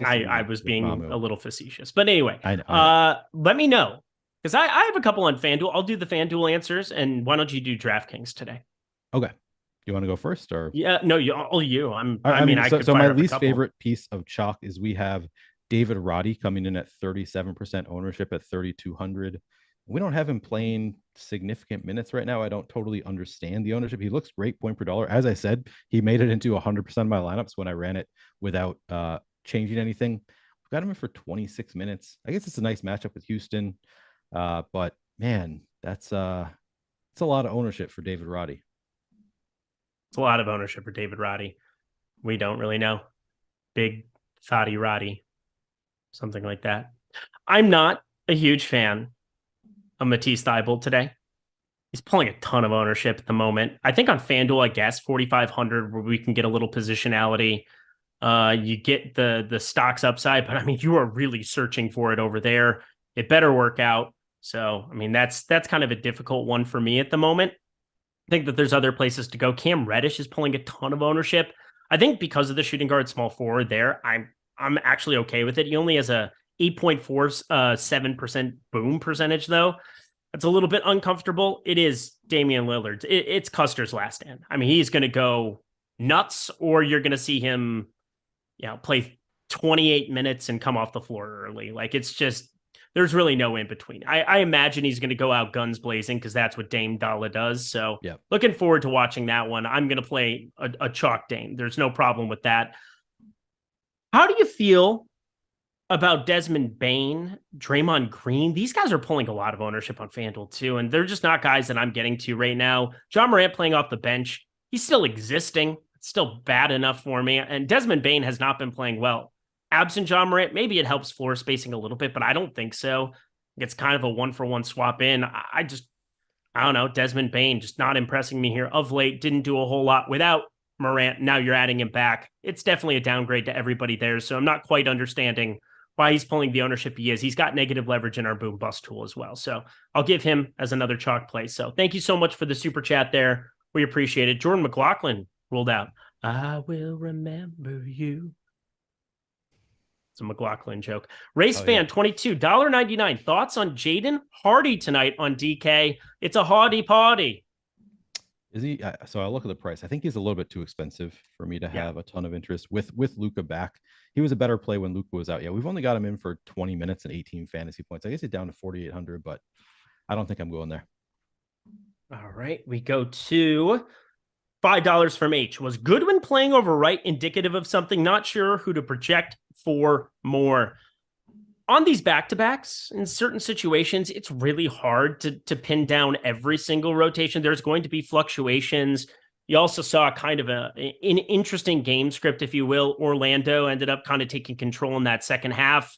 I was being Mamu a little facetious, but anyway, I know. Let me know because I have a couple on FanDuel. I'll do the FanDuel answers, and why don't you do DraftKings today? Okay. You want to go first, or yeah, no, you. So my least favorite piece of chalk is we have David Roddy coming in at 37% ownership at 3,200. We don't have him playing significant minutes right now. I don't totally understand the ownership. He looks great point per dollar. As I said, he made it into 100% of my lineups when I ran it without changing anything. We've got him in for 26 minutes. I guess it's a nice matchup with Houston, but man, it's a lot of ownership for David Roddy. It's a lot of ownership for David Roddy. We don't really know. Big Thotty Roddy. Something like that. I'm not a huge fan of Matisse Thybulle today. He's pulling a ton of ownership at the moment. I think on FanDuel, I guess 4,500 where we can get a little positionality. You get the stocks upside, but I mean, you are really searching for it over there. It better work out. So, I mean, that's kind of a difficult one for me at the moment. I think that there's other places to go. Cam Reddish is pulling a ton of ownership. I think because of the shooting guard small forward there, I'm actually okay with it. He only has a 8.47% boom percentage, though. That's a little bit uncomfortable. It is Damian Lillard. It's Custer's last stand. I mean, he's going to go nuts, or you're going to see him, play 28 minutes and come off the floor early. Like, it's just, there's really no in between. I imagine he's going to go out guns blazing because that's what Dame Dalla does. So Looking forward to watching that one. I'm going to play a chalk Dame. There's no problem with that. How do you feel about Desmond Bane, Draymond Green? These guys are pulling a lot of ownership on FanDuel too, and they're just not guys that I'm getting to right now. John Morant playing off the bench. He's still existing. It's still bad enough for me. And Desmond Bane has not been playing well. Absent John Morant, maybe it helps floor spacing a little bit, but I don't think so. It's kind of a 1-for-1 swap in. I don't know. Desmond Bane just not impressing me here of late. Didn't do a whole lot without Morant. Now you're adding him back. It's definitely a downgrade to everybody there. So I'm not quite understanding why he's pulling the ownership he is. He's got negative leverage in our boom bust tool as well. So I'll give him as another chalk play. So thank you so much for the super chat there. We appreciate it. Jordan McLaughlin ruled out. I will remember you. It's a McLaughlin joke. Race fan 22, $1.99. Thoughts on Jaden Hardy tonight on DK? It's a hardy party. Is he? So I look at the price. I think he's a little bit too expensive for me to have a ton of interest with Luka back. He was a better play when Luka was out. Yeah, we've only got him in for 20 minutes and 18 fantasy points. I guess he's down to 4,800, but I don't think I'm going there. All right, we go to $5 from H. Was Goodwin playing over right indicative of something? Not sure who to project for more. On these back-to-backs, in certain situations, it's really hard to pin down every single rotation. There's going to be fluctuations. You also saw kind of an interesting game script, if you will. Orlando ended up kind of taking control in that second half.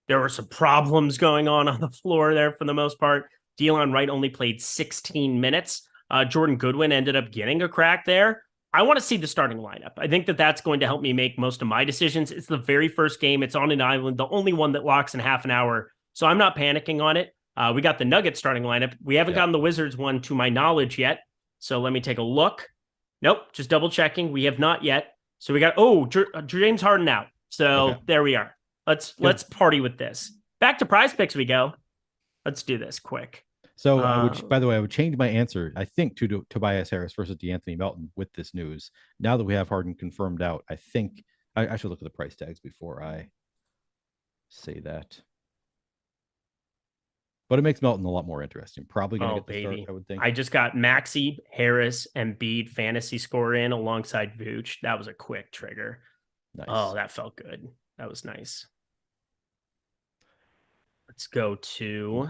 There were some problems going on the floor there for the most part. Delon Wright only played 16 minutes. Jordan Goodwin ended up getting a crack there. I want to see the starting lineup. I think that that's going to help me make most of my decisions. It's the very first game. It's on an island, the only one that locks in half an hour. So I'm not panicking on it. We got the Nuggets starting lineup. We haven't gotten the Wizards one to my knowledge yet. So let me take a look. Nope, just double checking. We have not yet. So we got, James Harden out. So there we are. Let's party with this. Back to Prize Picks we go. Let's do this quick. So, which, by the way, I would change my answer, I think, to Tobias Harris versus DeAnthony Melton with this news. Now that we have Harden confirmed out, I think I should look at the price tags before I say that. But it makes Melton a lot more interesting. Probably going to get the start, I would think. I just got Maxey, Harris, and Embiid fantasy score in alongside Vooch. That was a quick trigger. Nice. Oh, that felt good. That was nice. Let's go to...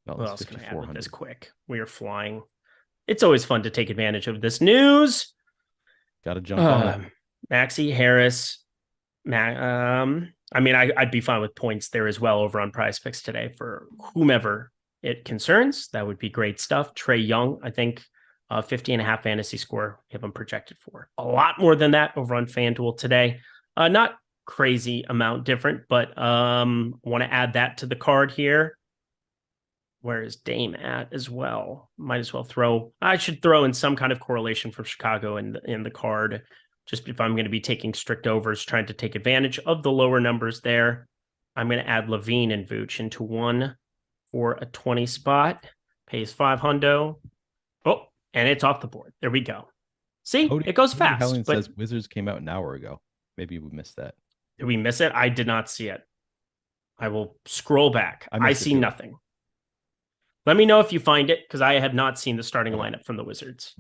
What else can I add with this quick? We are flying. It's always fun to take advantage of this news. Got to jump on it. Maxey, Harris. I'd be fine with points there as well over on Prize Picks today for whomever it concerns. That would be great stuff. Trae Young, I think 50.5 fantasy score. We have him projected for a lot more than that over on FanDuel today. Not crazy amount different, but want to add that to the card here. Where is Dame at as well? Might as well I should throw in some kind of correlation from Chicago in the card, just if I'm going to be taking strict overs, trying to take advantage of the lower numbers there. I'm going to add Levine and Vooch into one for a 20 spot. Pays $500. Oh, and it's off the board. There we go. See, it goes fast. Helen says Wizards came out an hour ago. Maybe we missed that. Did we miss it? I did not see it. I will scroll back. I see nothing. Let me know if you find it, because I have not seen the starting lineup from the Wizards.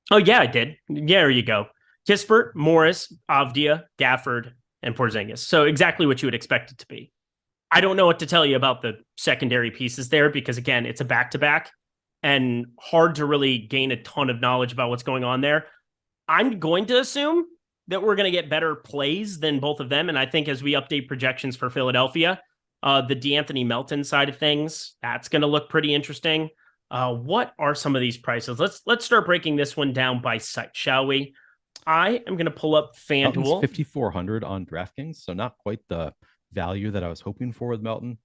Oh, yeah, I did. Yeah, there you go. Kispert, Morris, Avdia, Gafford, and Porzingis. So exactly what you would expect it to be. I don't know what to tell you about the secondary pieces there, because, again, it's a back-to-back and hard to really gain a ton of knowledge about what's going on there. I'm going to assume that we're going to get better plays than both of them, and I think as we update projections for Philadelphia, the DeAnthony Melton side of things, that's going to look pretty interesting. What are some of these prices? Let's start breaking this one down by site, shall we? I am going to pull up FanDuel. 5,400 on DraftKings, so not quite the value that I was hoping for with Melton.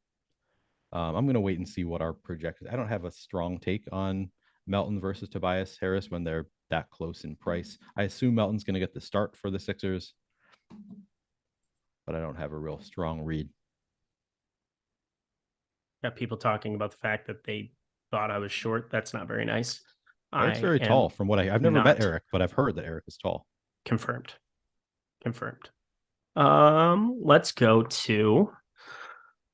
I'm going to wait and see what our projections. I don't have a strong take on Melton versus Tobias Harris when they're that close in price. I assume Melton's going to get the start for the Sixers, but I don't have a real strong read. Got people talking about the fact that they thought I was short. That's not very nice. Eric's very tall from what I've never met Eric, but I've heard that Eric is tall. Confirmed. Let's go to...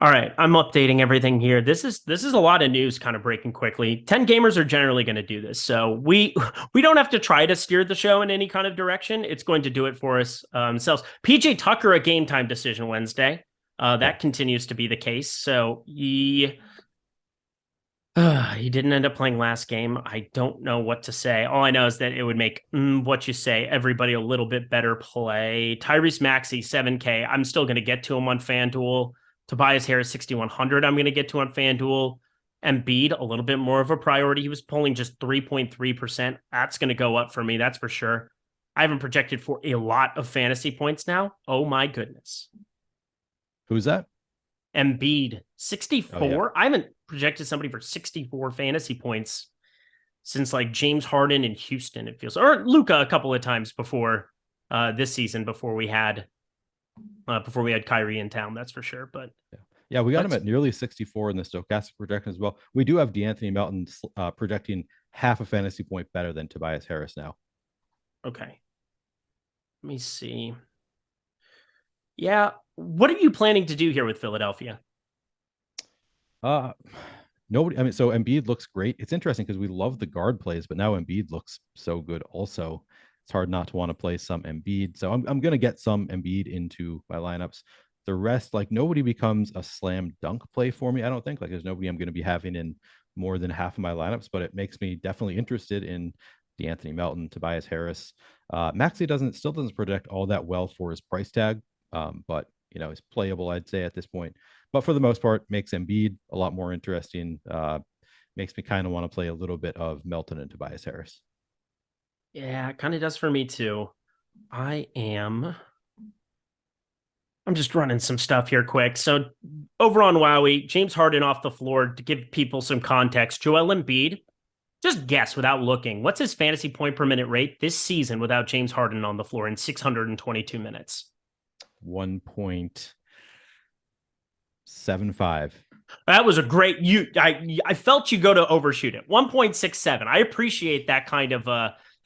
All right, I'm updating everything here. This is a lot of news kind of breaking quickly. 10 gamers are generally going to do this. So we don't have to try to steer the show in any kind of direction. It's going to do it for us themselves. PJ Tucker, a game time decision Wednesday. That continues to be the case. So he didn't end up playing last game. I don't know what to say. All I know is that it would make what you say, everybody a little bit better play. Tyrese Maxey, 7K. I'm still going to get to him on FanDuel. Tobias Harris, 6,100. I'm going to get to on FanDuel. Embiid, a little bit more of a priority. He was pulling just 3.3%. That's going to go up for me. That's for sure. I haven't projected for a lot of fantasy points now. Oh my goodness. Who's that? Embiid, 64. Oh, yeah. I haven't projected somebody for 64 fantasy points since like James Harden in Houston, it feels, or Luka a couple of times before this season, before we had Kyrie in town, that's for sure. But yeah, we got him at nearly 64 in the Stokastic projection as well. We do have DeAnthony Melton projecting half a fantasy point better than Tobias Harris now. Okay. Let me see. Yeah. What are you planning to do here with Philadelphia? Nobody. I mean, so Embiid looks great. It's interesting because we love the guard plays, but now Embiid looks so good also. It's hard not to want to play some Embiid. So I'm going to get some Embiid into my lineups. The rest, like nobody becomes a slam dunk play for me. I don't think like there's nobody I'm going to be having in more than half of my lineups, but it makes me definitely interested in DeAnthony Melton, Tobias Harris. Maxey still doesn't project all that well for his price tag. But he's playable, I'd say, at this point. But for the most part, makes Embiid a lot more interesting. Makes me kind of want to play a little bit of Melton and Tobias Harris. Yeah, it kind of does for me too. I'm just running some stuff here quick. So over on Wowie, James Harden off the floor. To give people some context, Joel Embiid, just guess without looking, what's his fantasy point per minute rate this season without James Harden on the floor in 622 minutes? 1.75. That was a great, I felt you go to overshoot it. 1.67. I appreciate that kind of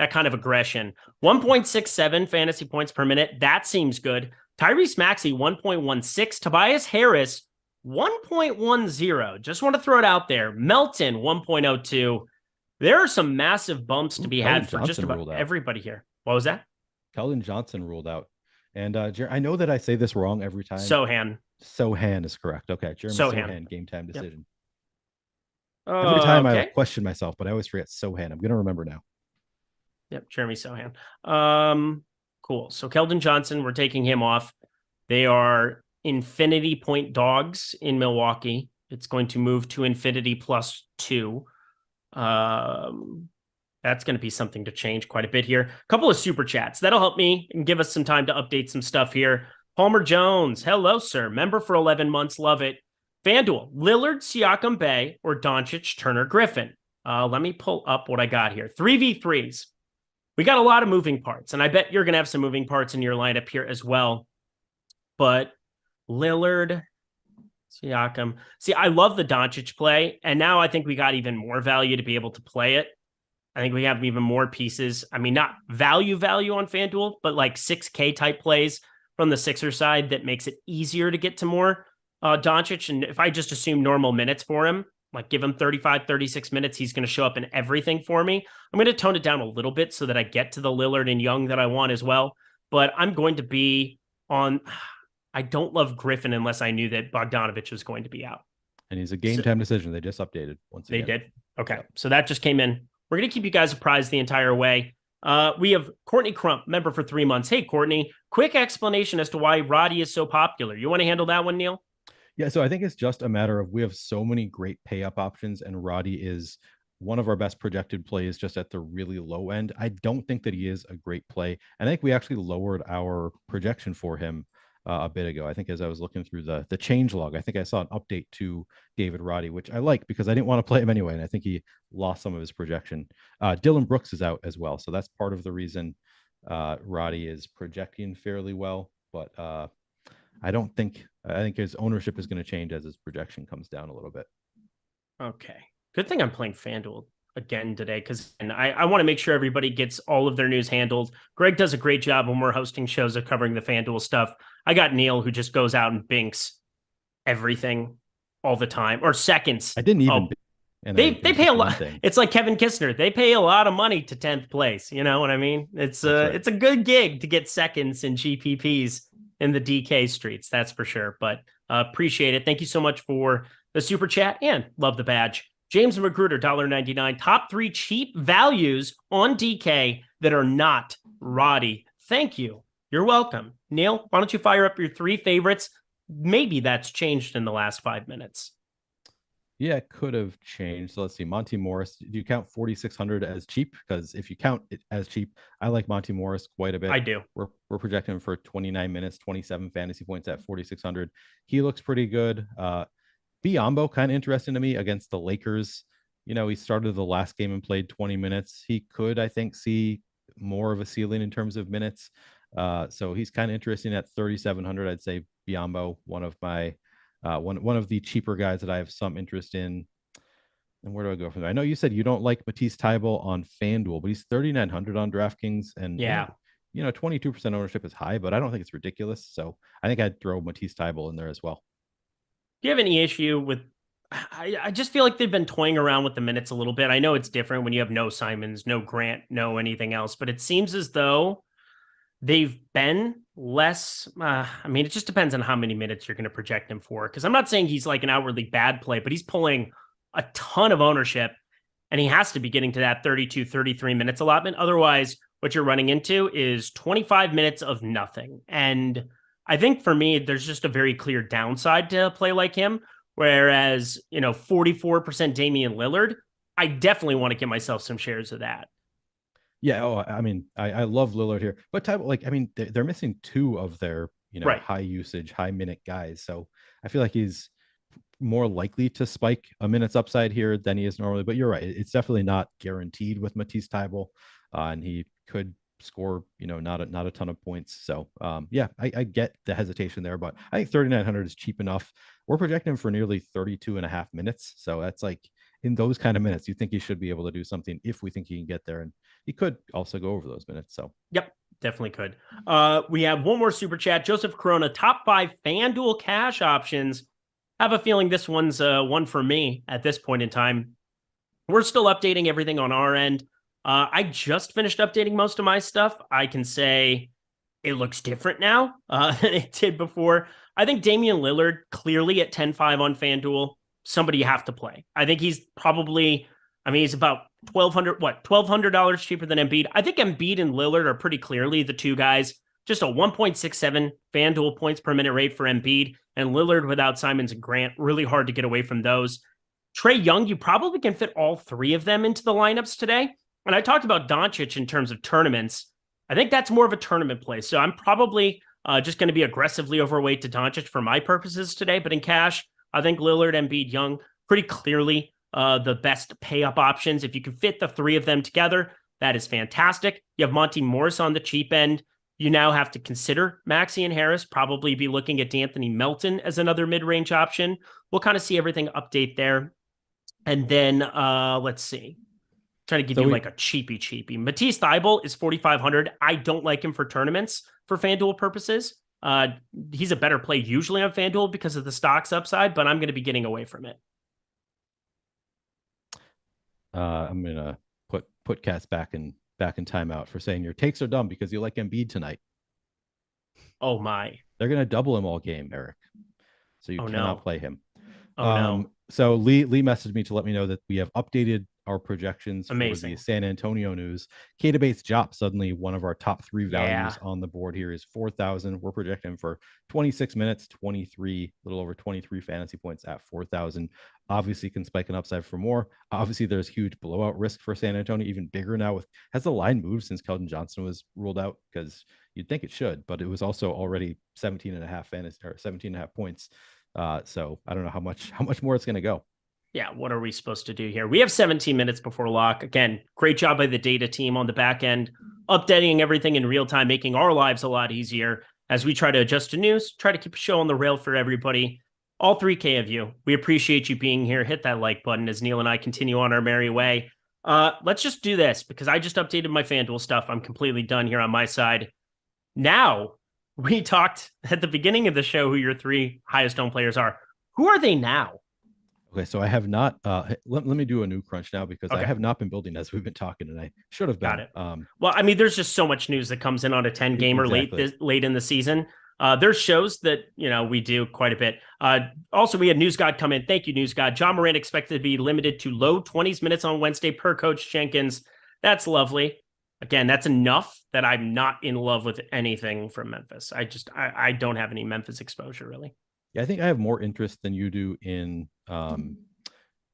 aggression. 1.67 fantasy points per minute. That seems good. Tyrese Maxey, 1.16. Tobias Harris, 1.10. Just want to throw it out there. Melton, 1.02. There are some massive bumps to be had for just about everybody here. What was that? Keldon Johnson ruled out. And I know that I say this wrong every time. Sohan is correct. Okay. Jeremy Sohan, game time decision. Yep. Every time I question myself, but I always forget Sohan. I'm going to remember now. Yep, Jeremy Sohan. Cool. So Keldon Johnson, we're taking him off. They are infinity point dogs in Milwaukee. It's going to move to infinity +2. That's going to be something to change quite a bit here. A couple of super chats. That'll help me and give us some time to update some stuff here. Palmer Jones. Hello, sir. Member for 11 months. Love it. FanDuel. Lillard, Siakam, Bay, or Doncic, Turner, Griffin. Let me pull up what I got here. 3v3s. We got a lot of moving parts, and I bet you're going to have some moving parts in your lineup here as well. But Lillard, Siakam. See, I love the Doncic play, and now I think we got even more value to be able to play it. I think we have even more pieces. I mean, not value on FanDuel, but like 6K type plays from the Sixers side that makes it easier to get to more Doncic. And if I just assume normal minutes for him, like give him 35, 36 minutes, he's going to show up in everything for me. I'm going to tone it down a little bit so that I get to the Lillard and Young that I want as well. But I'm going to be on... I don't love Griffin unless I knew that Bogdanovic was going to be out. And he's a game time decision. They just updated once again. They did? Okay. So that just came in. We're going to keep you guys apprised the entire way. We have Courtney Crump, member for 3 months. Hey, Courtney, quick explanation as to why Roddy is so popular. You want to handle that one, Neil? Yeah, so I think it's just a matter of we have so many great pay-up options, and Roddy is one of our best projected plays just at the really low end. I don't think that he is a great play. And I think we actually lowered our projection for him a bit ago. I think as I was looking through the change log, I think I saw an update to David Roddy, which I like because I didn't want to play him anyway. And I think he lost some of his projection. Dylan Brooks is out as well. So that's part of the reason Roddy is projecting fairly well. But I think his ownership is going to change as his projection comes down a little bit. Okay. Good thing I'm playing FanDuel again today because I want to make sure everybody gets all of their news handled. Greg does a great job when we're hosting shows of covering the FanDuel stuff. I got Neil who just goes out and binks everything all the time, or seconds. I didn't even. They pay a lot. It's like Kevin Kistner. They pay a lot of money to 10th place. You know what I mean? It's it's a good gig to get seconds in GPPs in the DK streets. That's for sure. But appreciate it. Thank you so much for the super chat and love the badge. James Magruder, $1.99. Top 3 cheap values on DK that are not Roddy. Thank you. You're welcome. Neil, why don't you fire up your 3 favorites? Maybe that's changed in the last 5 minutes. Yeah, it could have changed. So let's see. Monty Morris, do you count 4,600 as cheap? Because if you count it as cheap, I like Monty Morris quite a bit. I do. We're projecting him for 29 minutes, 27 fantasy points at 4,600. He looks pretty good. Biyombo, kind of interesting to me against the Lakers. You know, he started the last game and played 20 minutes. He could, I think, see more of a ceiling in terms of minutes. So he's kind of interesting at 3,700. I'd say Biyombo, one of my one of the cheaper guys that I have some interest in. And where do I go from there? I know you said you don't like Matisse Thybulle on FanDuel, but he's 3,900 on DraftKings, and yeah, 22% ownership is high, but I don't think it's ridiculous. So I think I'd throw Matisse Thybulle in there as well. Do you have any issue with? I just feel like they've been toying around with the minutes a little bit. I know it's different when you have no Simons, no Grant, no anything else, but it seems as though they've been less. I mean, it just depends on how many minutes you're going to project him for. Because I'm not saying he's like an outwardly bad play, but he's pulling a ton of ownership, and he has to be getting to that 32, 33 minutes allotment. Otherwise, what you're running into is 25 minutes of nothing. And I think for me, there's just a very clear downside to a play like him. Whereas, 44% Damian Lillard, I definitely want to get myself some shares of that. Yeah. Oh, I mean, I love Lillard here, but they're missing two of their, Right. high usage, high minute guys. So I feel like he's more likely to spike a minutes upside here than he is normally. But you're right. It's definitely not guaranteed with Matisse Thybulle. And he could score, not a ton of points. So yeah, I get the hesitation there, but I think 3,900 is cheap enough. We're projecting him for nearly 32 and a half minutes. So that's like in those kind of minutes, you think he should be able to do something if we think he can get there. And he could also go over those minutes. So yep, definitely could. We have one more super chat. Joseph Corona, top 5 FanDuel cash options. I have a feeling this one's one for me at this point in time. We're still updating everything on our end. I just finished updating most of my stuff. I can say it looks different now than it did before. I think Damian Lillard clearly at 10-5 on FanDuel, somebody you have to play. I think he's probably, he's about $1,200 cheaper than Embiid. I think Embiid and Lillard are pretty clearly the two guys. Just a 1.67 FanDuel points per minute rate for Embiid, and Lillard without Simons and Grant, really hard to get away from those. Trae Young, you probably can fit all three of them into the lineups today. And I talked about Doncic in terms of tournaments. I think that's more of a tournament play. So I'm probably just going to be aggressively overweight to Doncic for my purposes today. But in cash, I think Lillard, Embiid, Young, pretty clearly the best pay-up options. If you can fit the three of them together, that is fantastic. You have Monty Morris on the cheap end. You now have to consider Maxey and Harris, probably be looking at D'Anthony Melton as another mid-range option. We'll kind of see everything update there. And then let's see. Trying to give you like a cheapie. Matisse Thybulle is 4,500. I don't like him for tournaments for FanDuel purposes. He's a better play usually on FanDuel because of the stocks upside, but I'm going to be getting away from it. I'm going to put Cats back in timeout for saying your takes are dumb because you like Embiid tonight. Oh my. They're going to double him all game, Eric. So you cannot play him. No. So Lee messaged me to let me know that we have updated our projections for the San Antonio news. Keita Bates-Diop, suddenly one of our top 3 values on the board here, is 4,000. We're projecting for 26 minutes, 23, little over 23 fantasy points at 4,000. Obviously can spike an upside for more. Obviously there's huge blowout risk for San Antonio, even bigger now. Has the line moved since Keldon Johnson was ruled out? Because you'd think it should, but it was also already 17 and a half points. So I don't know how much more it's going to go. Yeah, what are we supposed to do here? We have 17 minutes before lock. Again, great job by the data team on the back end, updating everything in real time, making our lives a lot easier as we try to adjust to news, try to keep a show on the rail for everybody. All 3K of you, we appreciate you being here. Hit that like button as Neil and I continue on our merry way. Let's just do this because I just updated my FanDuel stuff. I'm completely done here on my side. Now, we talked at the beginning of the show who your 3 highest owned players are. Who are they now? Okay, so I have not. Let me do a new crunch now because I have not been building as we've been talking, and I should have been. Got it. Well, there's just so much news that comes in on a 10 gamer late in the season. There's shows that we do quite a bit. Also, we had News God come in. Thank you, News God. John Morant expected to be limited to low 20s minutes on Wednesday per Coach Jenkins. That's lovely. Again, that's enough that I'm not in love with anything from Memphis. I don't have any Memphis exposure really. Yeah, I think I have more interest than you do in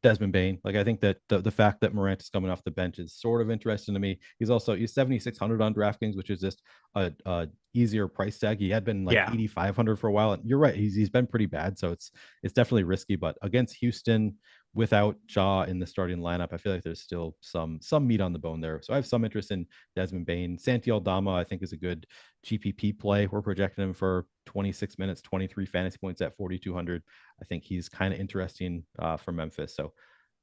Desmond Bane. Like, I think that the fact that Morant is coming off the bench is sort of interesting to me. He's 7,600 on DraftKings, which is just a easier price tag. He had been 8,500 for a while. And you're right, he's been pretty bad, so it's definitely risky. But against Houston, without Ja in the starting lineup, I feel like there's still some meat on the bone there. So I have some interest in Desmond Bane. Santi Aldama, I think, is a good GPP play. We're projecting him for 26 minutes, 23 fantasy points at 4,200. I think he's kind of interesting for Memphis. So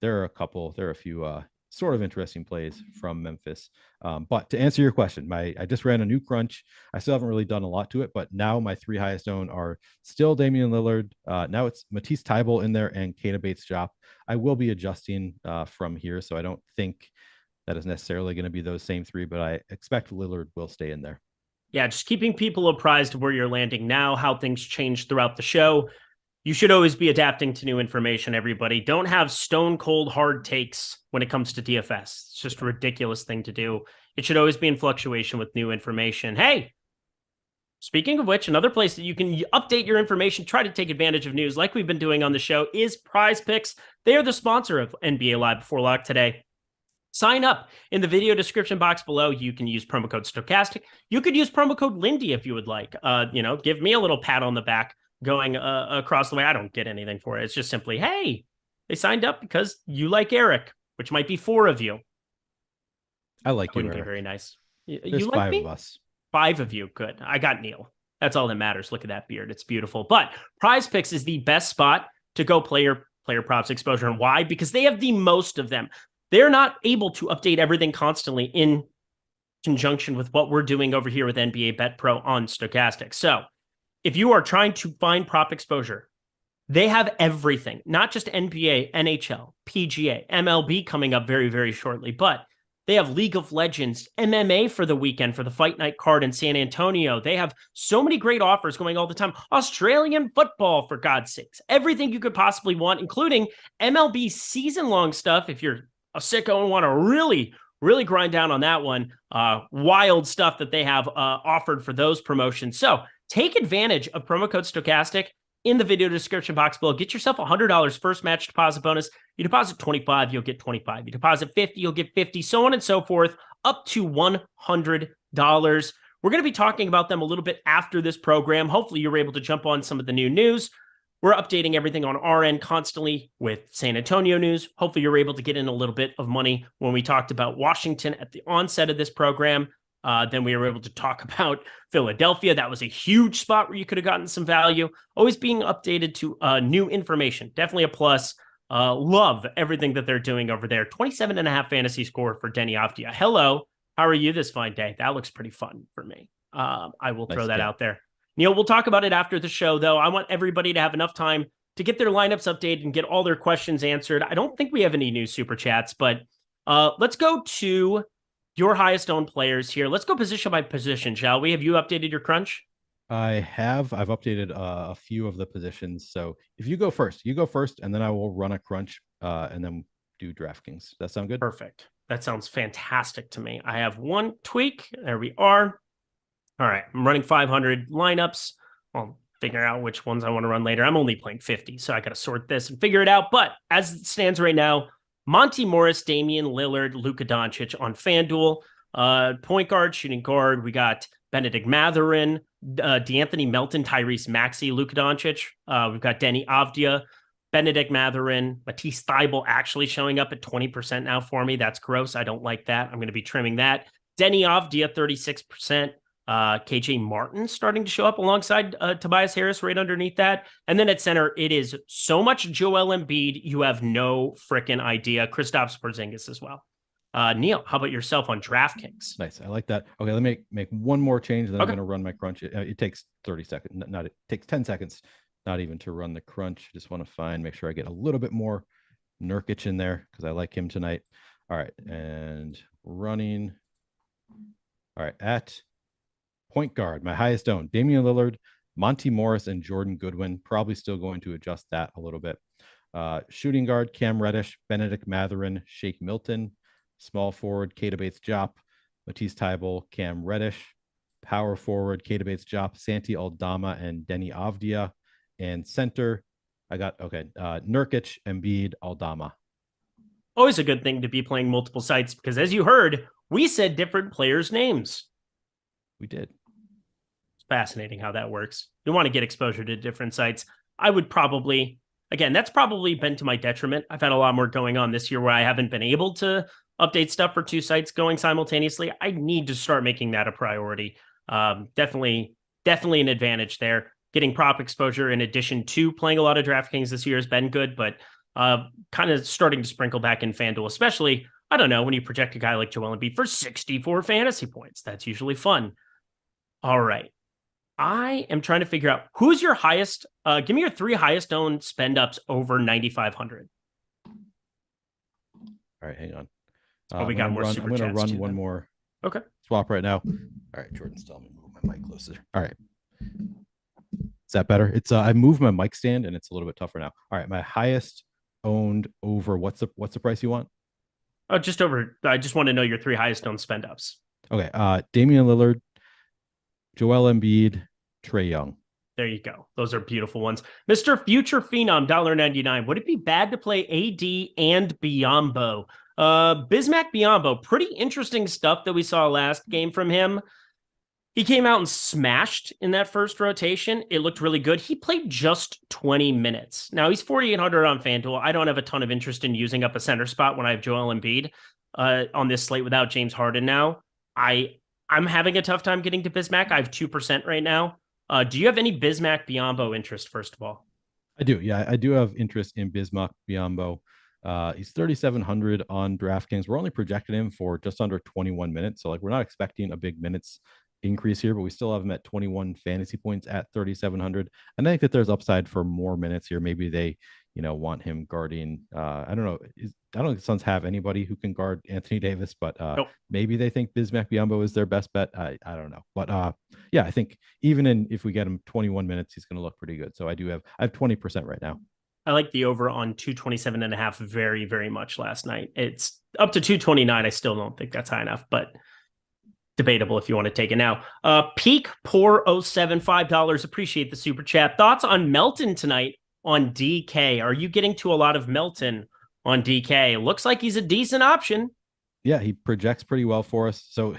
there are a few sort of interesting plays from Memphis. But to answer your question, I just ran a new crunch. I still haven't really done a lot to it, but now my 3 highest owned are still Damian Lillard. Now it's Matisse Thybulle in there and Keita Bates-Diop. I will be adjusting from here, so I don't think that is necessarily going to be those same 3, but I expect Lillard will stay in there. Yeah, just keeping people apprised of where you're landing now, how things change throughout the show. You should always be adapting to new information, everybody. Don't have stone cold hard takes when it comes to DFS. It's just a ridiculous thing to do. It should always be in fluctuation with new information. Hey, speaking of which, another place that you can update your information, try to take advantage of news like we've been doing on the show is Prize Picks. They are the sponsor of NBA Live Before Lock today. Sign up in the video description box below. You can use promo code Stokastic. You could use promo code Lindy if you would like. Give me a little pat on the back going across the way. I don't get anything for it. It's just simply, hey, they signed up because you like Eric, which might be 4 of you. I like you, Wouldn't Eric. be very nice. There's You like 5 me? of us. 5 of you. Good. I got Neil. That's all that matters. Look at that beard. It's beautiful. But Prize Picks is the best spot to go player props exposure. And why? Because they have the most of them. They're not able to update everything constantly in conjunction with what we're doing over here with NBA Bet Pro on Stokastic. So if you are trying to find prop exposure, they have everything, not just NBA, NHL, PGA, MLB coming up very, very shortly, but they have League of Legends, MMA for the weekend for the Fight Night card in San Antonio. They have so many great offers going all the time. Australian football, for God's sakes. Everything you could possibly want, including MLB season-long stuff if you're a sicko and want to really, really grind down on that one. Wild stuff that they have offered for those promotions. So take advantage of promo code Stokastic in the video description box below. Get yourself $100 first match deposit bonus. You deposit 25, you'll get 25. You deposit 50, you'll get 50, so on and so forth, up to $100. We're going to be talking about them a little bit after this program. Hopefully you're able to jump on some of the new news. We're updating everything on our end constantly with San Antonio news. Hopefully you're able to get in a little bit of money when we talked about Washington at the onset of this program. Then we were able to talk about Philadelphia. That was a huge spot where you could have gotten some value. Always being updated to new information. Definitely a plus. Love everything that they're doing over there. 27.5 fantasy score for Denny Avdia. Hello. How are you this fine day? That looks pretty fun for me. I will throw that out there. Neil, we'll talk about it after the show, though. I want everybody to have enough time to get their lineups updated and get all their questions answered. I don't think we have any new super chats, but let's go to your highest owned players here. Let's go position by position, shall we? Have you updated your crunch? I have. I've updated a few of the positions. So if you go first, and then I will run a crunch and then do DraftKings. That sound good? Perfect. That sounds fantastic to me. I have one tweak. There we are. All right. I'm running 500 lineups. I'll figure out which ones I want to run later. I'm only playing 50, so I got to sort this and figure it out. But as it stands right now, Monty Morris, Damian Lillard, Luka Doncic on FanDuel. Point guard, shooting guard. We got Benedict Mathurin, D'Anthony Melton, Tyrese Maxey, Luka Doncic. We've got Denny Avdia, Benedict Mathurin, Matisse Thybulle actually showing up at 20% now for me. That's gross. I don't like that. I'm going to be trimming that. Denny Avdia, 36%. KJ Martin starting to show up alongside Tobias Harris right underneath that. And then at center, it is so much Joel Embiid, you have no freaking idea. Kristaps Porzingis as well. Neil, how about yourself on DraftKings? Nice. I like that. Okay, let me make one more change, then I'm going to run my crunch. It takes 30 seconds. It takes 10 seconds, not even to run the crunch. Just want to make sure I get a little bit more Nurkic in there because I like him tonight. All right, and running. All right, at point guard, my highest owned, Damian Lillard, Monty Morris, and Jordan Goodwin. Probably still going to adjust that a little bit. Shooting guard, Cam Reddish, Benedict Mathurin, Shake Milton. Small forward, Keita Bates-Diop, Matisse Thybulle, Cam Reddish. Power forward, Keita Bates-Diop, Santi Aldama, and Denny Avdia. And center, I got, Nurkic, Embiid, Aldama. Always a good thing to be playing multiple sites because as you heard, we said different players' names. We did. It's fascinating how that works. You want to get exposure to different sites. I would probably, again, that's probably been to my detriment. I've had a lot more going on this year where I haven't been able to update stuff for 2 sites going simultaneously. I need to start making that a priority. Definitely an advantage there. Getting prop exposure in addition to playing a lot of DraftKings this year has been good, but kind of starting to sprinkle back in FanDuel, especially, I don't know, when you project a guy like Joel Embiid for 64 fantasy points. That's usually fun. All right. I am trying to figure out who's your highest. Give me your 3 highest owned spend ups over 9,500. All right, hang on. We got more super chats. I'm going to run one more swap right now. All right, Jordan's telling me to move my mic closer. All right. Is that better? It's I moved my mic stand and it's a little bit tougher now. All right, my highest owned over what's the price you want? Oh, just over. I just want to know your 3 highest owned spend ups. Okay. Damian Lillard, Joel Embiid, Trae Young. There you go. Those are beautiful ones. Mr. Future Phenom, $1.99. Would it be bad to play AD and Biyombo? Bismack Biyombo, pretty interesting stuff that we saw last game from him. He came out and smashed in that first rotation. It looked really good. He played just 20 minutes. Now, he's 4,800 on FanDuel. I don't have a ton of interest in using up a center spot when I have Joel Embiid on this slate without James Harden now. I'm having a tough time getting to Bismack. I have 2% right now. Do you have any Bismack Biyombo interest, first of all? I do. Yeah, I do have interest in Bismack Biyombo. He's 3,700 on DraftKings. We're only projecting him for just under 21 minutes. So, like, we're not expecting a big minutes increase here, but we still have him at 21 fantasy points at 3,700. And I think that there's upside for more minutes here. Maybe they, want him guarding. I don't know. I don't think the Suns have anybody who can guard Anthony Davis, but nope. Maybe they think Bismack Biyombo is their best bet. I don't know. But yeah, I think even if we get him 21 minutes, he's going to look pretty good. So I have 20% right now. I like the over on 227.5 very, very much last night. It's up to 229. I still don't think that's high enough, but debatable if you want to take it now. Peak Poor 07, $5. Appreciate the super chat. Thoughts on Melton tonight on DK? Are you getting to a lot of Melton on DK? Looks like he's a decent option. Yeah, he projects pretty well for us. So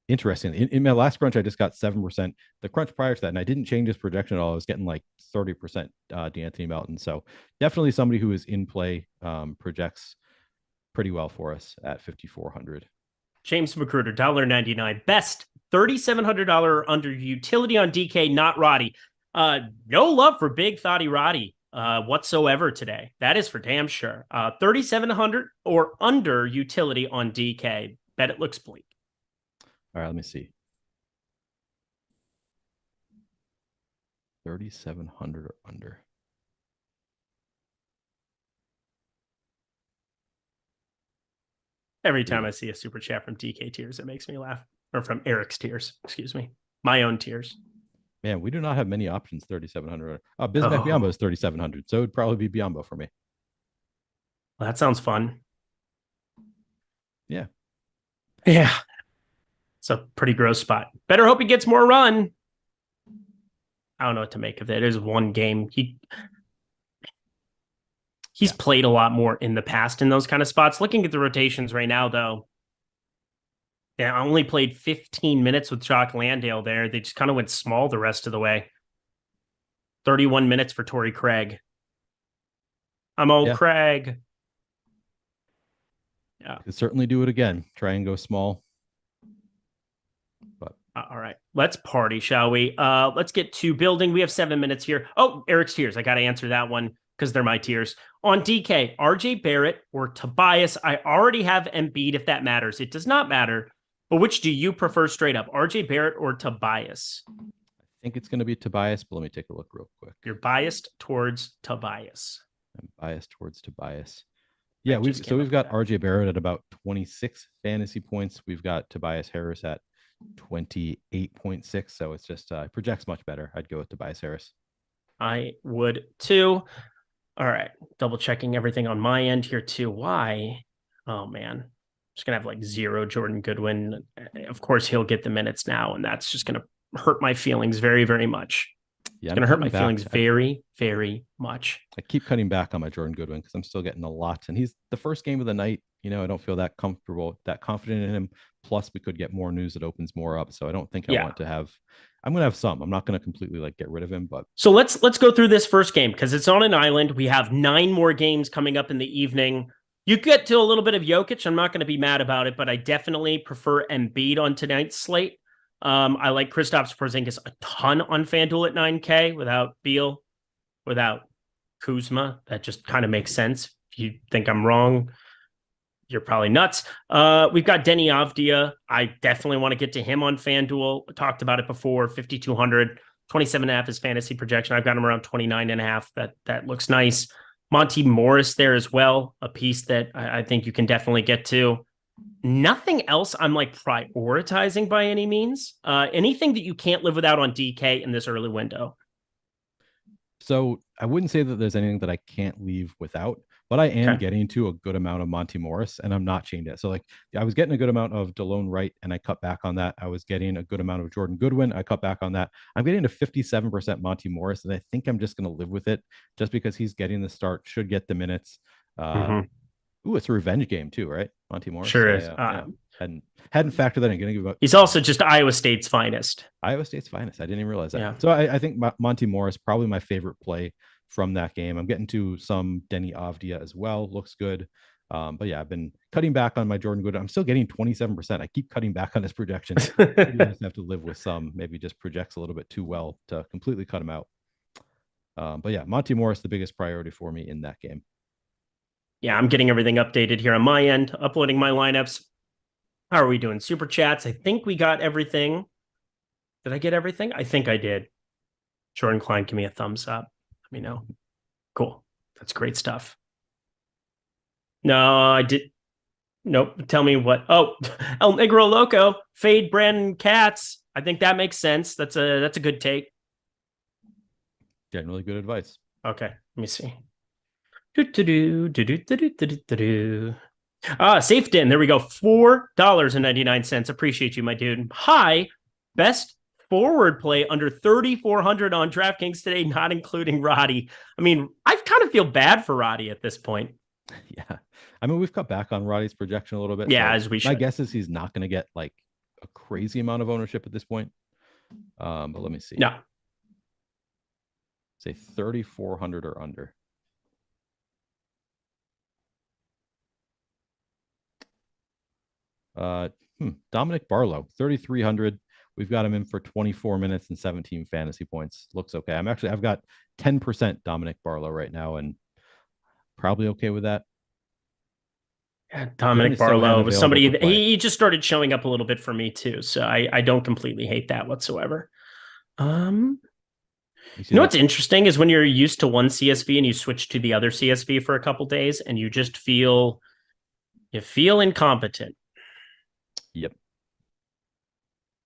interesting. In my last crunch, I just got 7%. The crunch prior to that, and I didn't change his projection at all. I was getting like 30% D'Anthony Melton. So definitely somebody who is in play, projects pretty well for us at 5,400. James McGruder, $1.99. Best $3,700 under utility on DK, not Roddy. No love for big thotty Roddy whatsoever today. That is for damn sure. 3,700 or under utility on DK. Bet it looks bleak. All right, let me see. 3,700 or under. Every time I see a super chat from DK Tears, it makes me laugh. Or from Eric's Tears, excuse me. My own tears. Man, we do not have many options. 3,700. Bismack Biyombo is 3,700, so it would probably be Biyombo for me. Well, that sounds fun. Yeah. Yeah. It's a pretty gross spot. Better hope he gets more run. I don't know what to make of it. There's one game. He's played a lot more in the past in those kind of spots. Looking at the rotations right now, though, yeah, I only played 15 minutes with Jock Landale there. They just kind of went small the rest of the way. 31 minutes for Torrey Craig. I'm old Craig. Yeah. Could certainly do it again. Try and go small. But all right. Let's party, shall we? Let's get to building. We have 7 minutes here. Oh, Eric's Tears. I got to answer that one because they're my tears. On DK, RJ Barrett or Tobias. I already have Embiid if that matters. It does not matter. But which do you prefer straight up, RJ Barrett or Tobias? I think it's going to be Tobias, but let me take a look real quick. You're biased towards Tobias. I'm biased towards Tobias. Yeah, we've got RJ Barrett at about 26 fantasy points. We've got Tobias Harris at 28.6. So it's just projects much better. I'd go with Tobias Harris. I would too. All right. Double checking everything on my end here too. Why? Oh man. Just going to have like 0 Jordan Goodwin. Of course, he'll get the minutes now, and that's just going to hurt my feelings very, very much. Yeah, it's going to hurt my feelings very, very much. I keep cutting back on my Jordan Goodwin because I'm still getting a lot, and he's the first game of the night. I don't feel that comfortable, that confident in him. Plus, we could get more news that opens more up, so I don't think I want to have. I'm going to have some. I'm not going to completely get rid of him, but so let's go through this first game because it's on an island. We have 9 more games coming up in the evening. You get to a little bit of Jokic. I'm not going to be mad about it, but I definitely prefer Embiid on tonight's slate. I like Kristaps Porzingis a ton on FanDuel at 9K without Beal, without Kuzma. That just kind of makes sense. If you think I'm wrong, you're probably nuts. We've got Denny Avdia. I definitely want to get to him on FanDuel. I talked about it before. 5,200, 27.5 is fantasy projection. I've got him around 29.5. That looks nice. Monty Morris there as well, a piece that I think you can definitely get to. Nothing else I'm like prioritizing by any means. Anything that you can't live without on DK in this early window? So I wouldn't say that there's anything that I can't leave without, but I am getting to a good amount of Monty Morris, and I'm not chained yet. So like I was getting a good amount of DeLone Wright, and I cut back on that. I was getting a good amount of Jordan Goodwin. I cut back on that. I'm getting to 57% Monty Morris, and I think I'm just going to live with it just because he's getting the start, should get the minutes. Ooh, it's a revenge game too, right? Monty Morris. Sure is. Hadn't factored that in. Gonna give He's also just Iowa State's finest. Iowa State's finest. I didn't even realize that. Yeah. So I think Monty Morris probably my favorite play from that game. I'm getting to some Denny Avdia as well. Looks good. But yeah, I've been cutting back on my Jordan Good. I'm still getting 27%. I keep cutting back on his projections. You just have to live with some. Maybe just projects a little bit too well to completely cut him out. But yeah, Monty Morris, the biggest priority for me in that game. Yeah, I'm getting everything updated here on my end, uploading my lineups. How are we doing? Super chats. I think we got everything. Did I get everything? I think I did. Jordan Klein, give me a thumbs up. Let me know. Cool. That's great stuff. No, I did. Nope. Tell me what. Oh, El Negro Loco, fade Brandon Katz. I think that makes sense. That's a good take. Generally good advice. Okay. Let me see. Safeton. There we go. $4.99. Appreciate you, my dude. Hi. Best forward play under 3,400 on DraftKings today, not including Roddy. I mean, I kind of feel bad for Roddy at this point. Yeah. I mean, we've cut back on Roddy's projection a little bit. Yeah, so as we should. My guess is he's not going to get like a crazy amount of ownership at this point. But let me see. Yeah. Say 3,400 or under. Dominic Barlow, 3,300. We've got him in for 24 minutes and 17 fantasy points. Looks okay. I've got 10% Dominic Barlow right now, and probably okay with that. Yeah, Dominic Barlow was somebody he just started showing up a little bit for me too. So I don't completely hate that whatsoever. You know what's interesting is when you're used to one CSV and you switch to the other CSV for a couple days and you just feel incompetent. Yep.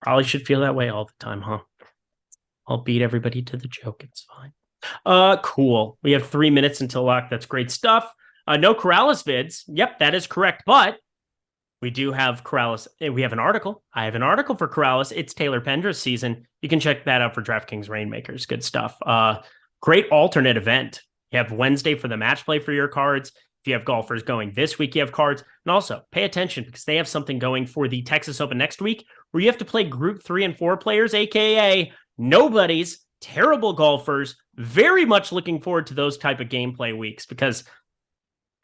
Probably should feel that way all the time, huh? I'll beat everybody to the joke. It's fine. Cool. We have 3 minutes until lock. That's great stuff. No Corrales vids. Yep, that is correct. But we do have Corrales. We have an article. I have an article for Corrales. It's Taylor Pendra's season. You can check that out for DraftKings Rainmakers. Good stuff. Great alternate event. You have Wednesday for the match play for your cards. If you have golfers going this week, you have cards. And also pay attention because they have something going for the Texas Open next week where you have to play group 3 and 4 players, aka nobody's, terrible golfers. Very much looking forward to those type of gameplay weeks because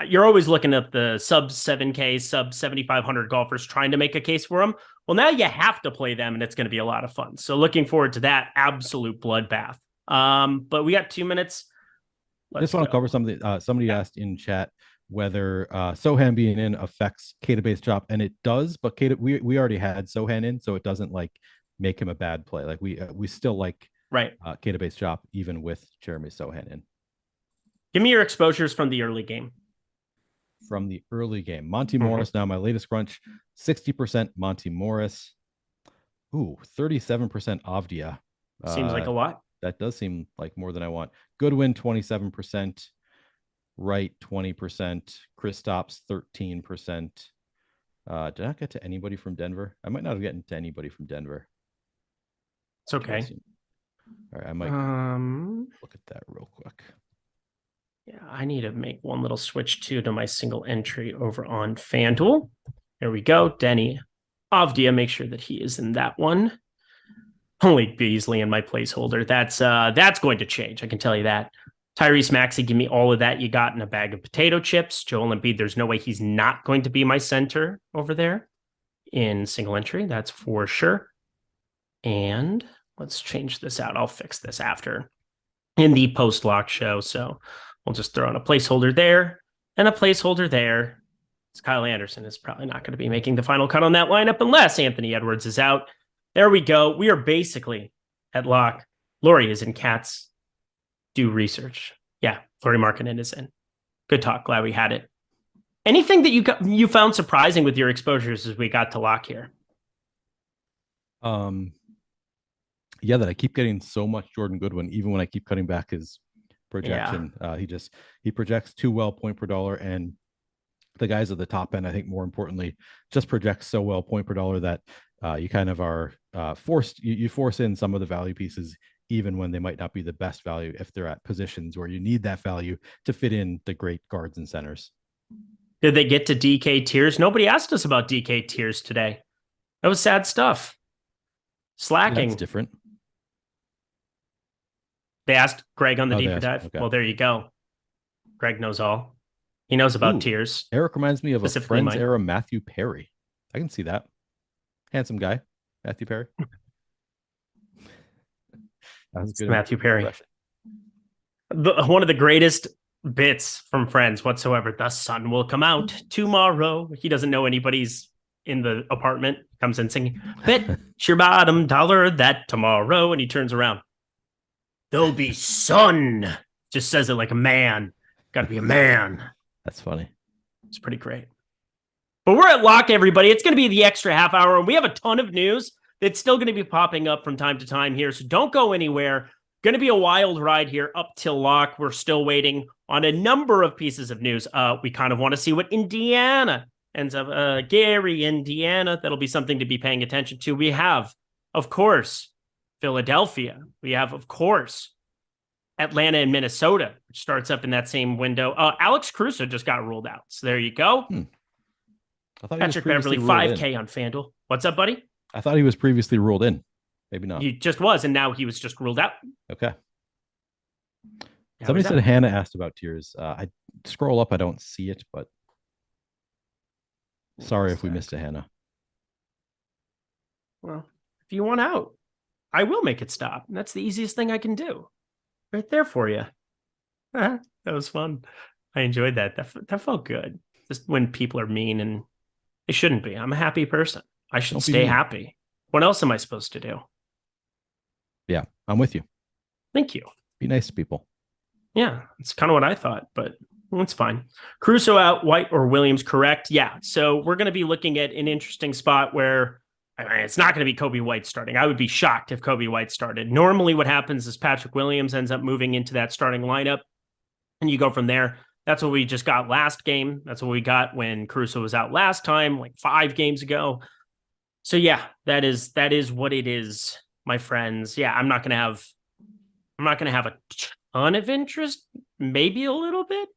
you're always looking at the sub 7K, sub 7,500 golfers trying to make a case for them. Well, now you have to play them and it's going to be a lot of fun. So looking forward to that absolute bloodbath. But we got 2 minutes. I just want to cover something. Somebody asked in chat whether Sohan being in affects K-to-base drop, and it does. But we already had Sohan in, so it doesn't like make him a bad play. Like we still like K-to-base drop even with Jeremy Sohan in. Give me your exposures from the early game. From the early game, Monty Morris. Now my latest crunch, 60% Monty Morris. Ooh, 37% Avdia. Seems like a lot. That does seem like more than I want. Goodwin, 27%. Wright, 20%. Kristaps, 13%. Did I get to anybody from Denver? I might not have gotten to anybody from Denver. It's okay. All right, I might look at that real quick. Yeah, I need to make one little switch too to my single entry over on FanDuel. There we go. Denny Avdia, make sure that he is in that one. Only Beasley in my placeholder. That's going to change. I can tell you that. Tyrese Maxey, give me all of that you got in a bag of potato chips. Joel Embiid, there's no way he's not going to be my center over there in single entry. That's for sure. And let's change this out. I'll fix this after in the post-lock show. So we'll just throw in a placeholder there and a placeholder there. Kyle Anderson is probably not going to be making the final cut on that lineup unless Anthony Edwards is out. There we go. We are basically at lock. Lori is in Cats. Do research. Yeah, Lori Markkinen is in. Good talk. Glad we had it. Anything that you found surprising with your exposures as we got to lock here? Yeah, that I keep getting so much Jordan Goodwin, even when I keep cutting back his projection. He projects too well point per dollar, and the guys at the top end, I think more importantly, just projects so well point per dollar that you kind of are forced. You force in some of the value pieces, even when they might not be the best value if they're at positions where you need that value to fit in the great guards and centers. Did they get to DK tiers? Nobody asked us about DK tiers today. That was sad stuff. Slacking. That's different. They asked Greg on the deeper asked, dive. okay. Well, there you go. Greg knows all. He knows about tiers. Eric reminds me of a Specifically Friends mine. era Matthew Perry. I can see that. Handsome guy, Matthew Perry. That was good. Matthew Perry. One of the greatest bits from Friends whatsoever. The sun will come out tomorrow. He doesn't know anybody's in the apartment. Comes in singing, bet your bottom dollar that tomorrow. And he turns around. There'll be sun. Just says it like a man. Got to be a man. That's funny. It's pretty great. But we're at lock, everybody. It's going to be the extra half hour. And we have a ton of news that's still going to be popping up from time to time here. So don't go anywhere. Going to be a wild ride here up till lock. We're still waiting on a number of pieces of news. We kind of want to see what Indiana ends up. Gary, Indiana. That'll be something to be paying attention to. We have, of course, Philadelphia. We have, of course, Atlanta and Minnesota, which starts up in that same window. Alex Caruso just got ruled out. So there you go. I thought Patrick Beverly, 5K on FanDuel. What's up, buddy? I thought he was previously ruled in. Maybe not. He just was, and now he was just ruled out. Okay. How Somebody is said that? Hannah asked about tiers. I scroll up, I don't see it, but sorry if we missed a Hannah. Well, if you want out, I will make it stop. And that's the easiest thing I can do. Right there for you. That was fun. I enjoyed that. That felt good. Just when people are mean, and they shouldn't be. I'm a happy person. I should Don't be stay mean. happy. What else am I supposed to do? Yeah, I'm with you. Thank you. Be nice to people. Yeah, it's kind of what I thought, but it's fine. Caruso out, White or Williams correct. Yeah, so we're going to be looking at an interesting spot where it's not going to be Kobe White starting. I would be shocked if Kobe White started. Normally what happens is Patrick Williams ends up moving into that starting lineup, and you go from there. That's what we just got last game. That's what we got when Caruso was out last time, like 5 games ago. So yeah, that is what it is, my friends. Yeah, I'm not going to have a ton of interest, maybe a little bit.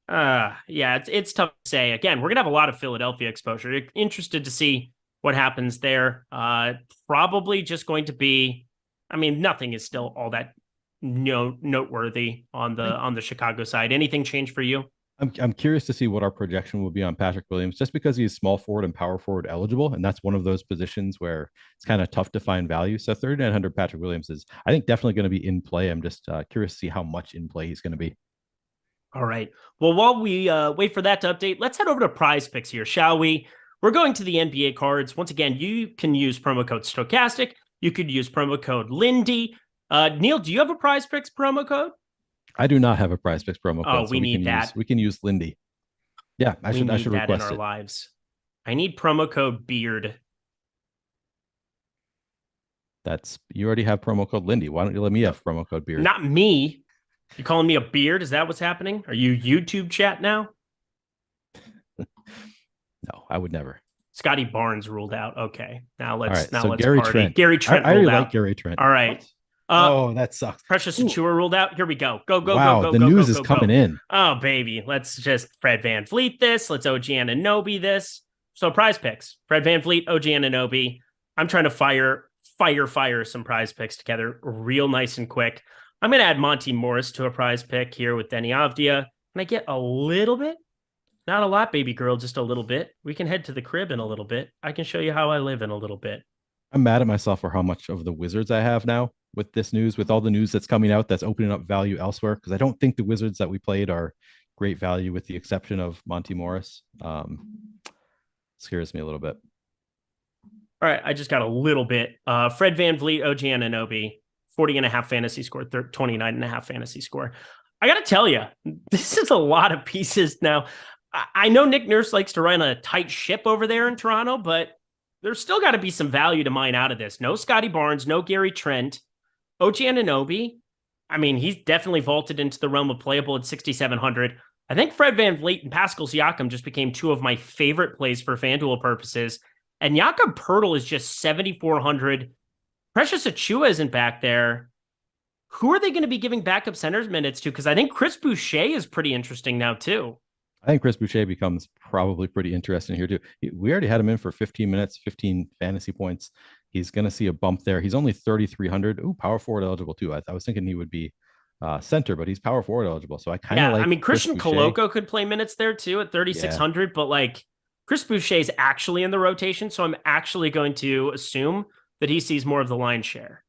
Yeah, it's tough to say. Again, we're going to have a lot of Philadelphia exposure. Interested to see what happens there. Probably just going to be, nothing is still all that noteworthy on the Chicago side. Anything change for you? I'm curious to see what our projection will be on Patrick Williams, just because he's small forward and power forward eligible, and that's one of those positions where it's kind of tough to find value. So 3,900 Patrick Williams is, I think, definitely going to be in play. I'm just curious to see how much in play he's going to be. All right. Well, while we wait for that to update, let's head over to Prize Picks here, shall we? We're going to the NBA cards. Once again, you can use promo code Stokastic. You could use promo code Lindy. Neil, do you have a Prize Picks promo code? I do not have a Prize Picks promo code. Oh, we need that. We can use Lindy. Yeah, I should that request in our it. lives. I need promo code Beard. You already have promo code Lindy. Why don't you let me have promo code Beard? Not me. You calling me a beard? Is that what's happening? Are you YouTube chat now? No, I would never. Scotty Barnes ruled out. Okay. Now let's Gary party. Trent. Gary Trent I ruled really out. like Gary Trent. All right. That sucks. Precious Achua ruled out. Here we go. Go. Wow, the news is coming in. Oh, baby. Let's just Fred VanVleet this. Let's OG Anunoby this. So Prize Picks. Fred VanVleet, OG Anunoby. I'm trying to fire some Prize Picks together real nice and quick. I'm going to add Monty Morris to a Prize Pick here with Denny Avdia. Can I get a little bit? Not a lot, baby girl, just a little bit. We can head to the crib in a little bit. I can show you how I live in a little bit. I'm mad at myself for how much of the Wizards I have now with this news, with all the news that's coming out that's opening up value elsewhere, because I don't think the Wizards that we played are great value with the exception of Monty Morris. Scares me a little bit. All right, I just got a little bit. Fred VanVleet, OG Anunoby, 40.5 fantasy score, 29.5 fantasy score. I got to tell you, this is a lot of pieces now. I know Nick Nurse likes to run a tight ship over there in Toronto, but there's still got to be some value to mine out of this. No Scotty Barnes, no Gary Trent, OG Anunoby. I mean, he's definitely vaulted into the realm of playable at 6,700. I think Fred VanVleet and Pascal Siakam just became two of my favorite plays for FanDuel purposes. And Jakob Poeltl is just 7,400. Precious Achiuwa isn't back there. Who are they going to be giving backup centers minutes to? Because I think Chris Boucher is pretty interesting now, too. I think Chris Boucher becomes probably pretty interesting here, too. We already had him in for 15 minutes, 15 fantasy points. He's going to see a bump there. He's only 3,300. Ooh, power forward eligible, too. I was thinking he would be center, but he's power forward eligible. So I kind of like. I mean, Christian Koloko could play minutes there, too, at 3,600. Yeah. But like Chris Boucher is actually in the rotation. So I'm actually going to assume that he sees more of the line share.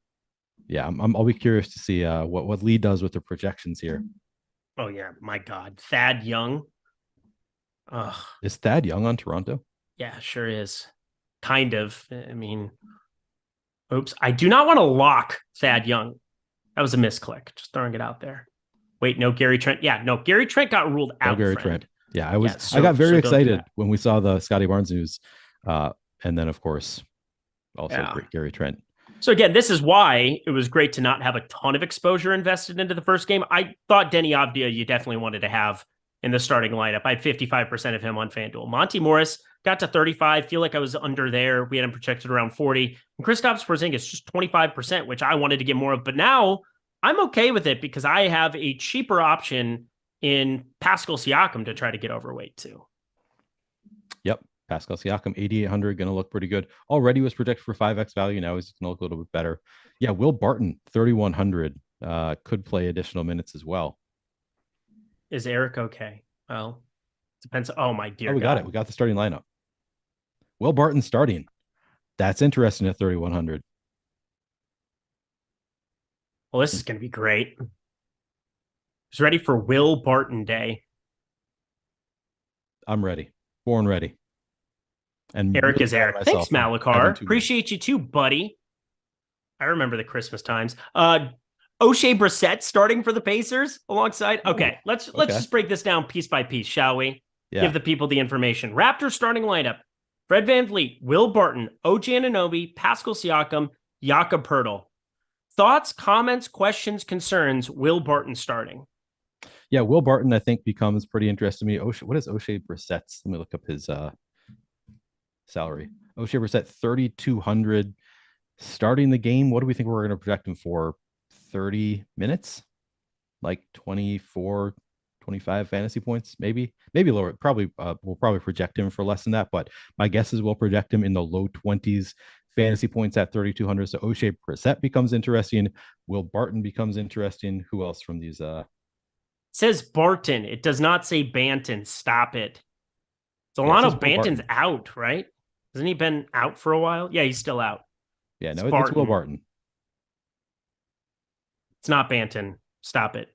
Yeah, I'll be curious to see what Lee does with the projections here. Oh, yeah. My God. Thad Young. Ugh. Is Thad Young on Toronto? Yeah, sure is. Kind of. I mean, oops. I do not want to lock Thad Young. That was a misclick. Just throwing it out there. Wait, no, Gary Trent. Yeah, no, Gary Trent got ruled out. Gary Trent. Yeah, I got very excited when we saw the Scotty Barnes news. And then, of course, also Gary Trent. So again, this is why it was great to not have a ton of exposure invested into the first game. I thought Denny Avdia you definitely wanted to have in the starting lineup. I had 55% of him on FanDuel. Monty Morris got to 35. Feel like I was under there. We had him projected around 40. And Kristaps Porzingis just 25%, which I wanted to get more of. But now I'm okay with it because I have a cheaper option in Pascal Siakam to try to get overweight too. Yep. Pascal Siakam, 8,800, going to look pretty good. Already was projected for 5x value. Now he's going to look a little bit better. Yeah, Will Barton, 3,100, could play additional minutes as well. Is Eric okay? Well, depends. Oh, my dear. We got it. We got the starting lineup. Will Barton starting. That's interesting at 3,100. Well, this is going to be great. Who's ready for Will Barton Day? I'm ready. Born ready. And Eric really is Eric. Thanks, Malakar. Appreciate you too, buddy. I remember the Christmas times. O'Shea Brissett starting for the Pacers alongside. Okay, let's just break this down piece by piece, shall we? Yeah. Give the people the information. Raptors starting lineup: Fred VanVleet, Will Barton, OG Anunoby, Pascal Siakam, Jakob Poeltl. Thoughts, comments, questions, concerns? Will Barton starting? Yeah, Will Barton I think becomes pretty interesting to me. What is O'Shea Brissett's? Let me look up his salary. O'Shea Brissett, 3,200 starting the game. What do we think we're going to project him for? 30 minutes, like 24, 25 fantasy points, maybe lower. We'll probably project him for less than that, but my guess is we'll project him in the low 20s fantasy points at 3,200. So O'Shea Brissett becomes interesting. Will Barton becomes interesting. Who else from these? It says Barton. It does not say Banton. Stop it. Delano Banton's out, right? Hasn't he been out for a while? Yeah, he's still out. Yeah, no, it's Will Barton. It's not Banton. Stop it.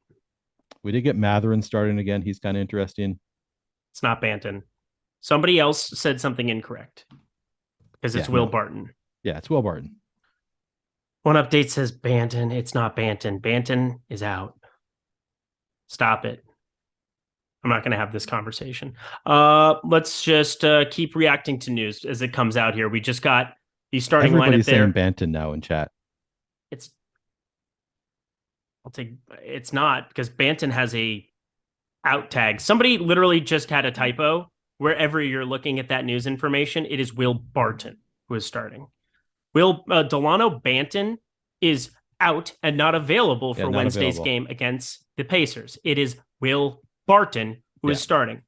We did get Matherin starting again. He's kind of interesting. It's not Banton. Somebody else said something incorrect because it's Will Barton. Yeah, it's Will Barton. One update says Banton. It's not Banton. Banton is out. Stop it. I'm not going to have this conversation. Let's just keep reacting to news as it comes out here. We just got the starting lineup there. Everybody's saying Banton now in chat. It's not because Banton has a out tag. Somebody literally just had a typo. Wherever you're looking at that news information, it is Will Barton who is starting. Delano Banton is out and not available for Wednesday's game against the Pacers. It is Will Barton who is starting.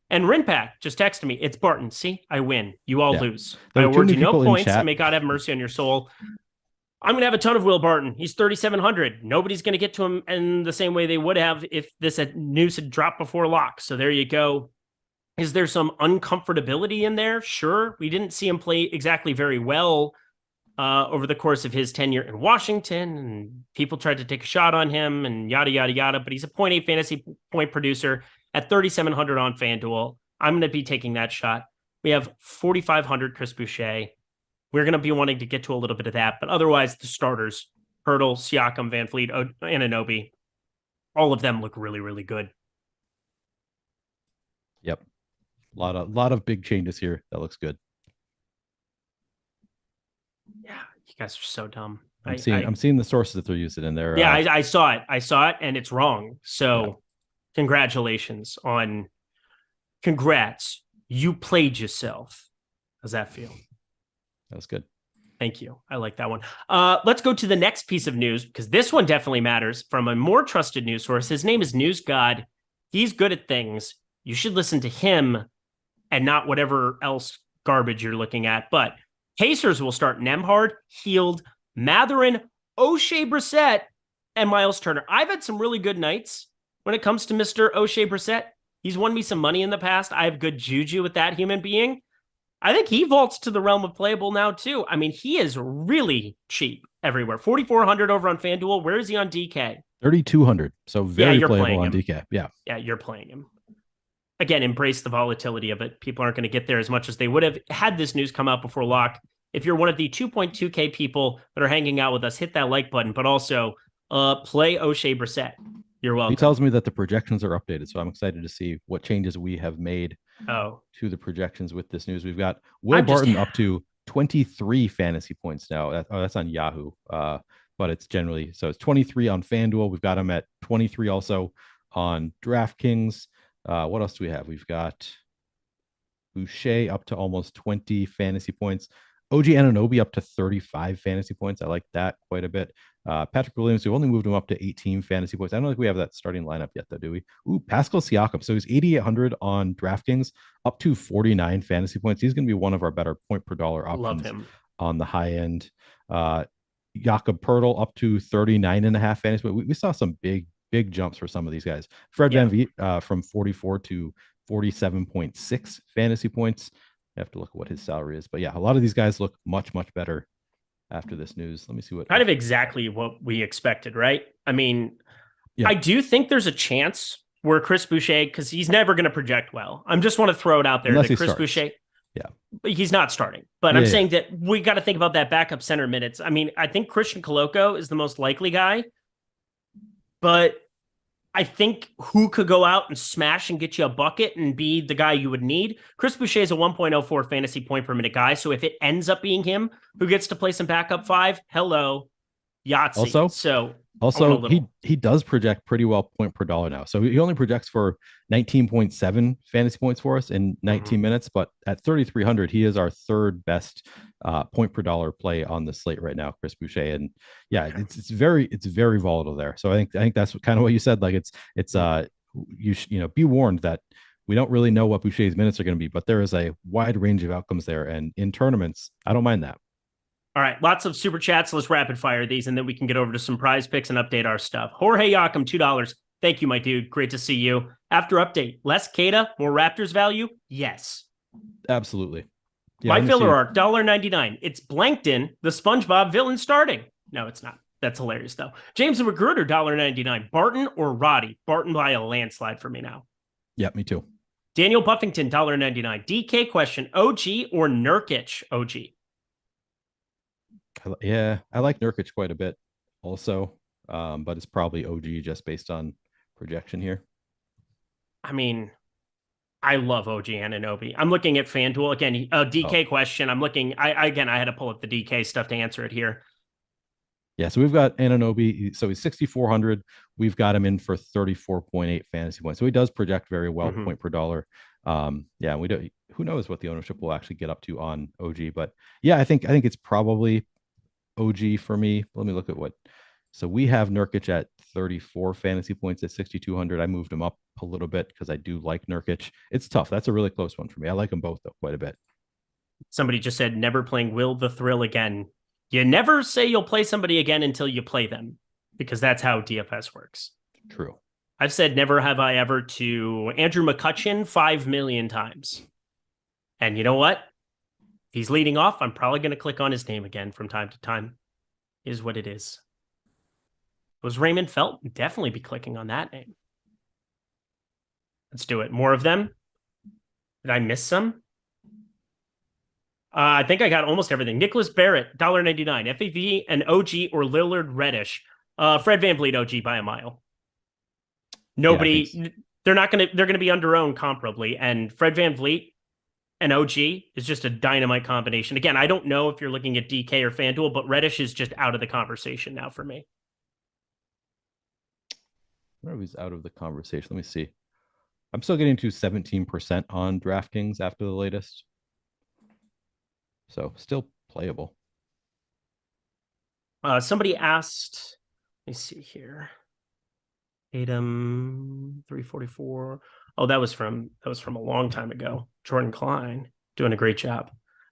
And Rinpack just texted me. It's Barton. See, I win. You all lose. I award you no points. And may God have mercy on your soul. I'm going to have a ton of Will Barton. He's 3,700. Nobody's going to get to him in the same way they would have if this news had dropped before lock. So there you go. Is there some uncomfortability in there? Sure. We didn't see him play exactly very well over the course of his tenure in Washington. And people tried to take a shot on him and yada, yada, yada. But he's a 0.8 fantasy point producer at 3,700 on FanDuel. I'm going to be taking that shot. We have 4,500 Chris Boucher. We're going to be wanting to get to a little bit of that, but otherwise the starters, Poeltl, Siakam, VanVleet, Anunoby, all of them look really, really good. Yep. A lot of big changes here. That looks good. Yeah, you guys are so dumb. I'm seeing the sources that they're using in there. Yeah, I saw it, and it's wrong. So, congratulations congrats. You played yourself. How's that feel? That was good. Thank you. I like that one. Let's go to the next piece of news, because this one definitely matters, from a more trusted news source. His name is News God. He's good at things. You should listen to him and not whatever else garbage you're looking at. But Pacers will start Nembhard, Hield, Mathurin, O'Shea Brissett, and Miles Turner. I've had some really good nights when it comes to Mr. O'Shea Brissett. He's won me some money in the past. I have good juju with that human being. I think he vaults to the realm of playable now, too. I mean, he is really cheap everywhere. 4,400 over on FanDuel. Where is he on DK? 3,200. So very playable on him. DK. Yeah. Yeah, you're playing him. Again, embrace the volatility of it. People aren't going to get there as much as they would have had this news come out before lock. If you're one of the 2.2K people that are hanging out with us, hit that like button, but also play O'Shea Brissett. You're welcome. He tells me that the projections are updated, so I'm excited to see what changes we have made to the projections with this news. We've got Will Barton up to 23 fantasy points now. That's on Yahoo, but it's generally, so it's 23 on FanDuel. We've got him at 23 also on DraftKings. What else do we have? We've got Boucher up to almost 20 fantasy points. OG Anunoby up to 35 fantasy points. I like that quite a bit. Patrick Williams, we only moved him up to 18 fantasy points. I don't think we have that starting lineup yet, though, do we? Ooh, Pascal Siakam. So he's 8,800 on DraftKings, up to 49 fantasy points. He's going to be one of our better point per dollar options on the high end. Jakob Poeltl up to 39.5 fantasy points. We saw some big jumps for some of these guys. Fred VanVleet from 44 to 47.6 fantasy points. I have to look at what his salary is, but yeah, a lot of these guys look much better after this news. Let me see what kind of exactly what we expected, right? I mean, I do think there's a chance where Chris Boucher, because he's never going to project well. I just want to throw it out there that Chris Boucher, he's not starting. But I'm saying that we got to think about that backup center minutes. I mean, I think Christian Koloko is the most likely guy, but I think who could go out and smash and get you a bucket and be the guy you would need? Chris Boucher is a 1.04 fantasy point per minute guy. So if it ends up being him who gets to play some backup five, hello, Yahtzee. Also, he does project pretty well point per dollar now. So he only projects for 19.7 fantasy points for us in 19 minutes, but at 3,300, he is our third best point per dollar play on the slate right now, Chris Boucher. And yeah, it's very volatile there. So I think that's kind of what you said. Like be warned that we don't really know what Boucher's minutes are going to be, but there is a wide range of outcomes there. And in tournaments, I don't mind that. All right, lots of super chats. Let's rapid fire these, and then we can get over to some prize picks and update our stuff. Jorge Yakum, $2. Thank you, my dude. Great to see you. After update, less Kata, more Raptors value? Yes. Absolutely. Yeah, my filler arc, $1.99. It's Blankton, the SpongeBob villain starting. No, it's not. That's hilarious, though. James the Recruiter, $1.99. Barton or Roddy? Barton by a landslide for me now. Yeah, me too. Daniel Buffington, $1.99. DK question, OG or Nurkic OG? Yeah, I like Nurkic quite a bit also, but it's probably OG just based on projection here. I mean, I love OG Anunoby. I'm looking at FanDuel. Again, DK question. I'm looking. I had to pull up the DK stuff to answer it here. Yeah, so we've got Anunoby. So he's 6,400. We've got him in for 34.8 fantasy points. So he does project very well point per dollar. Yeah, we don't. Who knows what the ownership will actually get up to on OG? But yeah, I think it's probably OG for me. Let me look at what. So we have Nurkic at 34 fantasy points at 6,200. I moved him up a little bit because I do like Nurkic. It's tough. That's a really close one for me. I like them both though quite a bit. Somebody just said never playing Will the Thrill again. You never say you'll play somebody again until you play them, because that's how DFS works. True. I've said never have I ever to Andrew McCutcheon 5 million times. And you know what? If he's leading off, I'm probably going to click on his name again from time to time. Is what it is. Was Raymond Felton? Definitely be clicking on that name. Let's do it. More of them. Did I miss some? I think I got almost everything. Nicholas Barrett, $1.99. FAV and OG or Lillard Reddish. Fred VanVleet OG by a mile. Nobody, they're going to be under owned comparably. And Fred VanVleet, and OG is just a dynamite combination. Again, I don't know if you're looking at DK or FanDuel, but Reddish is just out of the conversation now for me. I wonder if he's out of the conversation. Let me see. I'm still getting to 17% on DraftKings after the latest. So still playable. Somebody asked, let me see here. Tatum 344. Oh, that was from a long time ago. Jordan Klein doing a great job.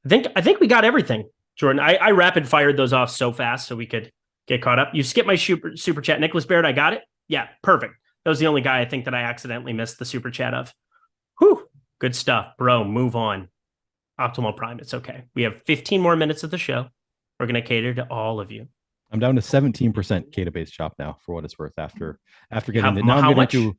I think we got everything, Jordan. I rapid fired those off so fast so we could get caught up. You skipped my super chat. Nicholas Barrett, I got it. Yeah, perfect. That was the only guy I think that I accidentally missed the super chat of. Whew, good stuff, bro. Move on. Optimal Prime. It's okay. We have 15 more minutes of the show. We're going to cater to all of you. I'm down to 17% K-based chop now, for what it's worth. After getting it, now I'm getting to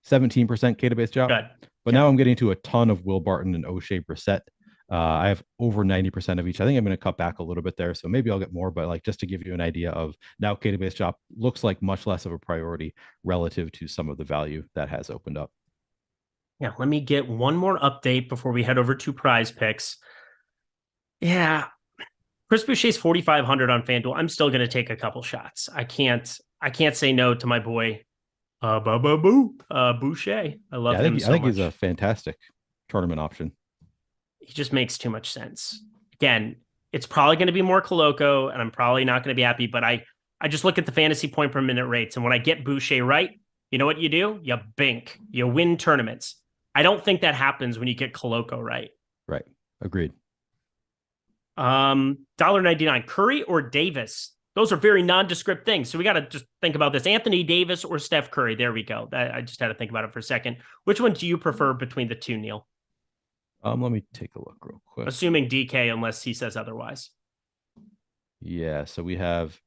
17% K-based chop. Good. But now I'm getting to a ton of Will Barton and O'Shea Brissett. I have over 90% of each. I think I'm going to cut back a little bit there, so maybe I'll get more. But like, just to give you an idea of now, K-based chop looks like much less of a priority relative to some of the value that has opened up. Yeah, let me get one more update before we head over to Prize Picks. Yeah, Chris Boucher's 4,500 on FanDuel. I'm still going to take a couple shots. I can't say no to my boy, Boucher. I love him so much. I think he's a fantastic tournament option. He just makes too much sense. Again, it's probably going to be more Coloco, and I'm probably not going to be happy, but I just look at the fantasy point per minute rates, and when I get Boucher right, you know what you do? You bink. You win tournaments. I don't think that happens when you get Coloco right. Right. Agreed. $1.99. Curry or Davis? Those are very nondescript things. So we got to just think about this. Anthony Davis or Steph Curry? There we go. I just had to think about it for a second. Which one do you prefer between the two, Neil? Let me take a look real quick. Assuming DK, unless he says otherwise. Yeah. So we have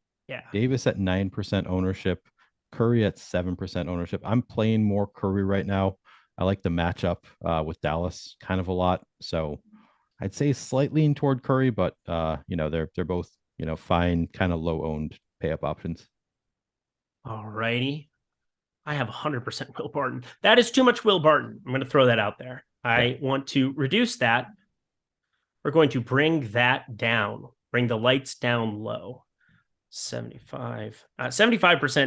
Davis at 9% ownership, Curry at 7% ownership. I'm playing more Curry right now. I like the matchup with Dallas kind of a lot. So I'd say slightly lean toward Curry, but they're both, fine, kind of low owned pay up options. All righty. I have 100% Will Barton. That is too much Will Barton. I'm going to throw that out there. I want to reduce that. We're going to bring that down. Bring the lights down low. 75%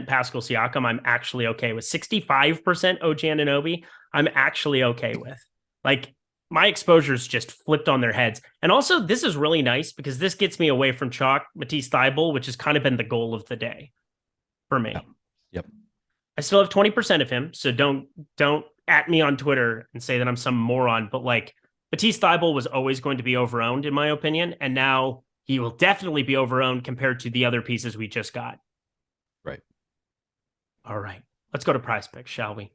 Pascal Siakam, I'm actually okay with. 65% OG Anunoby, I'm actually okay with. Like, my exposures just flipped on their heads. And also, this is really nice because this gets me away from chalk, Matisse Thybulle, which has kind of been the goal of the day for me. Yep. I still have 20% of him, so don't at me on Twitter and say that I'm some moron, but like, Matisse Thybulle was always going to be overowned, in my opinion, and now he will definitely be overowned compared to the other pieces we just got. Right. All right. Let's go to Prize Picks, shall we?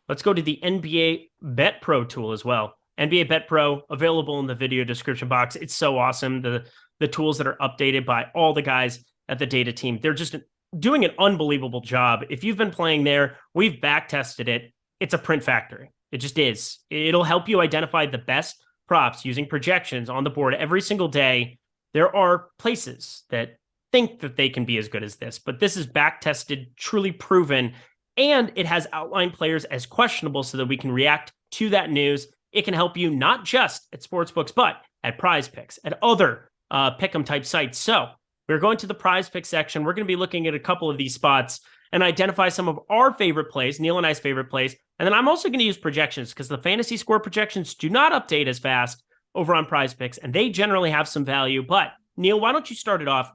Let's go to the NBA Bet Pro tool as well. NBA Bet Pro, available in the video description box. It's so awesome. The tools that are updated by all the guys at the data team. They're just doing an unbelievable job. If you've been playing there, we've back tested it. It's a print factory. It just is. It'll help you identify the best props using projections on the board every single day. There are places that think that they can be as good as this, but this is back tested, truly proven, and it has outlined players as questionable so that we can react to that news. It can help you not just at Sportsbooks, but at Prize Picks, at other pick'em type sites. So we're going to the Prize Pick section. We're going to be looking at a couple of these spots and identify some of our favorite plays, Neil and I's favorite plays. And then I'm also going to use projections because the fantasy score projections do not update as fast over on Prize Picks, and they generally have some value. But Neil, why don't you start it off?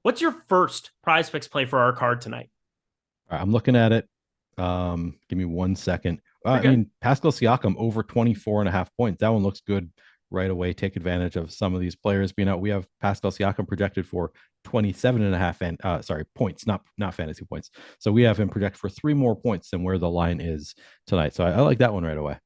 What's your first Prize Picks play for our card tonight? All right, I'm looking at it. Give me 1 second. Pascal Siakam over 24.5 points. That one looks good right away. Take advantage of some of these players being out. We have Pascal Siakam projected for 27.5 points, not fantasy points. So we have him projected for 3 more points than where the line is tonight. So I like that one right away.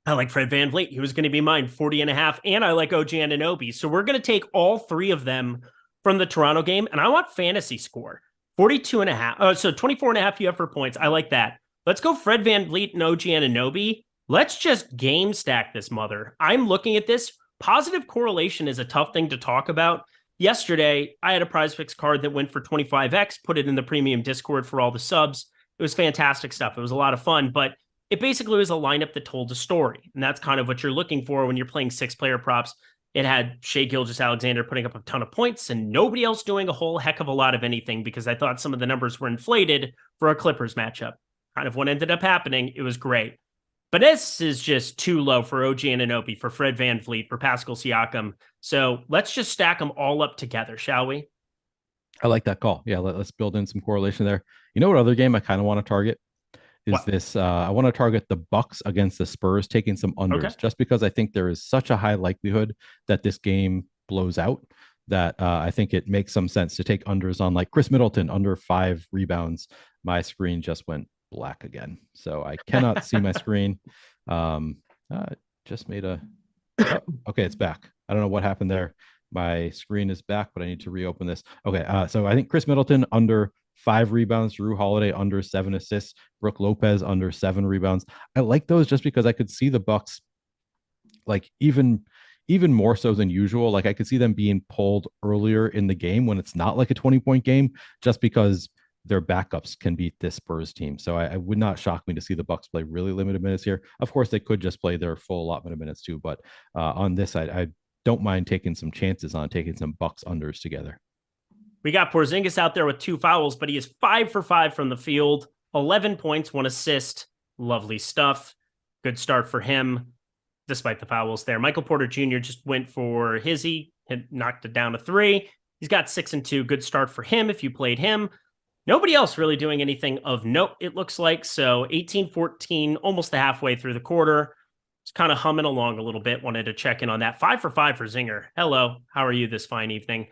I like Fred VanVleet. He was going to be mine, 40.5. And I like OG Anunoby. So we're going to take all 3 of them from the Toronto game. And I want fantasy score 42.5. So 24.5 you have for points. I like that. Let's go Fred VanVleet and OG Anunoby. Let's just game stack this mother. I'm looking at this. Positive correlation is a tough thing to talk about. Yesterday, I had a Prize Picks card that went for 25x, put it in the premium Discord for all the subs. It was fantastic stuff. It was a lot of fun, but it basically was a lineup that told a story. And that's kind of what you're looking for when you're playing 6-player props. It had Shai Gilgeous-Alexander putting up a ton of points and nobody else doing a whole heck of a lot of anything, because I thought some of the numbers were inflated for a Clippers matchup. Kind of what ended up happening. It was great. But this is just too low for OG Anunoby, for Fred VanVleet, for Pascal Siakam. So let's just stack them all up together, shall we? I like that call. Yeah, let's build in some correlation there. You know what other game I kind of want to target is what? This. I want to target the Bucks against the Spurs, taking some unders, just because I think there is such a high likelihood that this game blows out that I think it makes some sense to take unders on like Chris Middleton under 5 rebounds. My screen just went black again, so I cannot see my screen. Just made a okay, it's back. I don't know what happened there. My screen is back, but I need to reopen this. Okay, so I think Chris Middleton under 5 rebounds, Jrue Holiday under 7 assists, Brook Lopez under 7 rebounds. I like those just because I could see the Bucks like even more so than usual. Like I could see them being pulled earlier in the game when it's not like a 20-point game, just because their backups can beat this Spurs team. So I would not shock me to see the Bucks play really limited minutes here. Of course, they could just play their full allotment of minutes too, but on this side, I don't mind taking some chances on taking some Bucks unders together. We got Porzingis out there with 2 fouls, but he is 5 for 5 from the field, 11 points, 1 assist. Lovely stuff. Good start for him, despite the fouls there. Michael Porter Jr. just went for hizzy, knocked it down to 3. He's got 6 and 2. Good start for him if you played him. Nobody else really doing anything of note, it looks like. So 18-14, almost the halfway through the quarter. It's kind of humming along a little bit. Wanted to check in on that. 5 for 5 for Zinger. Hello, how are you this fine evening?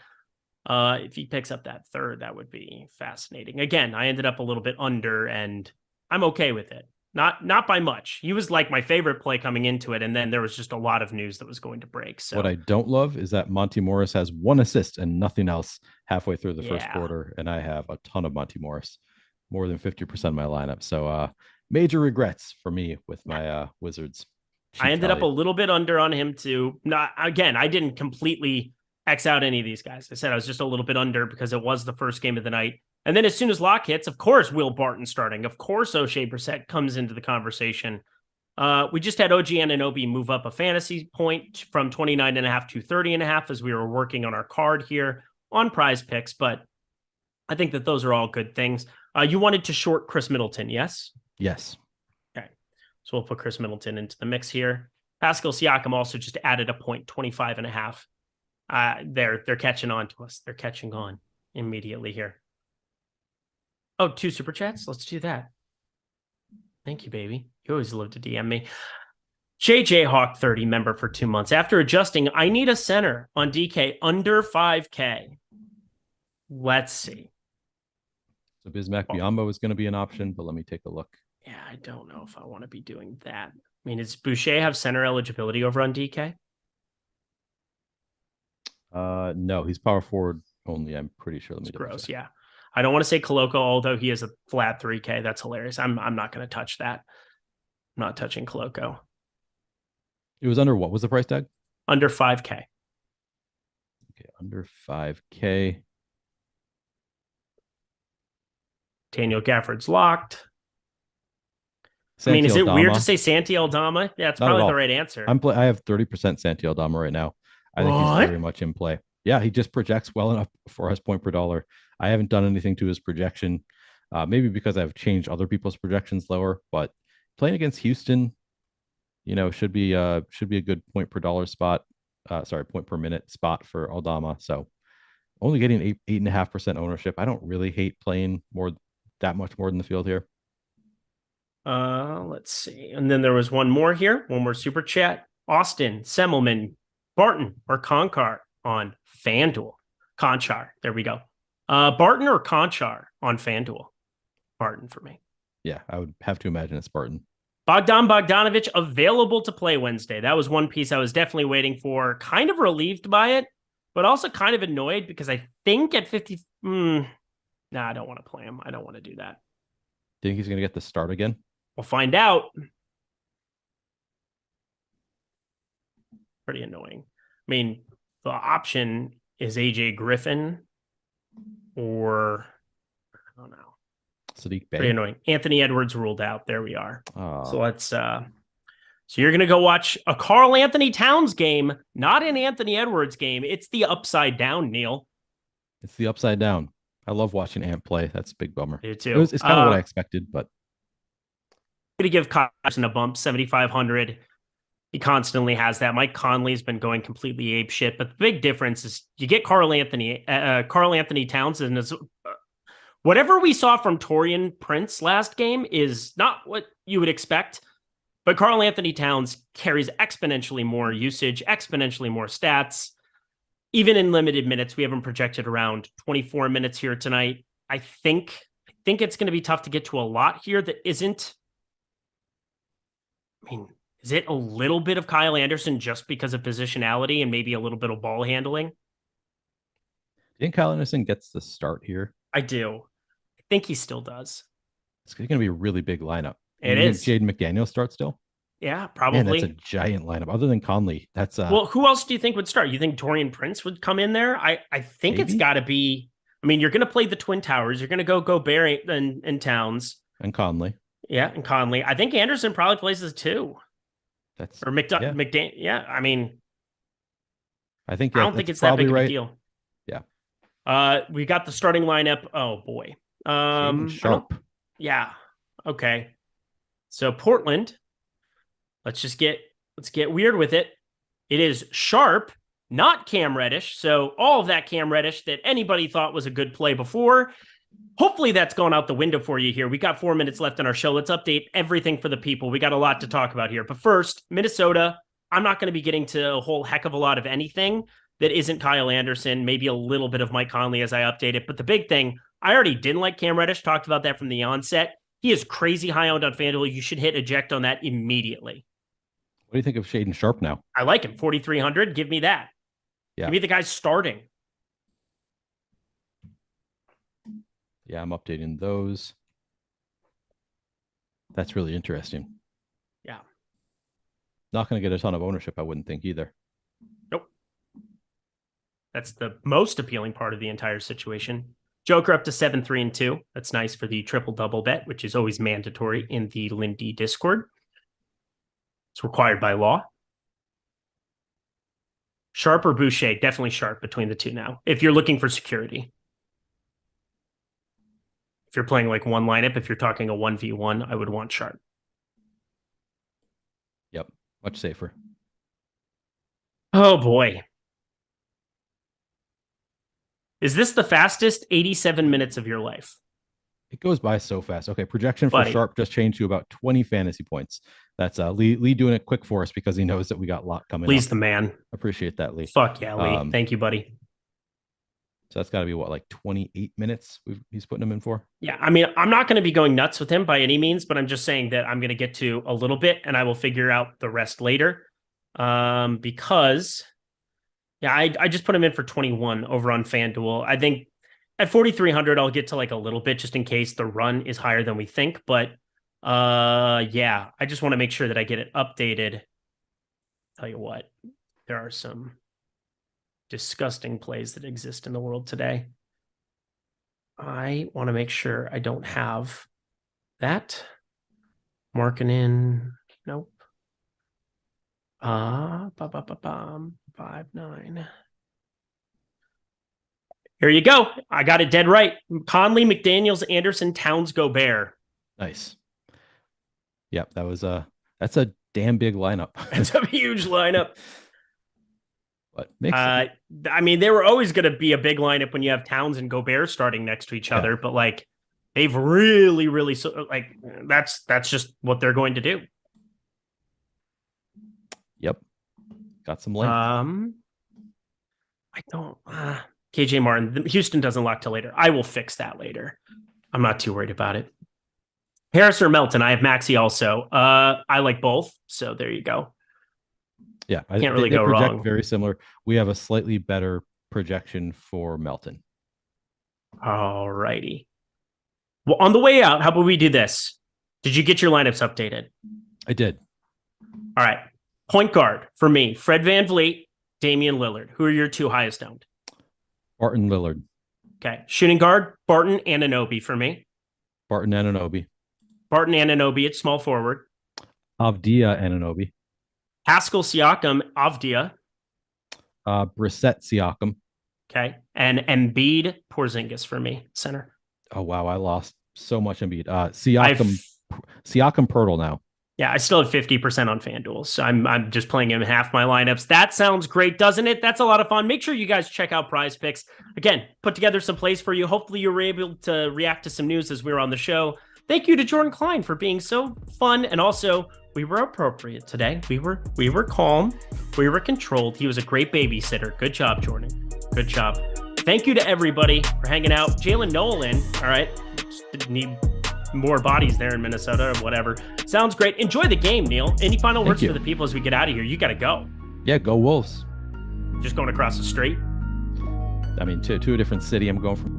If he picks up that third, that would be fascinating. Again, I ended up a little bit under, and I'm okay with it. Not by much. He was like my favorite play coming into it, and then there was just a lot of news that was going to break. So what I don't love is that Monty Morris has 1 assist and nothing else halfway through the first quarter, and I have a ton of Monty Morris, more than 50% of my lineup. So major regrets for me with my Wizards. I ended up a little bit under on him too. Not again, I didn't completely X out any of these guys. I said I was just a little bit under because it was the first game of the night. And then as soon as lock hits, of course, Will Barton starting. Of course, O'Shea Brissett comes into the conversation. We just had OG Anunoby move up a fantasy point from 29.5 to 30.5 as we were working on our card here on Prize Picks. But I think that those are all good things. You wanted to short Chris Middleton, yes? Yes. Okay. So we'll put Chris Middleton into the mix here. Pascal Siakam also just added a point, 25.5. They're catching on to us. They're catching on immediately here. Oh, 2 super chats? Let's do that. Thank you, baby. You always love to DM me. JJ Hawk 30 member for 2 months. After adjusting, I need a center on DK under 5K. Let's see. So Bismack Biyombo is going to be an option, but let me take a look. Yeah, I don't know if I want to be doing that. I mean, does Boucher have center eligibility over on DK? No, he's power forward only. I'm pretty sure. It's gross. Yeah. I don't want to say Koloko, although he is a flat 3K. That's hilarious. I'm not going to touch that. I'm not touching Koloko. It was under what was the price tag? Under 5K. Okay, under 5K. Daniel Gafford's locked. Santi I mean, is it Aldama. weird to say Santi Aldama? Yeah, it's probably the right answer. I have 30% Santi Aldama right now. I think he's very much in play. Yeah, he just projects well enough for his point per dollar. I haven't done anything to his projection, maybe because I've changed other people's projections lower. But playing against Houston, should be a good point per dollar spot. Point per minute spot for Aldama. So only getting 8.5% ownership. I don't really hate playing that much more than the field here. Let's see. And then there was one more here. One more super chat. Austin, Semmelman, Barton, or Conchar on FanDuel. Conchar. There we go. Barton or Conchar on FanDuel? Barton for me. Yeah, I would have to imagine it's Barton. Bogdanovic available to play Wednesday. That was one piece I was definitely waiting for. Kind of relieved by it, but also kind of annoyed because I think at 50... I don't want to play him. I don't want to do that. Do you think he's going to get the start again? We'll find out. Pretty annoying. I mean, the option is AJ Griffin or I don't know. Sadiq Pretty Bey. annoying. Anthony Edwards ruled out. There we are. Oh. So let's so you're gonna go watch a Karl Anthony Towns game, not an Anthony Edwards game. It's the upside down, Neil. It's the upside down. I love watching Ant play. That's a big bummer. You too. It's kind of what I expected, but I'm gonna give Carson a bump, 7,500. He constantly has that. Mike Conley's been going completely ape shit, but the big difference is you get Karl Anthony Towns, and whatever we saw from Taurean Prince last game is not what you would expect. But Karl Anthony Towns carries exponentially more usage, exponentially more stats. Even in limited minutes, we have him projected around 24 minutes here tonight. I think it's going to be tough to get to a lot here that isn't. I mean, is it a little bit of Kyle Anderson just because of positionality and maybe a little bit of ball handling? do you think Kyle Anderson gets the start here? I do. I think he still does. It's going to be a really big lineup. It is. Jaden McDaniel start still? Yeah, probably. Man, that's a giant lineup. Other than Conley, that's well, who else do you think would start? You think Taurean Prince would come in there? I think Maybe. It's got to be. I mean, you're going to play the Twin Towers. You're going to go Gobert and Towns. And Conley. Yeah, and Conley. I think Anderson probably plays as two. That's Or McDaniel. Yeah, I mean, I think I don't think it's that big of a deal. Yeah. We got the starting lineup. Oh boy. Sharp. Yeah. Okay. So Portland. Let's get weird with it. It is Sharp, not Cam Reddish. So all of that Cam Reddish that anybody thought was a good play before. Hopefully that's gone out the window for you here. We got 4 minutes left in our show. Let's update everything for the people. We got a lot to talk about here. But first, Minnesota. I'm not going to be getting to a whole heck of a lot of anything that isn't Kyle Anderson, maybe a little bit of Mike Conley as I update it. But the big thing, I already didn't like Cam Reddish. Talked about that from the onset. He is crazy high owned on FanDuel. You should hit eject on that immediately. What do you think of Shaden Sharp now? I like him. 4,300. Give me that. Yeah. Give me the guy starting. Yeah, I'm updating those. That's really interesting. Yeah. Not going to get a ton of ownership, I wouldn't think either. Nope. That's the most appealing part of the entire situation. Joker up to 7-3-2. That's nice for the triple-double bet, which is always mandatory in the Lindy Discord. It's required by law. Sharp or Boucher? Definitely Sharp between the two now, if you're looking for security. If you're playing like one lineup, if you're talking a 1v1, I would want Sharp. Yep, much safer. Oh, boy. Is this the fastest 87 minutes of your life? It goes by so fast. Okay, projection for Buddy. Sharp just changed to about 20 fantasy points. That's Lee doing it quick for us because he knows that we got a lot coming Lee's up. the man. Appreciate that, Lee. Fuck yeah, Lee. Thank you, buddy. So that's got to be what, like 28 minutes he's putting him in for? Yeah, I mean, I'm not going to be going nuts with him by any means, but I'm just saying that I'm going to get to a little bit and I will figure out the rest later. Because, yeah, I just put him in for 21 over on FanDuel. I think at 4,300, I'll get to like a little bit just in case the run is higher than we think. But yeah, I just want to make sure that I get it updated. Tell you what, there are some disgusting plays that exist in the world today. I want to make sure I don't have that. Marking in. Nope. 5-9. Here you go. I got it dead right. Conley, McDaniels, Anderson, Towns, Gobert. Nice. Yep, that's a damn big lineup. It's a huge lineup. But makes I mean, they were always going to be a big lineup when you have Towns and Gobert starting next to each other, but like they've really like that's just what they're going to do. Yep. Got some length. I don't KJ Martin. Houston doesn't lock till later. I will fix that later. I'm not too worried about it. Harris or Melton? I have Maxey also. I like both, so there you go. Yeah, Can't really they go project wrong. Very similar. We have a slightly better projection for Melton. All righty. Well, on the way out, how about we do this? Did you get your lineups updated? I did. All right. Point guard for me, Fred VanVleet, Damian Lillard. Who are your two highest owned? Barton Lillard. Okay. Shooting guard, Barton, Anunoby for me. Barton Anunoby. Barton Anunoby at small forward. Avdia Anunoby. Pascal Siakam, Avdia. Brissett Siakam. Okay. And Embiid, Porzingis for me, center. Oh, wow. I lost so much Embiid. Siakam Pirtle now. Yeah, I still have 50% on FanDuel, so I'm just playing him in half my lineups. That sounds great, doesn't it? That's a lot of fun. Make sure you guys check out Prize Picks. Again, put together some plays for you. Hopefully you were able to react to some news as we were on the show. Thank you to Jordan Klein for being so fun, and also we were appropriate today. We were calm, we were controlled. He was a great babysitter. Good job, Jordan. Good job. Thank you to everybody for hanging out. Jalen Nolan, all right, just need more bodies there in Minnesota or whatever. Sounds great. Enjoy the game, Neil. Any final words for the people as we get out of here? You got to go. Yeah, go Wolves. Just going across the street. I mean, to a different city. I'm going from